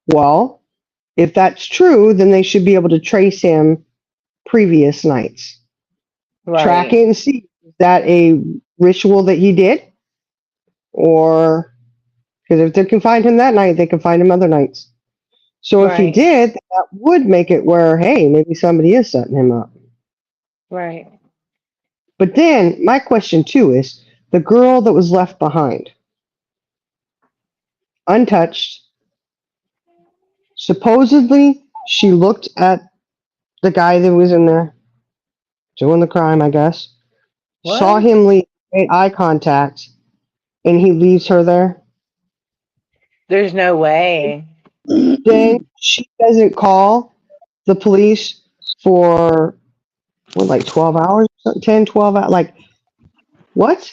Well, if that's true, then they should be able to trace him previous nights. Track Right. it and see, is that a ritual that he did? Or, because if they can find him that night, they can find him other nights. So if he Right. did, that would make it where, hey, maybe somebody is setting him up. Right. But then my question too is the girl that was left behind, untouched, supposedly she looked at the guy that was in there doing the crime, I guess, saw What? him leave, made eye contact, and he leaves her there. There's no way. Then she doesn't call the police for what, like 12 hours, 10, 12 hours. Like, what?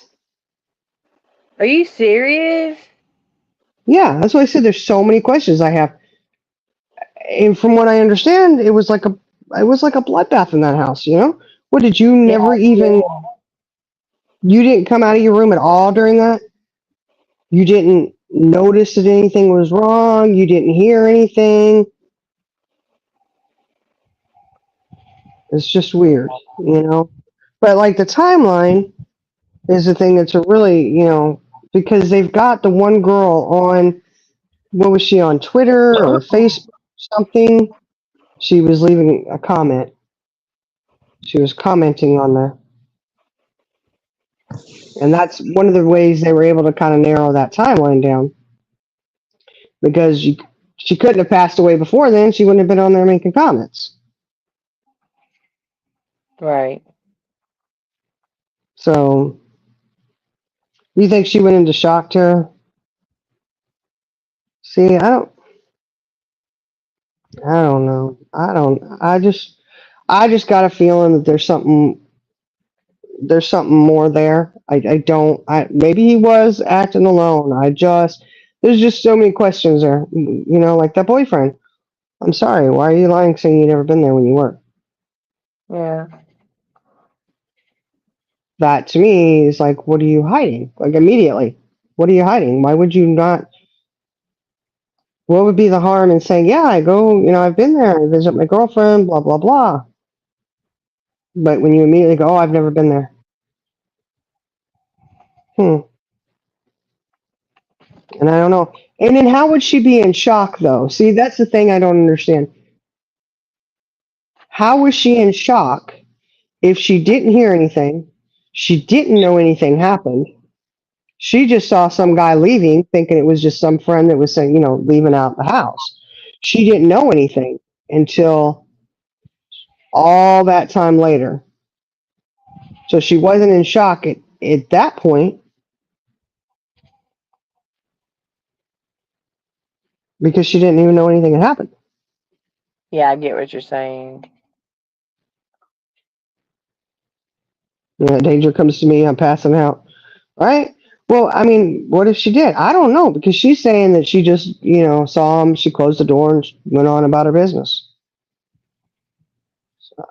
Are you serious? Yeah, that's why I said there's so many questions I have. And from what I understand, it was like a bloodbath in that house. What did you Yeah. never even you didn't come out of your room at all during that? You didn't notice that anything was wrong, you didn't hear anything. It's just weird. But like the timeline is the thing that's a really, because they've got the one girl on, what was she on, Twitter or Facebook, something? She was leaving a comment. She was commenting on there. And that's one of the ways they were able to kind of narrow that timeline down. Because she couldn't have passed away before then. She wouldn't have been on there making comments. Right. So, you think she went into shock terror? See, I don't know. I just got a feeling that there's something more there. Maybe he was acting alone. There's just so many questions there. Like that boyfriend. I'm sorry, why are you lying saying you never been there when you were? Yeah. That to me is like, what are you hiding? Like immediately. What are you hiding? Why would you not? What would be the harm in saying, yeah, I've been there, I visit my girlfriend, blah, blah, blah. But when you immediately go, oh, I've never been there. Hmm. And I don't know. And then how would she be in shock though? See, that's the thing I don't understand. How was she in shock if she didn't hear anything? She didn't know anything happened. She just saw some guy leaving, thinking it was just some friend that was saying, leaving out the house. She didn't know anything until all that time later. So she wasn't in shock at that point. because she didn't even know anything had happened. Yeah, I get what you're saying. Danger comes to me, I'm passing out. Right? Well, I mean, what if she did? I don't know because she's saying that she just, saw him, she closed the door and went on about her business.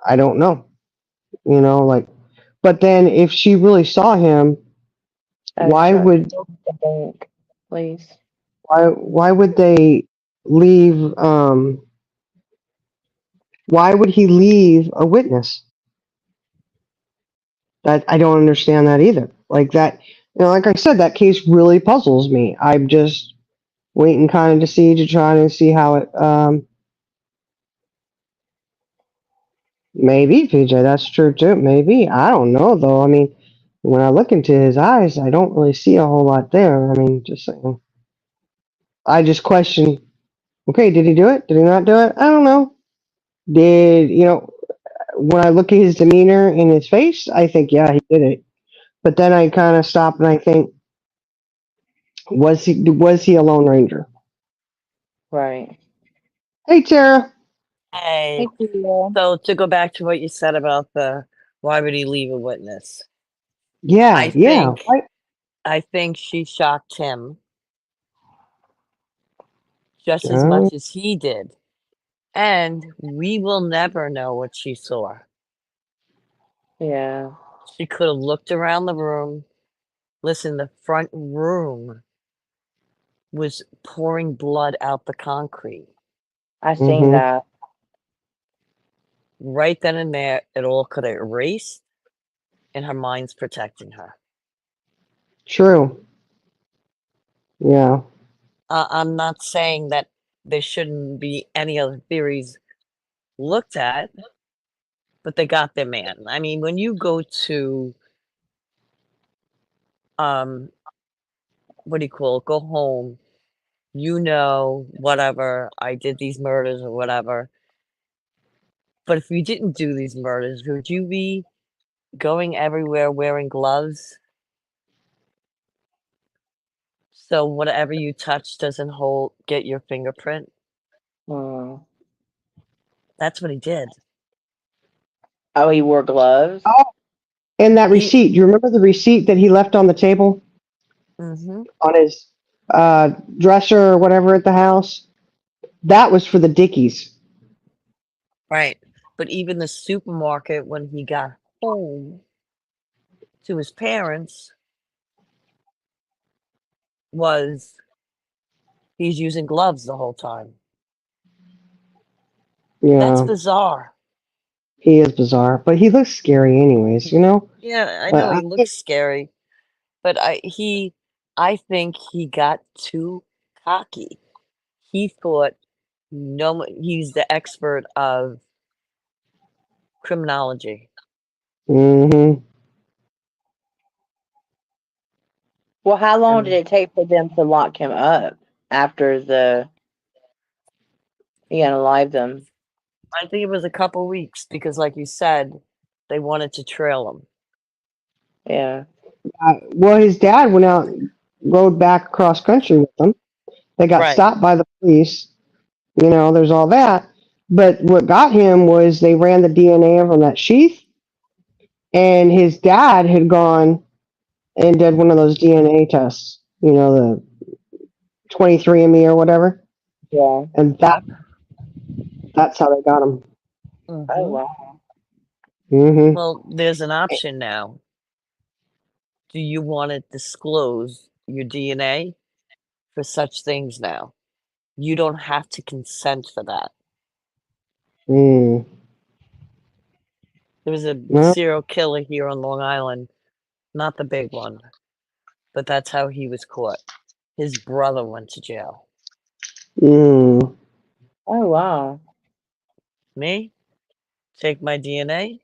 I don't know. Like, but then if she really saw him, why Shut would the bank, please. why would they leave? Why would he leave a witness? That I don't understand that either. Like that, like I said, that case really puzzles me. I'm just waiting kind of to try to see how it. Maybe PJ, that's true too. Maybe I don't know though. I mean, when I look into his eyes, I don't really see a whole lot there. I mean, just saying. I just question. Okay, did he do it? Did he not do it? I don't know. Did when I look at his demeanor in his face, I think yeah, he did it. But then I kind of stop and I think, was he a Lone Ranger? Right. Hey Tara. Hey, Thank you. so to go back to what you said about the why would he leave a witness? Yeah, I yeah. think Right. I think she shocked him just as Uh, much as he did. And we will never know what she saw. Yeah. She could have looked around the room. Listen, the front room was pouring blood out the concrete. I seen mm-hmm. that. Right then and there, it all could have erased, and her mind's protecting her. True. Yeah. I'm not saying that there shouldn't be any other theories looked at, but they got their man. I mean, when you go to, what do you call it? Go home, whatever, I did these murders or whatever. But if you didn't do these murders, would you be going everywhere wearing gloves? So whatever you touch doesn't get your fingerprint? Mm. That's what he did. Oh, he wore gloves? Oh, and that He, receipt. Do you remember the receipt that he left on the table mm-hmm. on his dresser or whatever at the house? That was for the Dickies. Right. But even the supermarket, when he got home to his parents, was he's using gloves the whole time. That's Yeah, bizarre. he is bizarre, but he looks scary, anyways. Yeah, I know Uh, he looks scary, but I think he got too cocky. He thought he's the expert of criminology. mm-hmm. Well, how long did And it take for them to lock him up after he unalived them? I think it was a couple weeks because, like you said, they wanted to trail him. Yeah. Well, his dad went out, rode back across country with them. They got Right. stopped by the police. There's all that. But what got him was they ran the DNA from that sheath, and his dad had gone and did one of those DNA tests. The 23andMe or whatever, Yeah. and that's how they got him. Oh, Mm-hmm. wow. Mm-hmm. Well, there's an option now. Do you want to disclose your DNA for such things now? You don't have to consent for that. Mm. There was a Well, serial killer here on Long Island, not the big one, but that's how he was caught. His brother went to jail. mm. Oh, wow. Me? Take my DNA?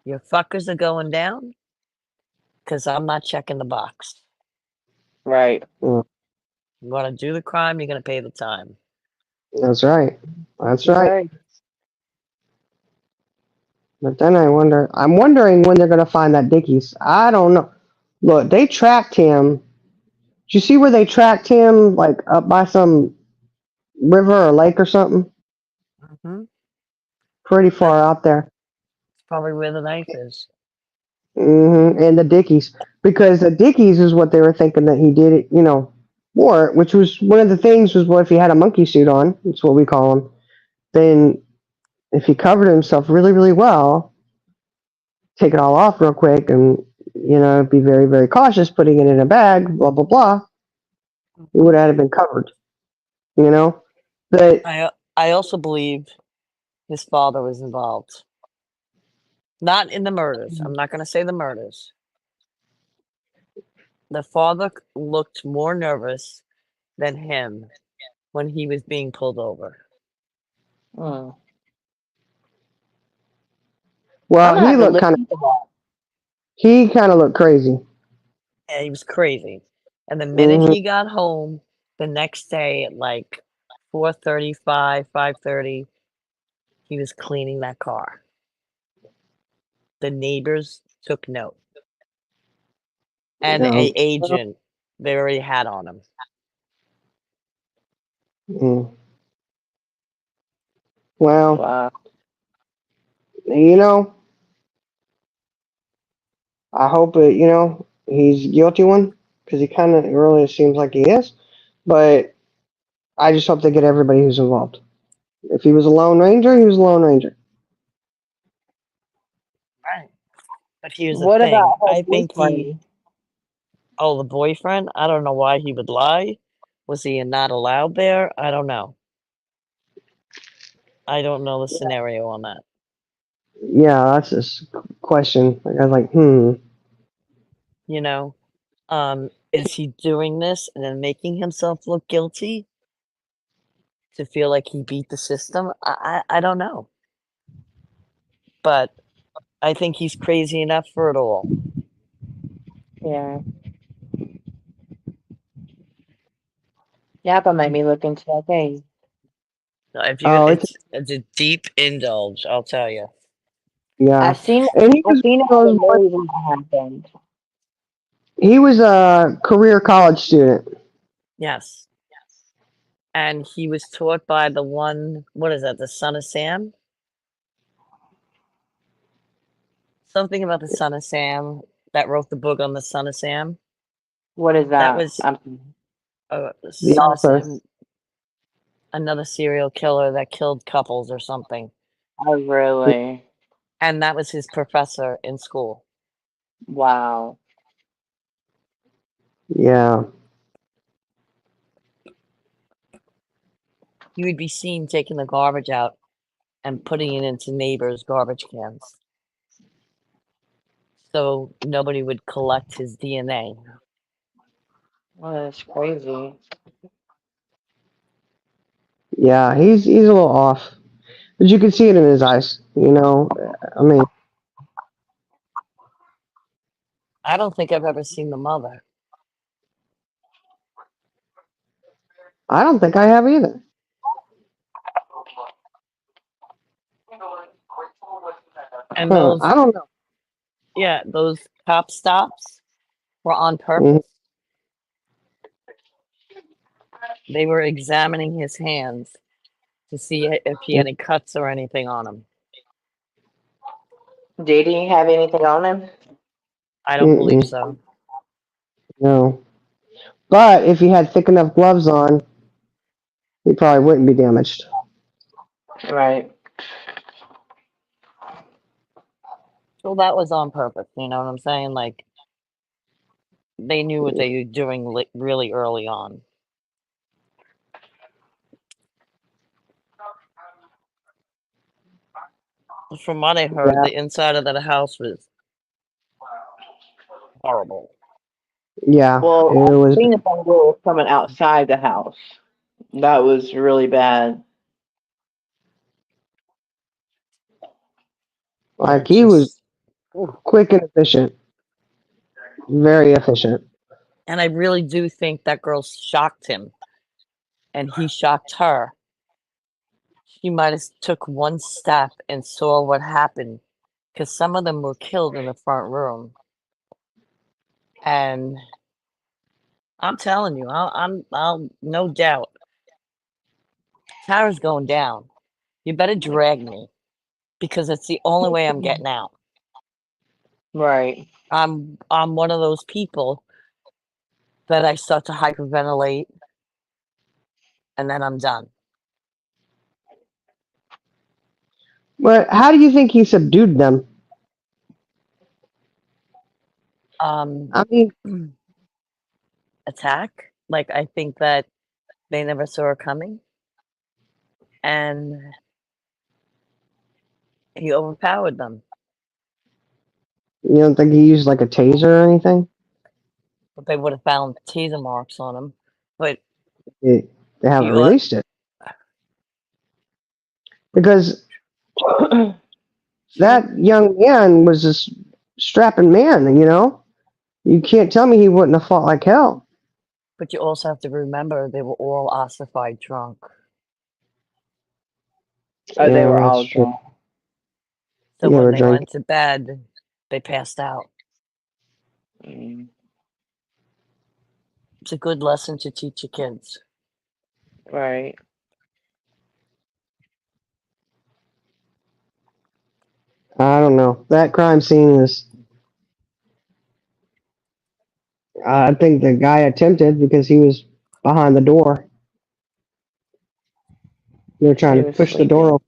Your fuckers are going down? Because I'm not checking the box. Right. Mm. You want to do the crime, you're going to pay the time. That's right. That's right. Right. But then I'm wondering when they're going to find that Dickies. I don't know. Look, they tracked him. Did you see where they tracked him? Like up by some river or lake or something. Hmm. Pretty far out there. That's probably where the knife is. And the Dickies, because the Dickies is what they were thinking that he did it, wore it, which was one of the things was what if he had a monkey suit on, that's what we call him, then if he covered himself really, really well, take it all off real quick and, be very, very cautious putting it in a bag, blah, blah, blah, he Hmm. would have been covered, you know? But, I also believe his father was involved. Not in the murders. I'm not going to say the murders. The father looked more nervous than him when he was being pulled over. Mm. I'm well, gonna have to listen to that. he kind of looked crazy. And he was crazy. And the minute hmm he got home the next day at like 4:35, 5:30, he was cleaning that car. The neighbors took note. And a agent they already had on him. Mm. Well, Wow. you know, I hope it, he's guilty one because he kind of really seems like he is. But I just hope they get everybody who's involved. If he was a Lone Ranger, he was a Lone Ranger. Right. But here's the What thing. about her I think boyfriend? the boyfriend, I don't know why he would lie. Was he not allowed there? I don't know. I don't know the scenario on that. Yeah, that's just a question. Like, I was like, You know, is he doing this and then making himself look guilty to feel like he beat the system? I don't know. But I think he's crazy enough for it all. Yeah. You have to make me look into that case. So if you, oh, it's a deep indulge, I'll tell you. yeah. I've seen And he I've was seen it one in of the those ones- movies when it happened. he was a career college student. Yes. And he was taught by the one, what is that, the son of Sam? Something about the son of Sam that wrote the book on the son of Sam. What is That that? was the The son of author. Sam, another serial killer that killed couples or something. Oh, really? And that was his professor in school. Wow. Yeah. He would be seen taking the garbage out and putting it into neighbors' garbage cans. So nobody would collect his DNA. Well, that's crazy. Yeah, he's a little off. But you can see it in his eyes, I mean, I don't think I've ever seen the mother. I don't think I have either. And those, I don't know. yeah, those cop stops were on Mhm. purpose. They were examining his hands to see if he had any cuts or anything on him. Did he have anything on him? I don't believe Mm-mm. so. No. But if he had thick enough gloves on, he probably wouldn't be damaged. Right. So that was on purpose. You know what I'm saying? Like they knew what they were doing really early on. From what I heard, Yeah. the inside of that house was horrible. Yeah. Well, It I've was seen the phone girl coming outside the house. That was really bad. Yeah, like he was quick and efficient. Very efficient. and I really do think that girl shocked him, and he shocked her. She might have took one step and saw what happened, because some of them were killed in the front room. And I'm telling you, I'll no doubt Tara's going down. You better drag me because it's the only way I'm getting out. Right. I'm one of those people that I start to hyperventilate and then I'm done. But how do you think he subdued them? I mean, Attack. Like I think that they never saw her coming, and he overpowered them. you don't think he used like a taser or anything? But they would have found taser marks on him. But They haven't you, released it because that young man was a strapping man. You can't tell me he wouldn't have fought like hell. but you also have to remember they were all ossified drunk. Oh, they Yeah, were that's all true. drunk. So Yeah, when we're they drinking. went to bed, they passed out. Mm, It's a good lesson to teach your kids. right. I don't know. That crime scene is. I think the guy attempted because he was behind the door. They were trying He to was push the door sleeping. open.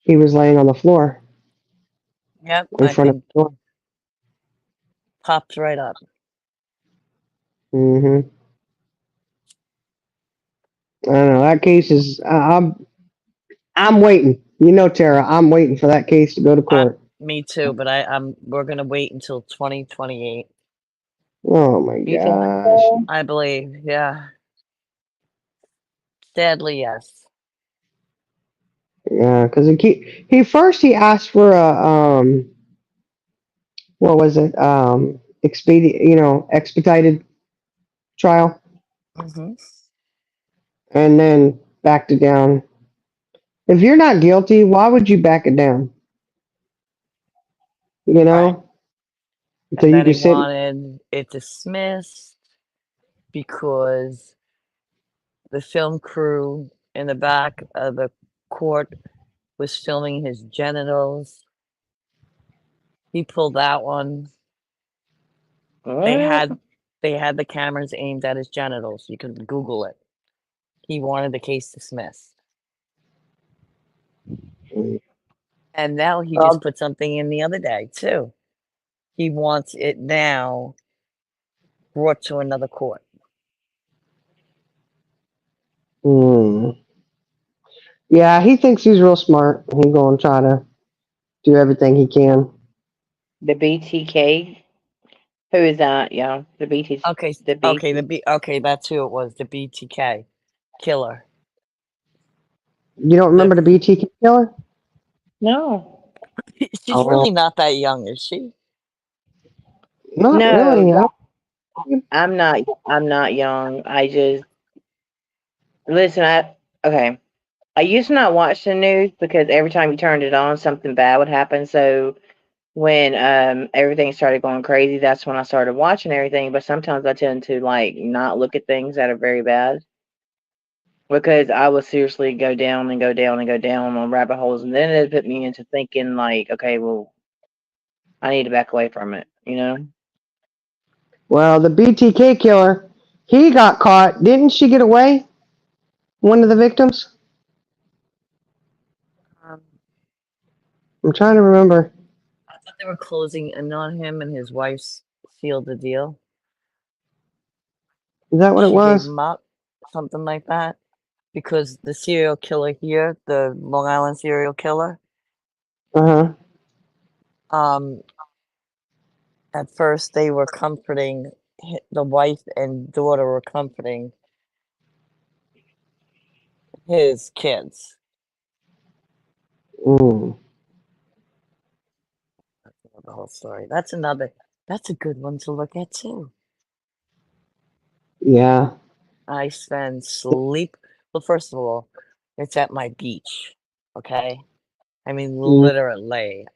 He was laying on the floor Yep, in I front of think the door. pops right up. Mm-hmm. I don't know. That case is. I'm waiting. Tara, I'm waiting for that case to go to court. Me too, but we're gonna wait until 2028. Oh my You think gosh. so? I believe, yeah. Sadly, yes. Yeah, because he asked for a what was it expedited trial, Hmm. and then backed it down. If you're not guilty, why would you back it down? Right. So And you then can he sit. wanted it dismissed because the film crew in the back of the court was filming his genitals. He pulled that one. They What? had they had the cameras aimed at his genitals. You can Google it. He wanted the case dismissed. And now he just put something in the other day too. He wants it now brought to another court. Hmm. Yeah, he thinks he's real smart. He's gonna try to do everything he can. The BTK? Who is that? Yeah, the BT. Okay, The BT. that's who it was, the BTK killer. You don't The remember the BTK killer? No. She's Oh, really not that young, is she? not No, really. I'm not. I'm not young. I just listen. Okay. I used to not watch the news because every time you turned it on, something bad would happen. So when everything started going crazy, that's when I started watching everything. But sometimes I tend to like not look at things that are very bad because I will seriously go down and go down and go down on rabbit holes, and then it put me into thinking like, okay, well, I need to back away from it. You know? Well, the BTK killer, he got caught. Didn't she get away? One of the victims? Um, I'm trying to remember. I thought they were closing in on him and his wife sealed the deal. Is that what it She gave was? him up, something like that. Because the serial killer here, the Long Island serial killer, Uh huh. um, at first they were comforting, the wife and daughter were comforting his kids. Mm, That's the whole story. That's a good one to look at too. yeah. I spend sleep. Well, first of all, it's at my beach. Okay. I mean, Mm, literally,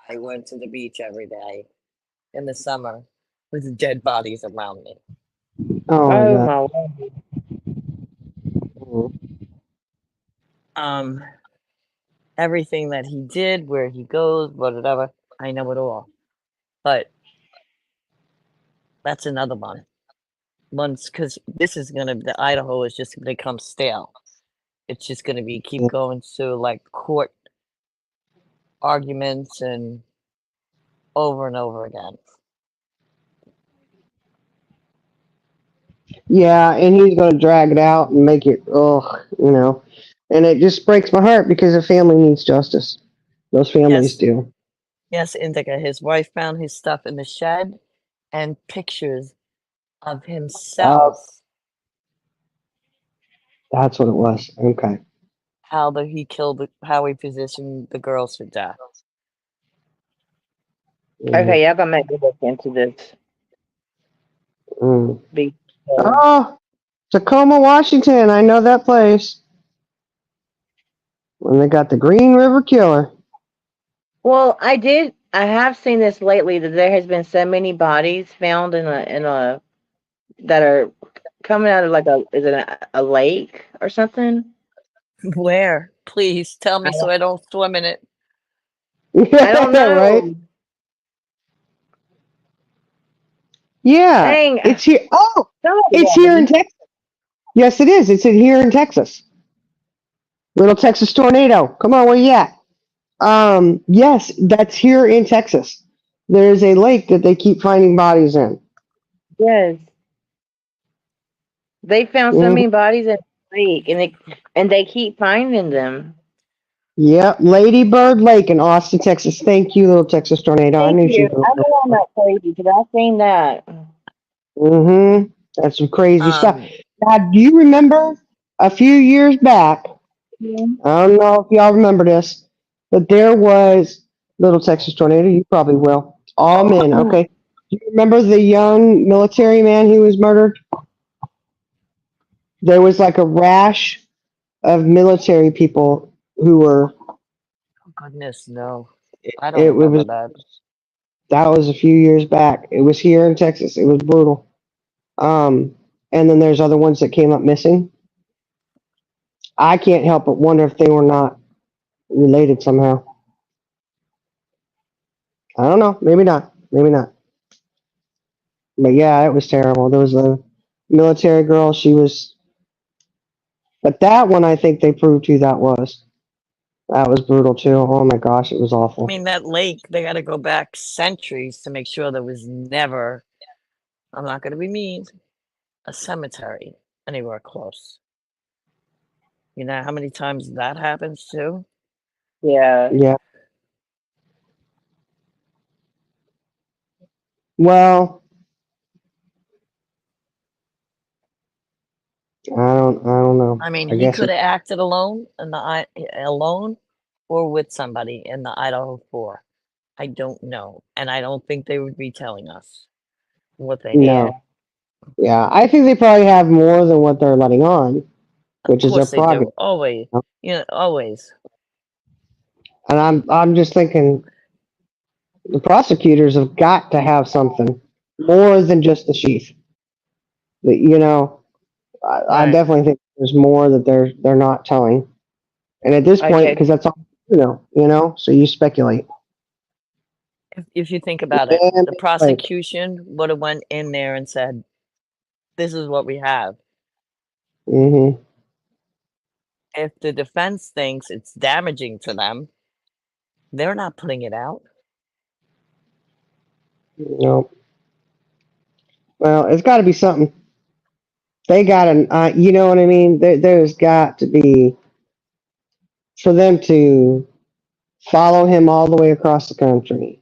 I went to the beach every day in the summer with dead bodies around me. oh my Oh god. my word. Mm. Um, everything that he did, where he goes, whatever. I know it all. But that's another one. Once, because this is gonna, the Idaho is just gonna become stale. It's just gonna be keep going to like court arguments and over again. Yeah, and he's going to drag it out and make it, and it just breaks my heart because the family needs justice. Those families Yes, do. yes, Indica. His wife found his stuff in the shed and pictures of Oh, himself. that's what it was. Okay. How he positioned the girls for death. Okay, y'all gonna make me look into this. Mm. Because Oh, Tacoma, Washington. I know that place. When they got the Green River Killer. well, I have seen this lately that there has been so many bodies found in a that are coming out of like is it a lake or something? Where? Please tell me I so don't, I don't swim in it. I don't Right? know. Yeah, Dang, it's here. Oh, somebody it's help here in me. Texas. Yes, it is. It's in here in Texas. Little Texas tornado. Come on, where you at? Yes, that's here in Texas. There's a lake that they keep finding bodies in. Yes, they found so Hmm. many bodies in the lake, and they keep finding them. Yep, Lady Bird Lake in Austin, Texas. Thank you, Little Texas tornado. I Thank knew you. she'd go. I know I'm not crazy because I've seen that. Mm-hmm. That's some crazy stuff. Um, Now, do you remember a few years back? Yeah. I don't know if y'all remember this, but there was Little Texas tornado. You probably will. All men. Okay. Do you remember the young military man who was murdered? There was like a rash of military people who were. oh goodness, no. I don't It remember was that. that was a few years back. It was here in Texas. It was brutal. Um, and then there's other ones that came up missing. I can't help but wonder if they were not related somehow. I don't know. Maybe not. Maybe not. But yeah, it was terrible. There was a military girl. She was, but that one I think they proved who that was. That was brutal too. Oh my gosh, it was I awful. mean, that lake, they got to go back centuries to make sure there was never, I'm not going to be mean, a cemetery anywhere close. You know how many times that happens too? Yeah. Yeah. Well, I don't know. I mean, I he guess could it. have acted alone alone or with somebody in the Idaho Four. I don't know, and I don't think they would be telling us what they Yeah. have. No. Yeah, I think they probably have more than what they're letting on, Of which is their course they do. prerogative. Always, always. And I'm just thinking the prosecutors have got to have something more than just the sheath. That I Right. definitely think there's more that they're not telling. And at this point, Okay. because that's all so you speculate. If you think about it, And the like, prosecution would have went in there and said, "This is what we have." mm-hmm, If the defense thinks it's damaging to them, they're not putting it out. no. Well, it's got to be something. They got to, you know what I mean? There's got to be for them to follow him all the way across the country.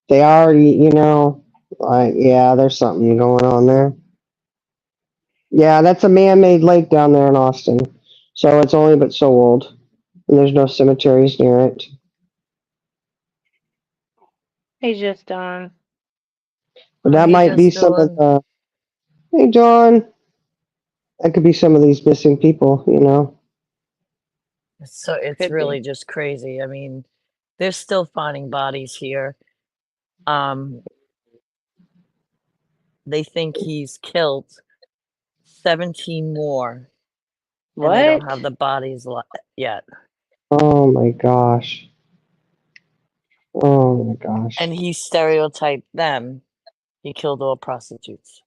They already, like, yeah, there's something going on there. Yeah, that's a man-made lake down there in Austin, so it's only but so old, and there's no cemeteries near it. He's just done. But that He might be just some of doing the. Hey, John, that could be some of these missing people. so it's Could be. really just crazy. I mean, they're still finding bodies here. Um, they think he's killed 17 more And they don't What? have the bodies yet. Oh my gosh. Oh my gosh. And he stereotyped them. He killed all prostitutes.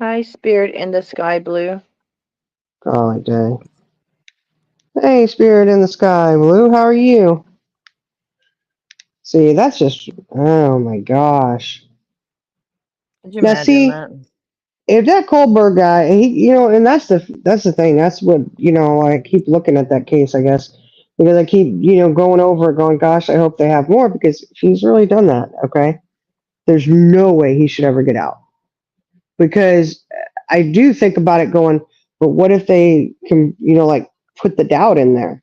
Hi, spirit in the sky blue. Golly day. Hey, spirit in the sky, Blue. How are you? See, that's just. Oh my gosh. Could you Now, imagine see, that? if that Kohlberg guy, and that's the thing. That's what I keep looking at that case. I guess because I keep going over it, going, gosh, I hope they have more because if he's really done that. Okay, there's no way he should ever get out because I do think about it, going, but what if they can, like put the doubt in there?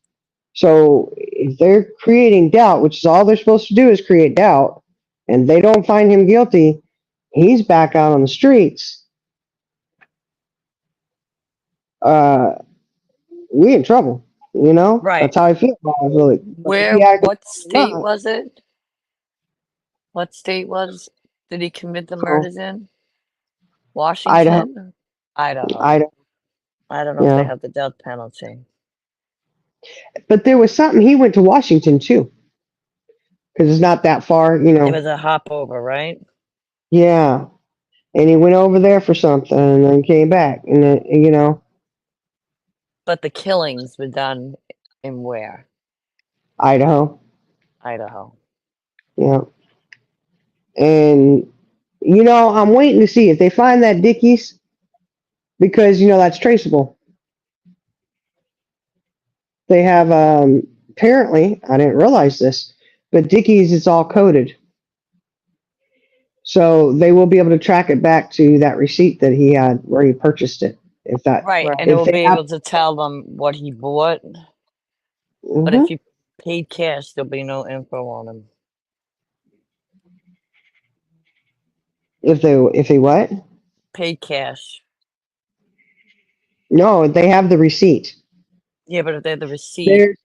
So if they're creating doubt, which is all they're supposed to do is create doubt, and they don't find him guilty, he's back out on the streets. Uh, we in trouble. Right. That's how I feel about it. Really. But if he acted What state not, was it? What state did he commit the oh, murders in? Idaho, Washington? Idaho. Idaho, I don't know if they yeah. have the death penalty. But there was something. He went to Washington too, because it's not that far. It was a hop over, right? Yeah, and he went over there for something, and then came back, and then. But the killings were done in where? Idaho, Idaho. yeah. And I'm waiting to see if they find that Dickies because that's traceable. They have apparently, I didn't realize this, but Dickies is all coded. So they will be able to track it back to that receipt that he had where he purchased it. If that Right, and it if will they be have able to tell them what he bought. But hmm if you paid cash, there'll be no info on him. if they what? Paid cash. No, they have the receipt. Yeah, but if they have the receipt, There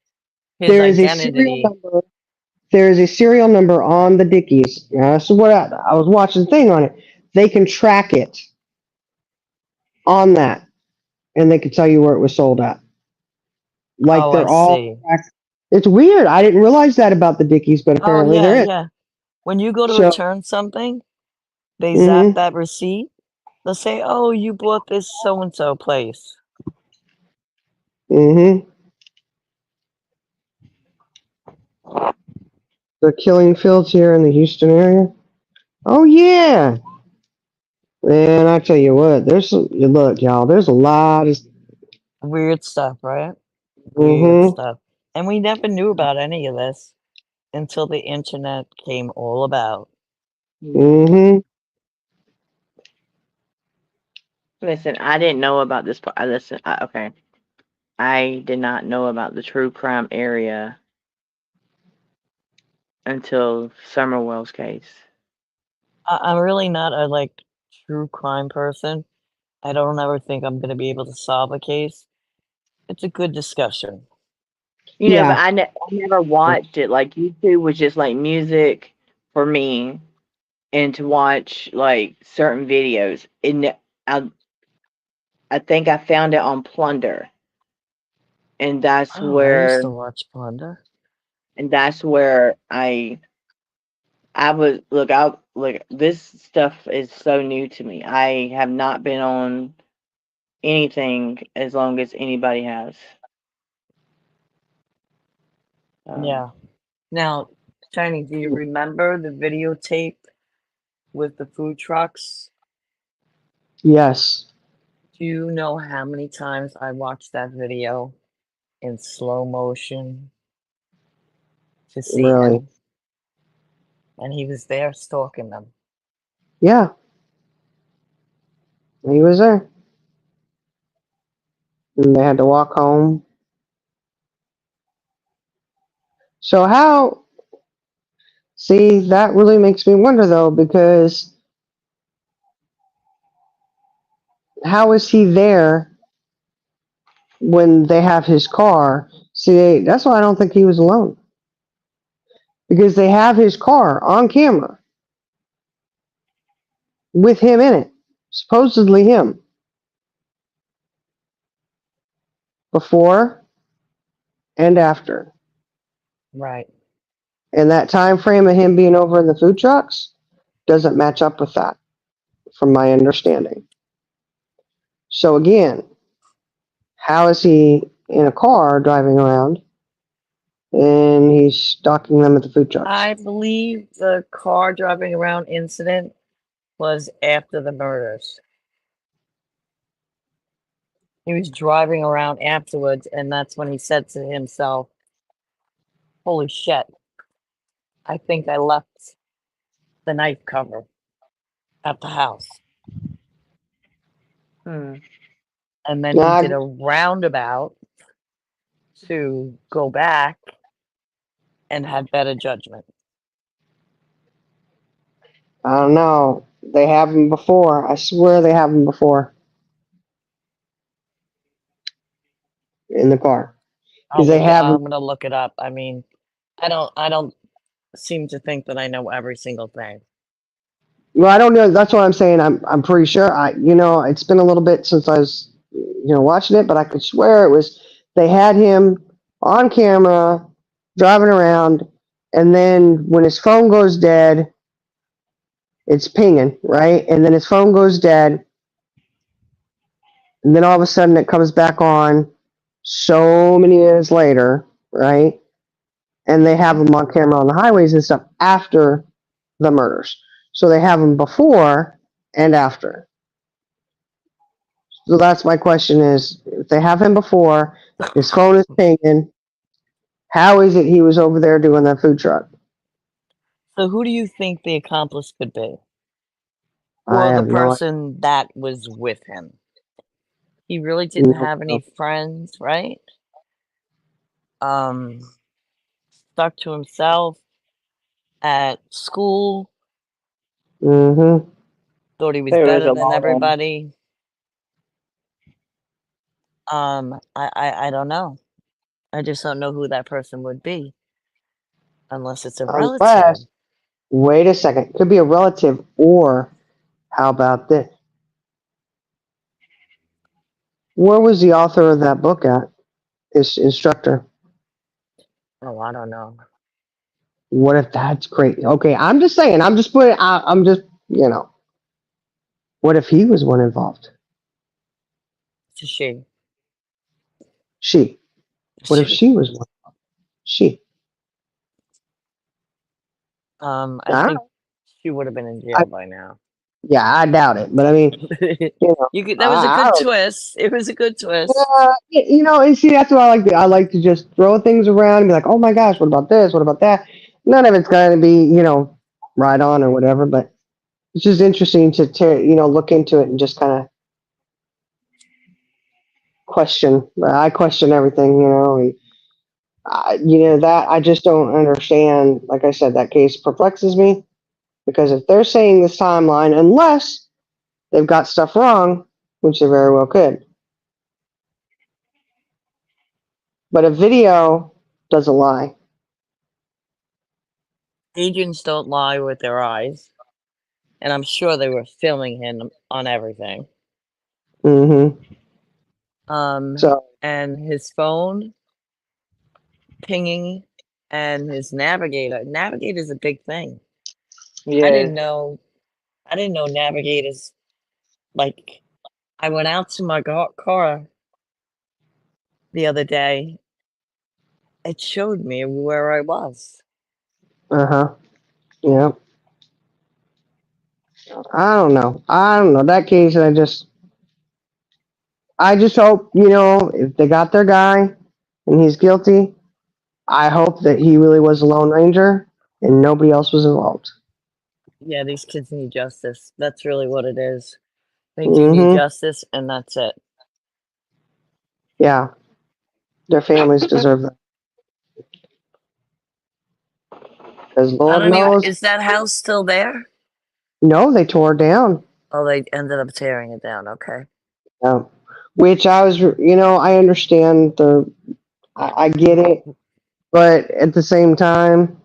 his there is a serial identity. number. There is a serial number on the Dickies. So what I was watching the thing on it. They can track it on that, and they can tell you where it was sold at. Like Oh, I they're all see. tracked. It's weird. I didn't realize that about the Dickies, but Oh, apparently yeah, there is. yeah. When you go to So, return something, they zap mm-hmm, that receipt. They'll say, "Oh, you bought this so and so place." mm-hmm. The killing fields here in the Houston area. Oh yeah, man. I tell you what, look, y'all. There's a lot of. Weird stuff, right? Weird Mm-hmm, stuff. And we never knew about any of this until the internet came all about. mm-hmm. Listen, I didn't know about this part. Listen, okay. I did not know about the true crime area until Summerwell's case. I'm really not a true crime person. I don't ever think I'm going to be able to solve a case. It's a good discussion. But Yeah, I never watched it. Like YouTube was just like music for me, and to watch like certain videos. And I think I found it on Plunder, and that's Oh, I used where to watch Plunder. I was look, this stuff is so new to me. I have not been on anything as long as anybody has. Yeah. Now, Shiny, do you remember the videotape with the food trucks? yes, Do you know how many times I watched that video in slow motion to see really. him? And he was there stalking them. Yeah, he was there. And they had to walk home. So how? See, that really makes me wonder though, because how is he there when they have his car? See, that's why I don't think he was alone. Because they have his car on camera with him in it, supposedly him. before and after. Right. And that time frame of him being over in the food trucks doesn't match up with that, from my understanding. So again, how is he in a car driving around and he's stalking them at the food trucks? I believe the car driving around incident was after the murders. He was driving around afterwards, and that's when he said to himself, "Holy shit, I think I left the knife cover at the house." Hmm. And then he Now, did a roundabout to go back and had better judgment. I don't know. They have him before. I swear they have him before in the car. Because they have him. I'm gonna look it up. I mean, I don't seem to think that I know every single thing. Well, I don't know. That's what I'm saying. I'm pretty sure. It's been a little bit since I was, watching it, but I could swear it was they had him on camera driving around, and then when his phone goes dead, it's pinging, right? And then his phone goes dead, and then all of a sudden it comes back on so many years later, right? And they have him on camera on the highways and stuff after the murders. So they have him before and after. So that's my question is, if they have him before, his phone is pinging, how is it he was over there doing that food truck? So who do you think the accomplice could be? I Or the have no person that was with him? He really idea. didn't have any friends, right? Stuck to himself at school, Mm-hmm. thought he was There was better a than lot of everybody. I don't know. I just don't know who that person would be. Unless it's a relative. Unless, wait a second, could be a relative, or how about this? Where was the author of that book at? His instructor. Oh, I don't know. What if that's crazy? Okay, I'm just saying. I'm just putting. I'm just. What if he was one involved? It's a she. She. What if she was one? She. I I don't think know. she would have been in I, jail by now. yeah, I doubt it. But I mean, That was a I good don't. twist. It was a good twist. And see, that's what I like. I like to just throw things around and be like, "Oh my gosh, what about this? What about that?" None of it's going to be, right on or whatever. But it's just interesting to look into it and just kind of question. I question everything, and that I just don't understand. Like I said, that case perplexes me because if they're saying this timeline, unless they've got stuff wrong, which they very well could, but a video doesn't lie. Agents don't lie with their eyes. And I'm sure they were filming him on everything. Mm-hmm. So And his phone pinging and his navigator. Navigator's a big thing. I yes. didn't know navigators. Like, I went out to my car the other day. It showed me where I was. yeah. I don't know. That case, I just hope, if they got their guy and he's guilty, I hope that he really was a Lone Ranger and nobody else was involved. Yeah, these kids need justice. That's really what it is. They do need Mm-hmm. justice, and that's it. Yeah. Their families deserve that. Because I Lord don't even. knows, Is that house still there? no, they tore it down. Oh, they ended up tearing it down. Okay. Which I understand I get it, but at the same time,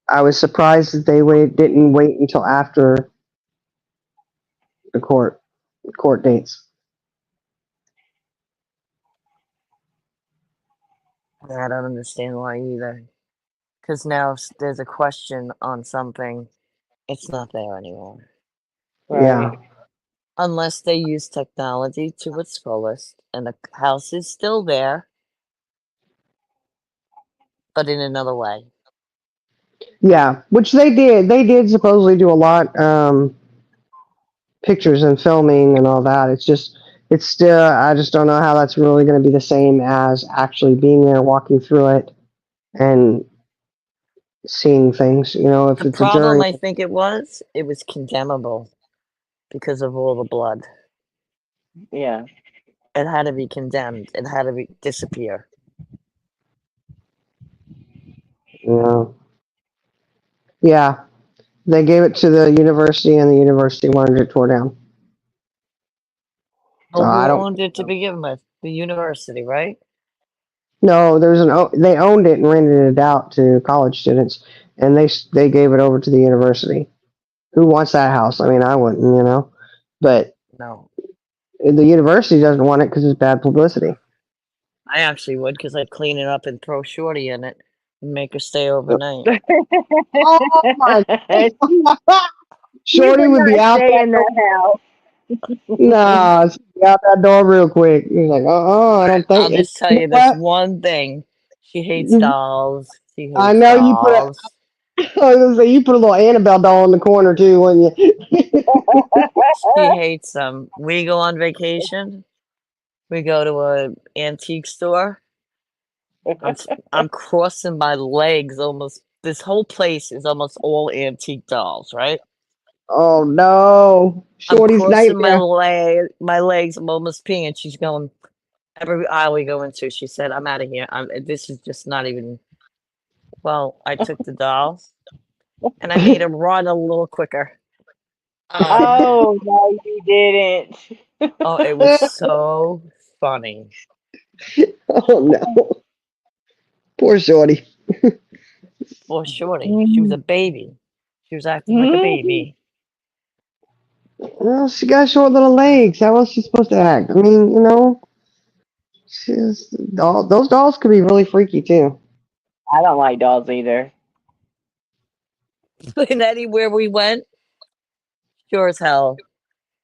I was surprised that they didn't wait until after the court dates. I don't understand why either. Because now if there's a question on something, it's not there anymore. Yeah. Right. Unless they use technology to its fullest, and the house is still there, but in another way. Yeah. Which they did. They did supposedly do a lot, pictures and filming and all that. It's still, I just don't know how that's really going to be the same as actually being there, walking through it, and seeing things. You know, if The it's a problem jury. I think it was condemnable because of all the blood. Yeah. It had to be condemned. It had to disappear. Yeah. Yeah. They gave it to the university, and the university wanted it tore down. So Well, I who don't. owned it to begin with? The university, right? No, they owned it and rented it out to college students, and they gave it over to the university. Who wants that house? I mean, I wouldn't, you know, but No. the university doesn't want it because it's bad publicity. I actually would because I'd clean it up and throw Shorty in it and make her stay overnight. Oh my! You Shorty would would be not out stay that in door. that house. Nah, she'd be out that door real quick. He's like, I don't I'll think. And just tell you know you this what? one thing. She hates dolls. She I hates know you put a. dolls. I was gonna say you put a little Annabelle doll in the corner too, wouldn't you? She hates them. We go on vacation. We go to a antique store. I'm crossing my legs almost. This whole place is almost all antique dolls, right? Oh no, I'm Shorty's crossing nightmare. my legs. I'm almost peeing, and she's going every aisle we go into. She said, "I'm out of here. This is just not even." Well, I took the doll and I made him run a little quicker. Um, Oh no, you didn't. oh, it was so funny. Oh no, poor Shorty. Poor Shorty. She was a baby. She was acting like a baby. Well, she got short little legs. How was she supposed to act? I mean, you know, those dolls could be really freaky too. I don't like dolls either. And anywhere we went, sure as hell,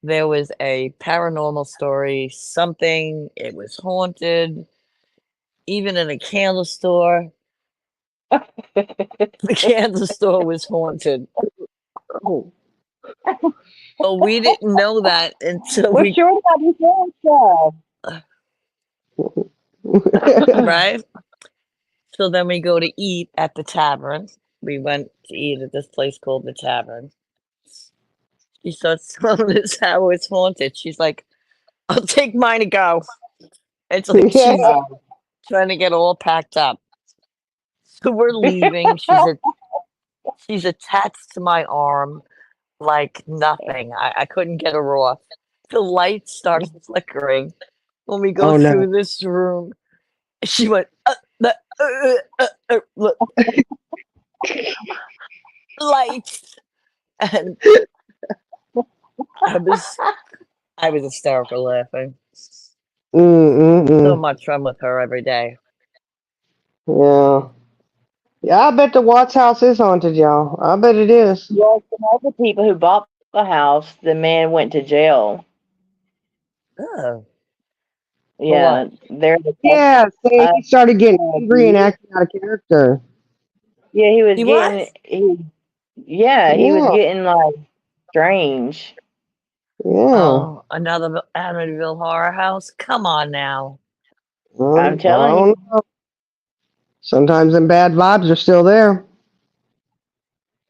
there was a paranormal story, something, it was haunted. Even in a candle store, the candle store was haunted. Oh. But we didn't know that until We're we, sure about this stuff. right? So then we go to eat at the tavern. We went to eat at this place called the Tavern. She starts telling us how it's haunted. She's like, I'll take mine to go. It's like she's Yeah. trying to get all packed up. So we're leaving. She's attached to my arm like nothing. I couldn't get her off. The lights start flickering when we go Oh no. through this room. She went, look, lights. And I was hysterical laughing. So Mm-mm-mm. much fun with her every day. Yeah. Yeah, I bet the Watts house is haunted, y'all. I bet it is. Well, some other people who bought the house, the man went to jail. Oh, for Yeah, what? they're Yeah, see, uh, he started getting angry and acting out of character. yeah, he was He getting was? he was Yeah, getting like strange. yeah. Oh, another Amityville horror house? Come on now. I'm I telling don't you. know. Sometimes them bad vibes are still there.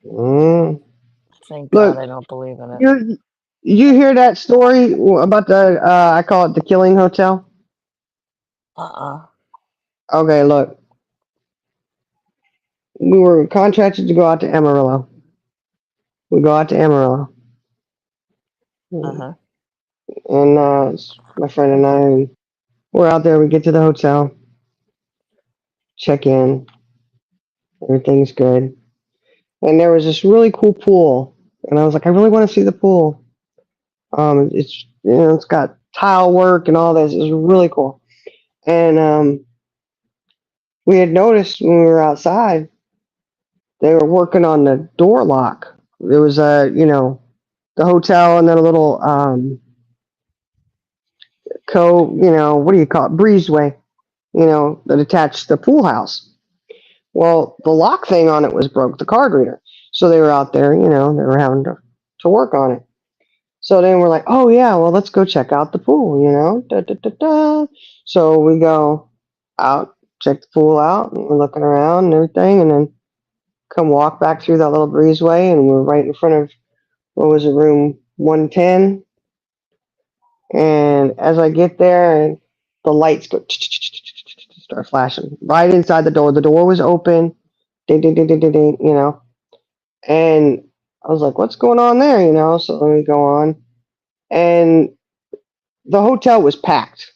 Mm. Thank God Look, I don't believe in it. you hear that story about the I call it the Killing Hotel? Uh-uh. Okay, look. We were contracted to go out to Amarillo. We go out to Amarillo. Uh-huh. And my friend and I, we're out there. We get to the hotel, check in, everything's good. And there was this really cool pool. And I was like, I really want to see the pool. It's it's got tile work and all this. It's really cool. And we had noticed when we were outside, they were working on the door lock. There was the hotel and then a little what do you call it, breezeway, that attached the pool house. Well, the lock thing on it was broke, the card reader. So they were out there, they were having to work on it. So then we're like, oh yeah, well let's go check out the pool, Da, da, da, da. So we go out, check the pool out, and we're looking around and everything, and then come walk back through that little breezeway, and we're right in front of what was it, room 110. And as I get there, and the lights go start flashing right inside the door. The door was open, ding, ding, ding, ding, ding, ding. And I was like, "What's going on there?" So let me go on, and the hotel was packed.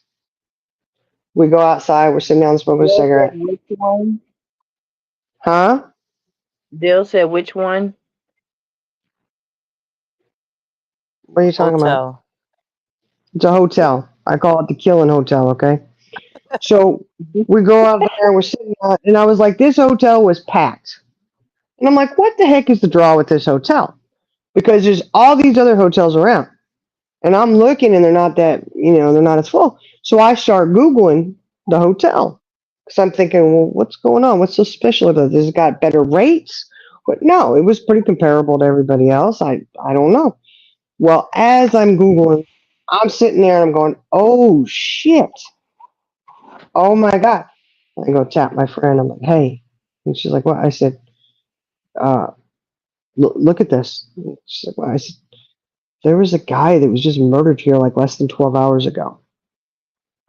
We go outside. We're sitting down smoking a Dill cigarette. said which one? Huh? Dill said which one? What are you talking about? Hotel. It's a hotel. I call it the Killing Hotel. Okay. So we go out there. We're sitting out, and I was like, "This hotel was packed." And I'm like, "What the heck is the draw with this hotel?" Because there's all these other hotels around. And I'm looking and they're not as full. So I start Googling the hotel. Because I'm thinking, well, what's going on? What's so special about this? Has it got better rates? But no, it was pretty comparable to everybody else. I don't know. Well, as I'm Googling, I'm sitting there and I'm going, oh shit. Oh my God. I go tap my friend. I'm like, hey. And she's like, what? I said, look at this. She's like, what? I said, there was a guy that was just murdered here like less than 12 hours ago.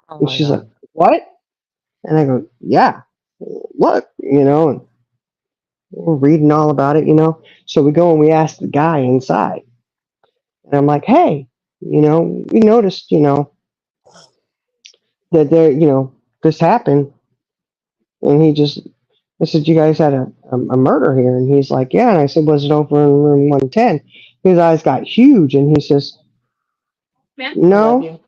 Oh And my she's like, god. what? And I go, yeah, look, and we're reading all about it. So we go and we ask the guy inside. And I'm like, hey, we noticed, that this happened. And I said, you guys had a murder here. And he's like, yeah. And I said, was it over in room 110? His eyes got huge. And he says, I love no. you.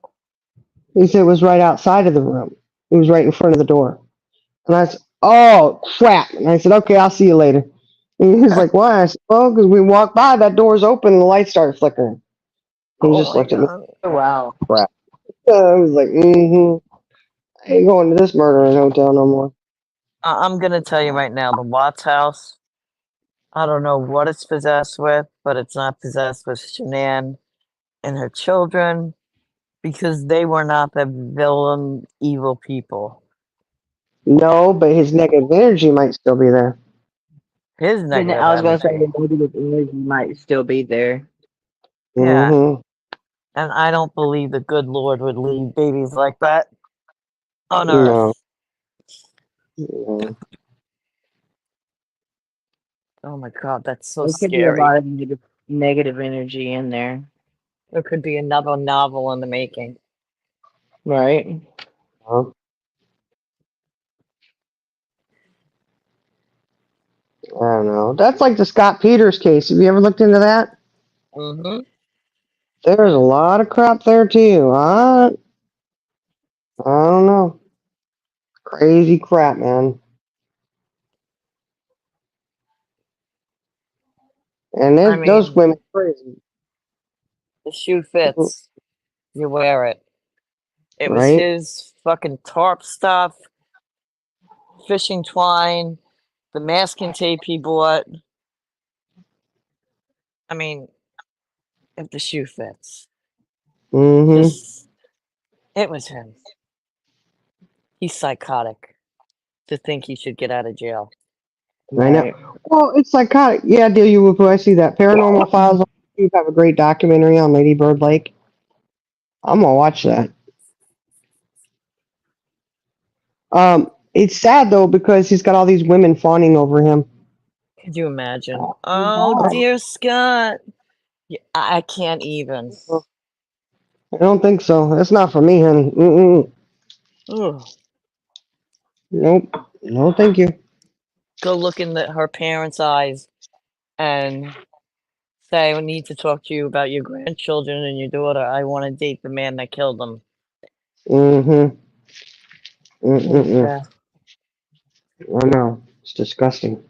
He said it was right outside of the room. It was right in front of the door. And I said, oh, crap. And I said, okay, I'll see you later. And he was like, why? I said, well, because we walked by, that door's open, and the lights started flickering. He Oh just my looked at me. god. Oh, wow. Crap. I was like, I ain't going to this murdering hotel no more. I'm gonna tell you right now, the Watts house, I don't know what it's possessed with, but it's not possessed with Shanann and her children because they were not the villain, evil people. No, but his negative energy might still be there. His negative I was going to say energy. the negative energy might still be there. Yeah. Mm-hmm. And I don't believe the good Lord would leave babies like that on No. Earth. No. Oh my god, that's so There could be a scary. lot of negative energy in there. There could be another novel in the making. Right. No. I don't know. That's like the Scott Peters case. Have you ever looked into that? Mm-hmm. There's a lot of crap there too. I don't know. Crazy crap, man. And I those mean, women crazy, the shoe fits. You wear it. It was right? his fucking tarp stuff, fishing twine, the masking tape he bought. I mean, if the shoe fits. Mm-hmm. Just, it was him. He's psychotic to think he should get out of jail. I Right. know. Well, it's psychotic. Yeah, deal you with who I see that. Paranormal Files on YouTube have a great documentary on Lady Bird Lake. I'm gonna watch that. It's sad though because he's got all these women fawning over him. Could you imagine? Oh, dear Scott. Yeah, I can't even. I don't think so. That's not for me, honey. Mm-mm. Ugh. Nope. No, thank you. Go look in her parents' eyes and say, I need to talk to you about your grandchildren and your daughter. I want to date the man that killed them. Mm-hmm. Mm-mm. Yeah. I know. It's disgusting.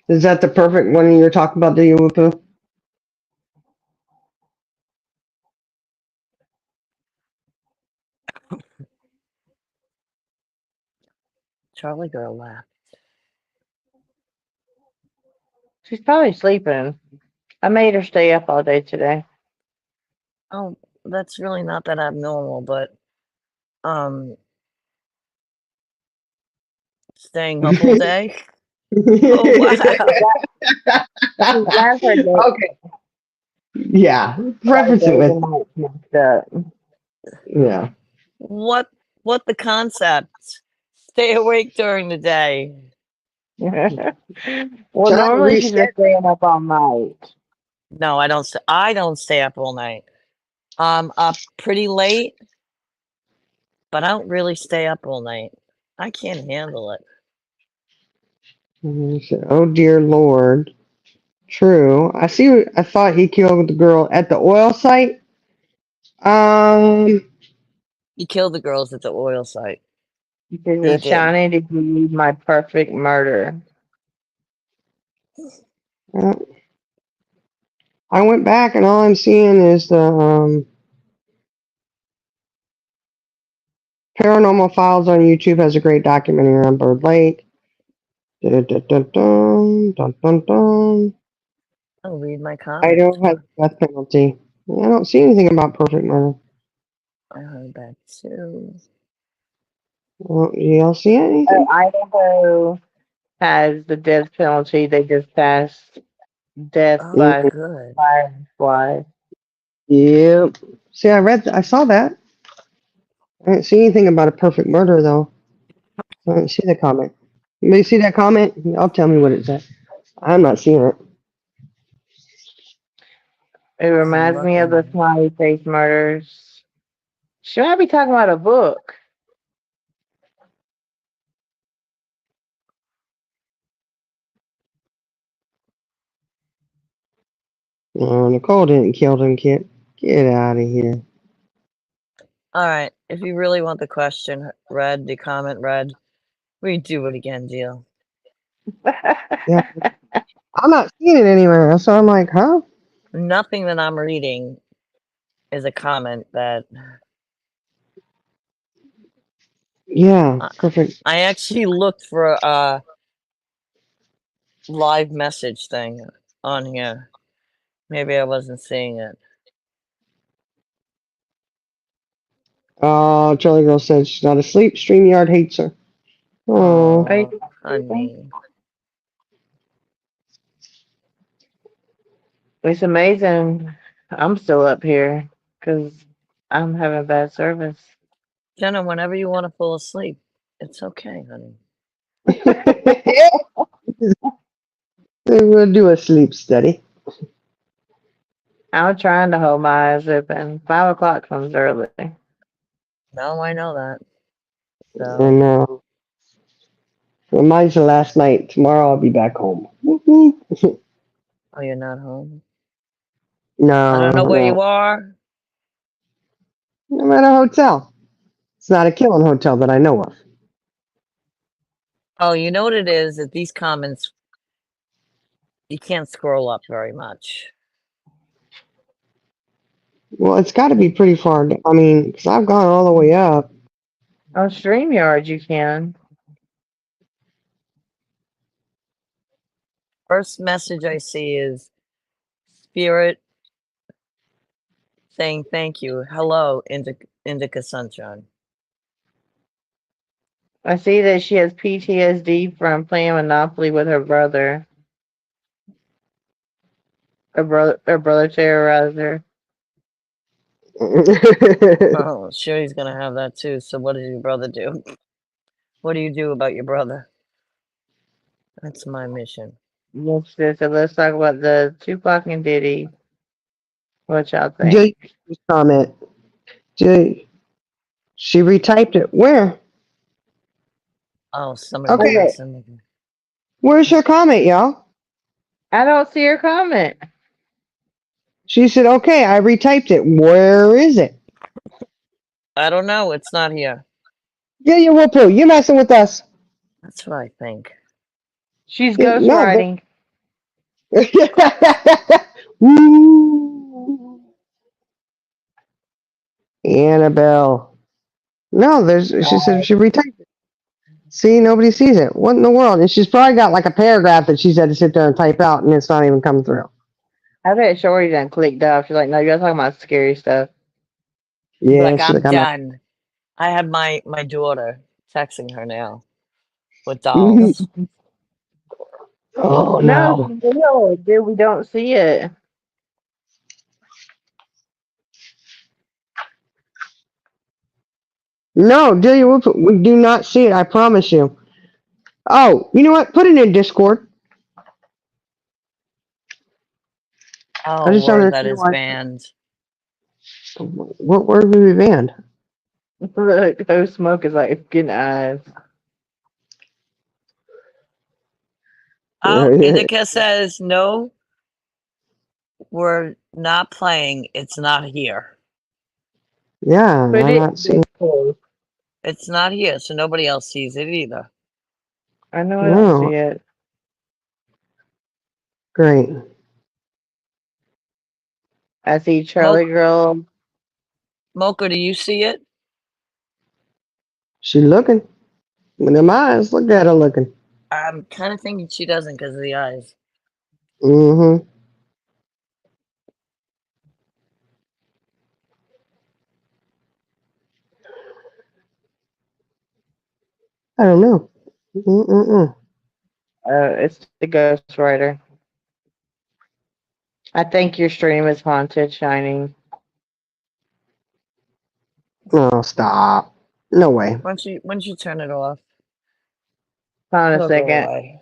Is that the perfect one you were talking about, the Yuwapoo? Charlie girl laughed. She's probably sleeping. I made her stay up all day today. Oh, that's really not that abnormal, but um, staying up all day. Oh wow. She's got her day, Okay. Yeah. her Preface it days with, and nights mixed up. yeah. What the concept? Stay awake during the day. Well, Trying to normally she's reset. been staying up all night. No, I don't. I don't stay up all night. I'm up pretty late, but I don't really stay up all night. I can't handle it. Oh dear Lord. True. I see. I thought he killed the girl at the oil site. Um. He killed the girls at the oil site. She He says, did. Shawnee, did you need my perfect murder? uh, I went back and all I'm seeing is the Paranormal Files on YouTube has a great documentary on Bird Lake. Dun, dun, dun, dun, dun, dun, dun. I'll read my comment. Idaho has death penalty. I don't see anything about perfect murder. I heard that too. Well, do y'all see anything? Idaho has the death penalty. They just passed death Oh, by Mm, good. fire and fly. yep. See, I saw that. I didn't see anything about a perfect murder though. I didn't see the comment. You may see that comment? Y'all tell me what it said. I'm not seeing it. It I'm reminds me of the looking. smiley face murders. She might be talking about a book. Oh, Nicole didn't kill them, kid. Get out of here. All right. If you really want the question read, the comment read, we do it again, deal. Yeah, I'm not seeing it anywhere. So I'm like, huh? Nothing that I'm reading is a comment that Yeah, I, perfect. I actually looked for a live message thing on here. Maybe I wasn't seeing it. Oh, Charlie Girl said she's not asleep. StreamYard hates her. Oh, Oh, honey. It's amazing. I'm still up here because I'm having bad service. Jenna, whenever you want to fall asleep, it's okay, honey. we'll do a sleep study. I'm trying to hold my eyes open. 5 o'clock comes early. No, I know that. So, And mine's the last night. Tomorrow I'll be back home. Woo-hoo. oh, you're not home? I No, don't know where no. you are. I'm at a hotel. It's not a killing hotel that I know of. Oh, you know what it is? That these comments, you can't scroll up very much. Well, it's got to be pretty far. I mean, because I've gone all the way up. On StreamYard, you can. First message I see is Spirit saying thank you. Hello, Indica Sunshine. I see that she has PTSD from playing Monopoly with her brother. Her brother terrorized her. Oh, sure he's gonna have that too. So what does your brother do? What do you do about your brother? That's my mission. Yes, sis. So let's talk about the Tupac and Diddy. What y'all think? Jay comment. Jay, she retyped it. Where? Oh, somebody's Okay, gonna Okay, send me. where's her comment, y'all? I don't see her comment. She said, okay, I retyped it. Where is it? I don't know. It's not here. Yeah, you whoopoo. You're messing with us. That's what I think. She's No, but ghostwriting. Ooh. Annabelle. No, she said she retyped it. See, nobody sees it. What in the world? And she's probably got like a paragraph that she's had to sit there and type out, and it's not even come through. I bet Shorty done clicked off. She's like, no, you're talking about scary stuff. Yeah, Like, she's I'm like, I'm not. done. I have my daughter texting her now with Mhm. dolls. Oh No, no, dude, we don't see it. no, Delia, we do not see it. I promise you. Oh, you know what? Put it in Discord. I Oh, just don't word that understand is why. banned. What word would be banned? Look, Ghost Smoke is like getting eyes. Oh, Indica says no. We're not playing. It's not here. Yeah, Put I'm it not in seeing. Discord. It's not here, so nobody else sees it either. I know I don't see No, it. great. I see Charlie Girl. Mocha, do you see it? She looking with them eyes. Look at her looking. I'm kind of thinking she doesn't because of the eyes. Mm-hmm. I don't know. Mm-mm-mm. It's the Ghost Rider. I think your stream is haunted, Shining. Oh, stop. No way. Once you turn it off, Hold on a it'll go second. away.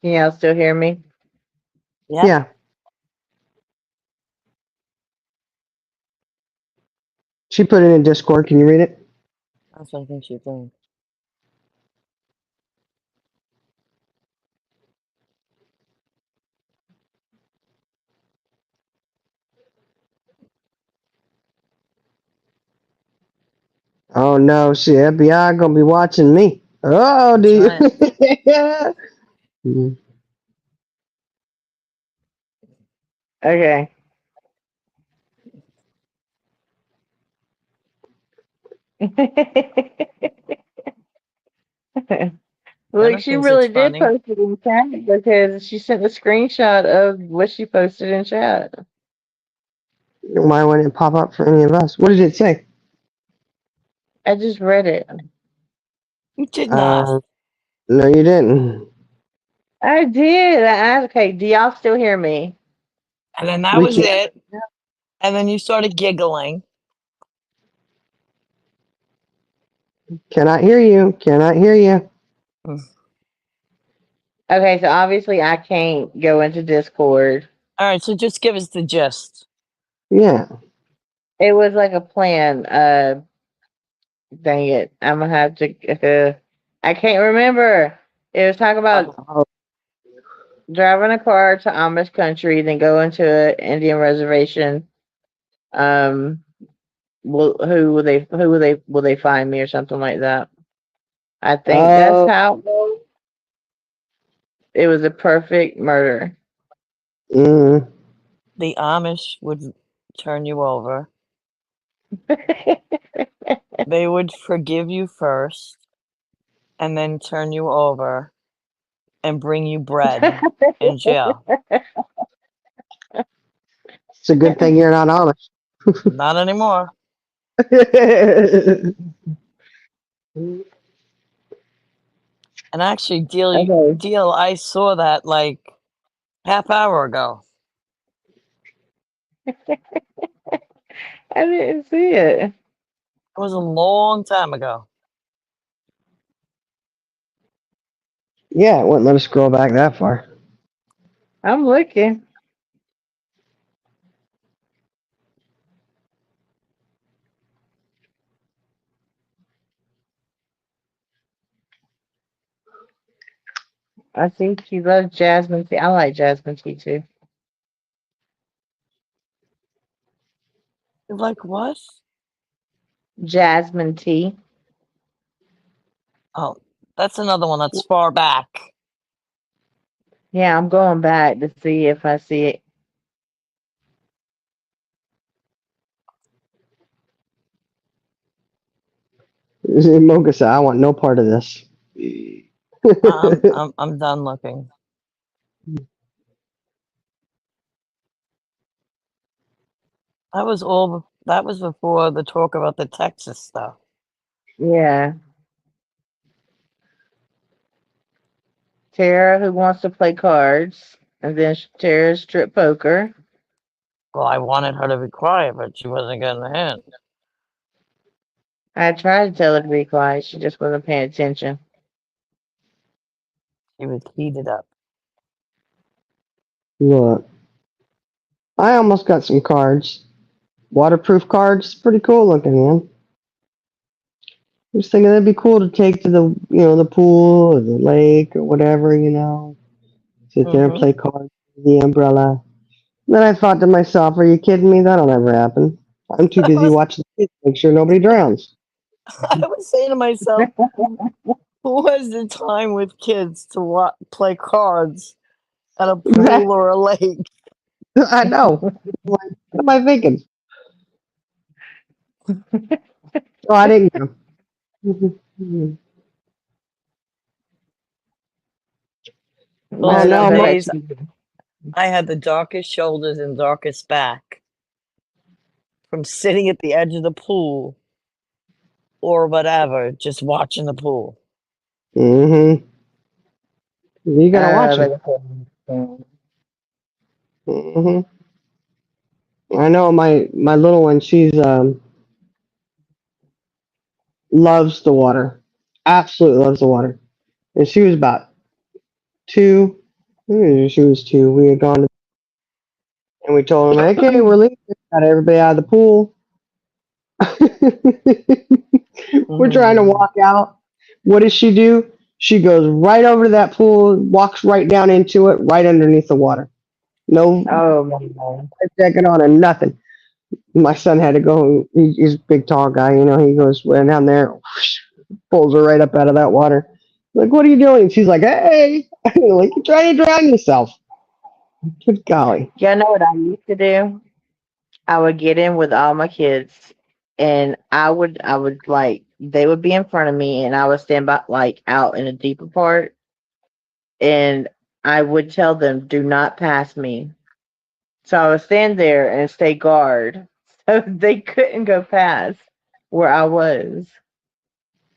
Can y'all still hear me? Yeah, Yeah. She put it in Discord. Can you read it? that's what I think she's doing. Oh no, she FBI gonna be watching me. Oh, do That's you? right. Mm. Okay. Look, Jenna she thinks it's really did funny. post it in chat because she sent a screenshot of what she posted in chat. Why wouldn't it pop up for any of us? What did it say? I just read it. You did not. No, you didn't. I did. I asked, okay, do y'all still hear me? And then that We was can't. it. And then you started giggling. Cannot hear you. Cannot hear you. Mm. Okay, so obviously I can't go into Discord. All right, so just give us the gist. Yeah. It was like a plan. Dang it. I'm gonna have to I can't remember. It was talking about Oh, driving a car to Amish country, then go into an Indian reservation. Um, will they find me or something like that? I think that's oh. how it was a perfect murder. Mm. The Amish would turn you over. They would forgive you first and then turn you over and bring you bread in jail. It's a good thing you're not honest. Not anymore. And actually, Okay. Deal, I saw that like half hour ago. I didn't see it. It was a long time ago. Yeah, it wouldn't let us scroll back that far. I'm looking. I see she loves jasmine tea. I like jasmine tea too. like, what? Jasmine tea. Oh, that's another one that's far back. Yeah, I'm going back to see if I see it. Mocha said, I want no part of this. I'm done looking. That was before the talk about the Texas stuff. Yeah. Tara, who wants to play cards, and then Tara strip poker. Well, I wanted her to be quiet, but she wasn't getting the hint. I tried to tell her to be quiet. She just wasn't paying attention. She was heated up. Look, I almost got some cards. Waterproof cards. Pretty cool looking, man. I was thinking that'd be cool to take to the pool or the lake or whatever, Sit there and play cards with the umbrella. Then I thought to myself, are you kidding me? That'll never happen. I'm too busy watching the kids to make sure nobody drowns. I was saying to myself, who has the time with kids to play cards at a pool Exactly. or a lake? I know. Like, what am I thinking? Oh, I didn't go. Oh, Those no, two I'm days, I had the darkest shoulders and darkest back from sitting at the edge of the pool or whatever, just watching the pool. Mm-hmm. You gotta watch it. Mm-hmm. I know my little one. She's loves the water. Absolutely loves the water. And she was about 2. She was 2. We had gone to, and we told them, okay, we're leaving. Got everybody out of the pool. We're trying to walk out. What does she do? She goes right over to that pool, walks right down into it, right underneath the water. No Oh my God. jacket on and nothing. My son had to go. He's a big, tall guy. He goes went down there, whoosh, pulls her right up out of that water. Like, what are you doing? She's like, hey, like you're trying to drown yourself. Good golly. Y'all know what I used to do? I would get in with all my kids, and I would like they would be in front of me, and I would stand by like out in a deeper part, and I would tell them, "Do not pass me." So I would stand there and stay guard, so they couldn't go past where I was.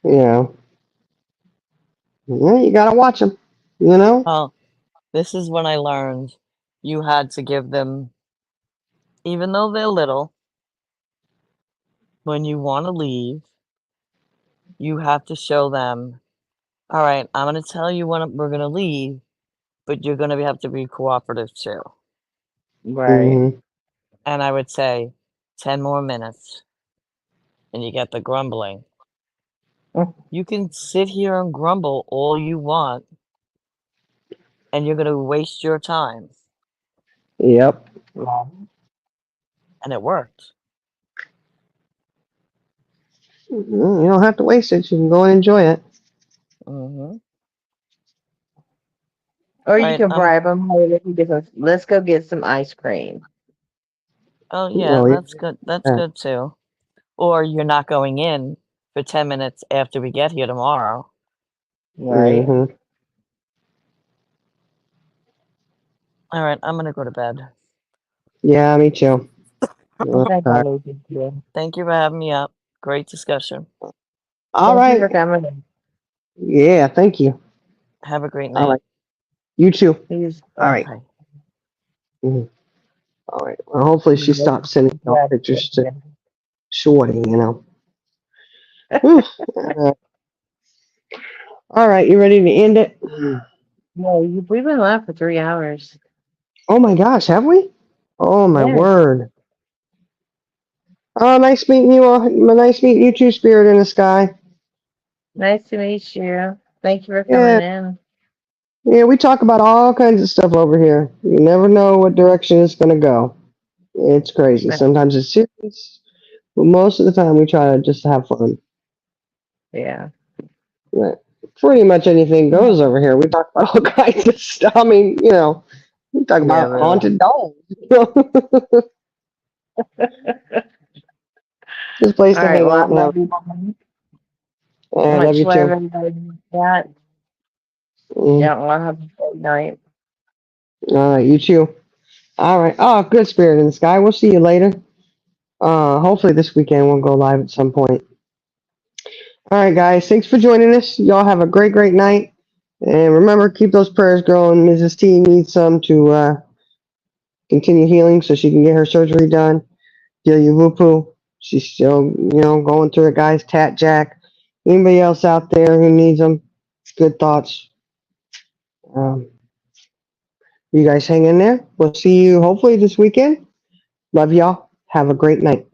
Yeah. Yeah, you gotta watch them. You know. Oh, this is when I learned you had to give them, even though they're little, when you want to leave, you have to show them, all right, I'm going to tell you when we're going to leave, but you're going to have to be cooperative too. Right. Mm-hmm. And I would say 10 more minutes, and you get the grumbling. You can sit here and grumble all you want, and you're going to waste your time. Yep. And it worked. You don't have to waste it. You can go and enjoy it. Mm-hmm. Or you Right, can bribe them. Hey, let's go get some ice cream. Oh, yeah, Oh, that's good. That's yeah. good too. Or you're not going in for 10 minutes after we get here tomorrow. Right. Mm-hmm. All right, I'm going to go to bed. Yeah, me too. Thank Okay. you. Thank you for having me up. Great discussion. All Thank you right. for coming. Yeah, thank you. Have a great All night. right. You too. Please. All right. Okay. Mhm. All right. Well, hopefully she stops sending pictures to Shorty, Whew. All right. You ready to end it? No, we've been live for 3 hours. Oh my gosh, have we? Oh my Yes. word. Oh, nice meeting you all. Nice meeting you too, Spirit in the Sky. Nice to meet you. Thank you for Yeah. coming in. Yeah, we talk about all kinds of stuff over here. You never know what direction it's going to go. It's crazy. Sometimes it's serious. But most of the time, we try to just have fun. Yeah. Right. Pretty much anything goes over here. We talk about all kinds of stuff. I mean, we talk Yeah, about really. haunted dolls. This place All to right. hang Well, I out and have. love you, Mom. I love Much you love, too. everybody. Yeah. Mm. Yeah. Well, have a good night. All right, you too. All right. Oh, good spirit in the sky. We'll see you later. Hopefully this weekend we'll go live at some point. All right, guys. Thanks for joining us. Y'all have a great, great night. And remember, keep those prayers going. Mrs. T needs some to continue healing so she can get her surgery done. Delia Vupu, she's still, going through it, guys. Tat Jack. Anybody else out there who needs them? Good thoughts. Um, you guys hang in there. We'll see you hopefully this weekend. Love y'all. Have a great night.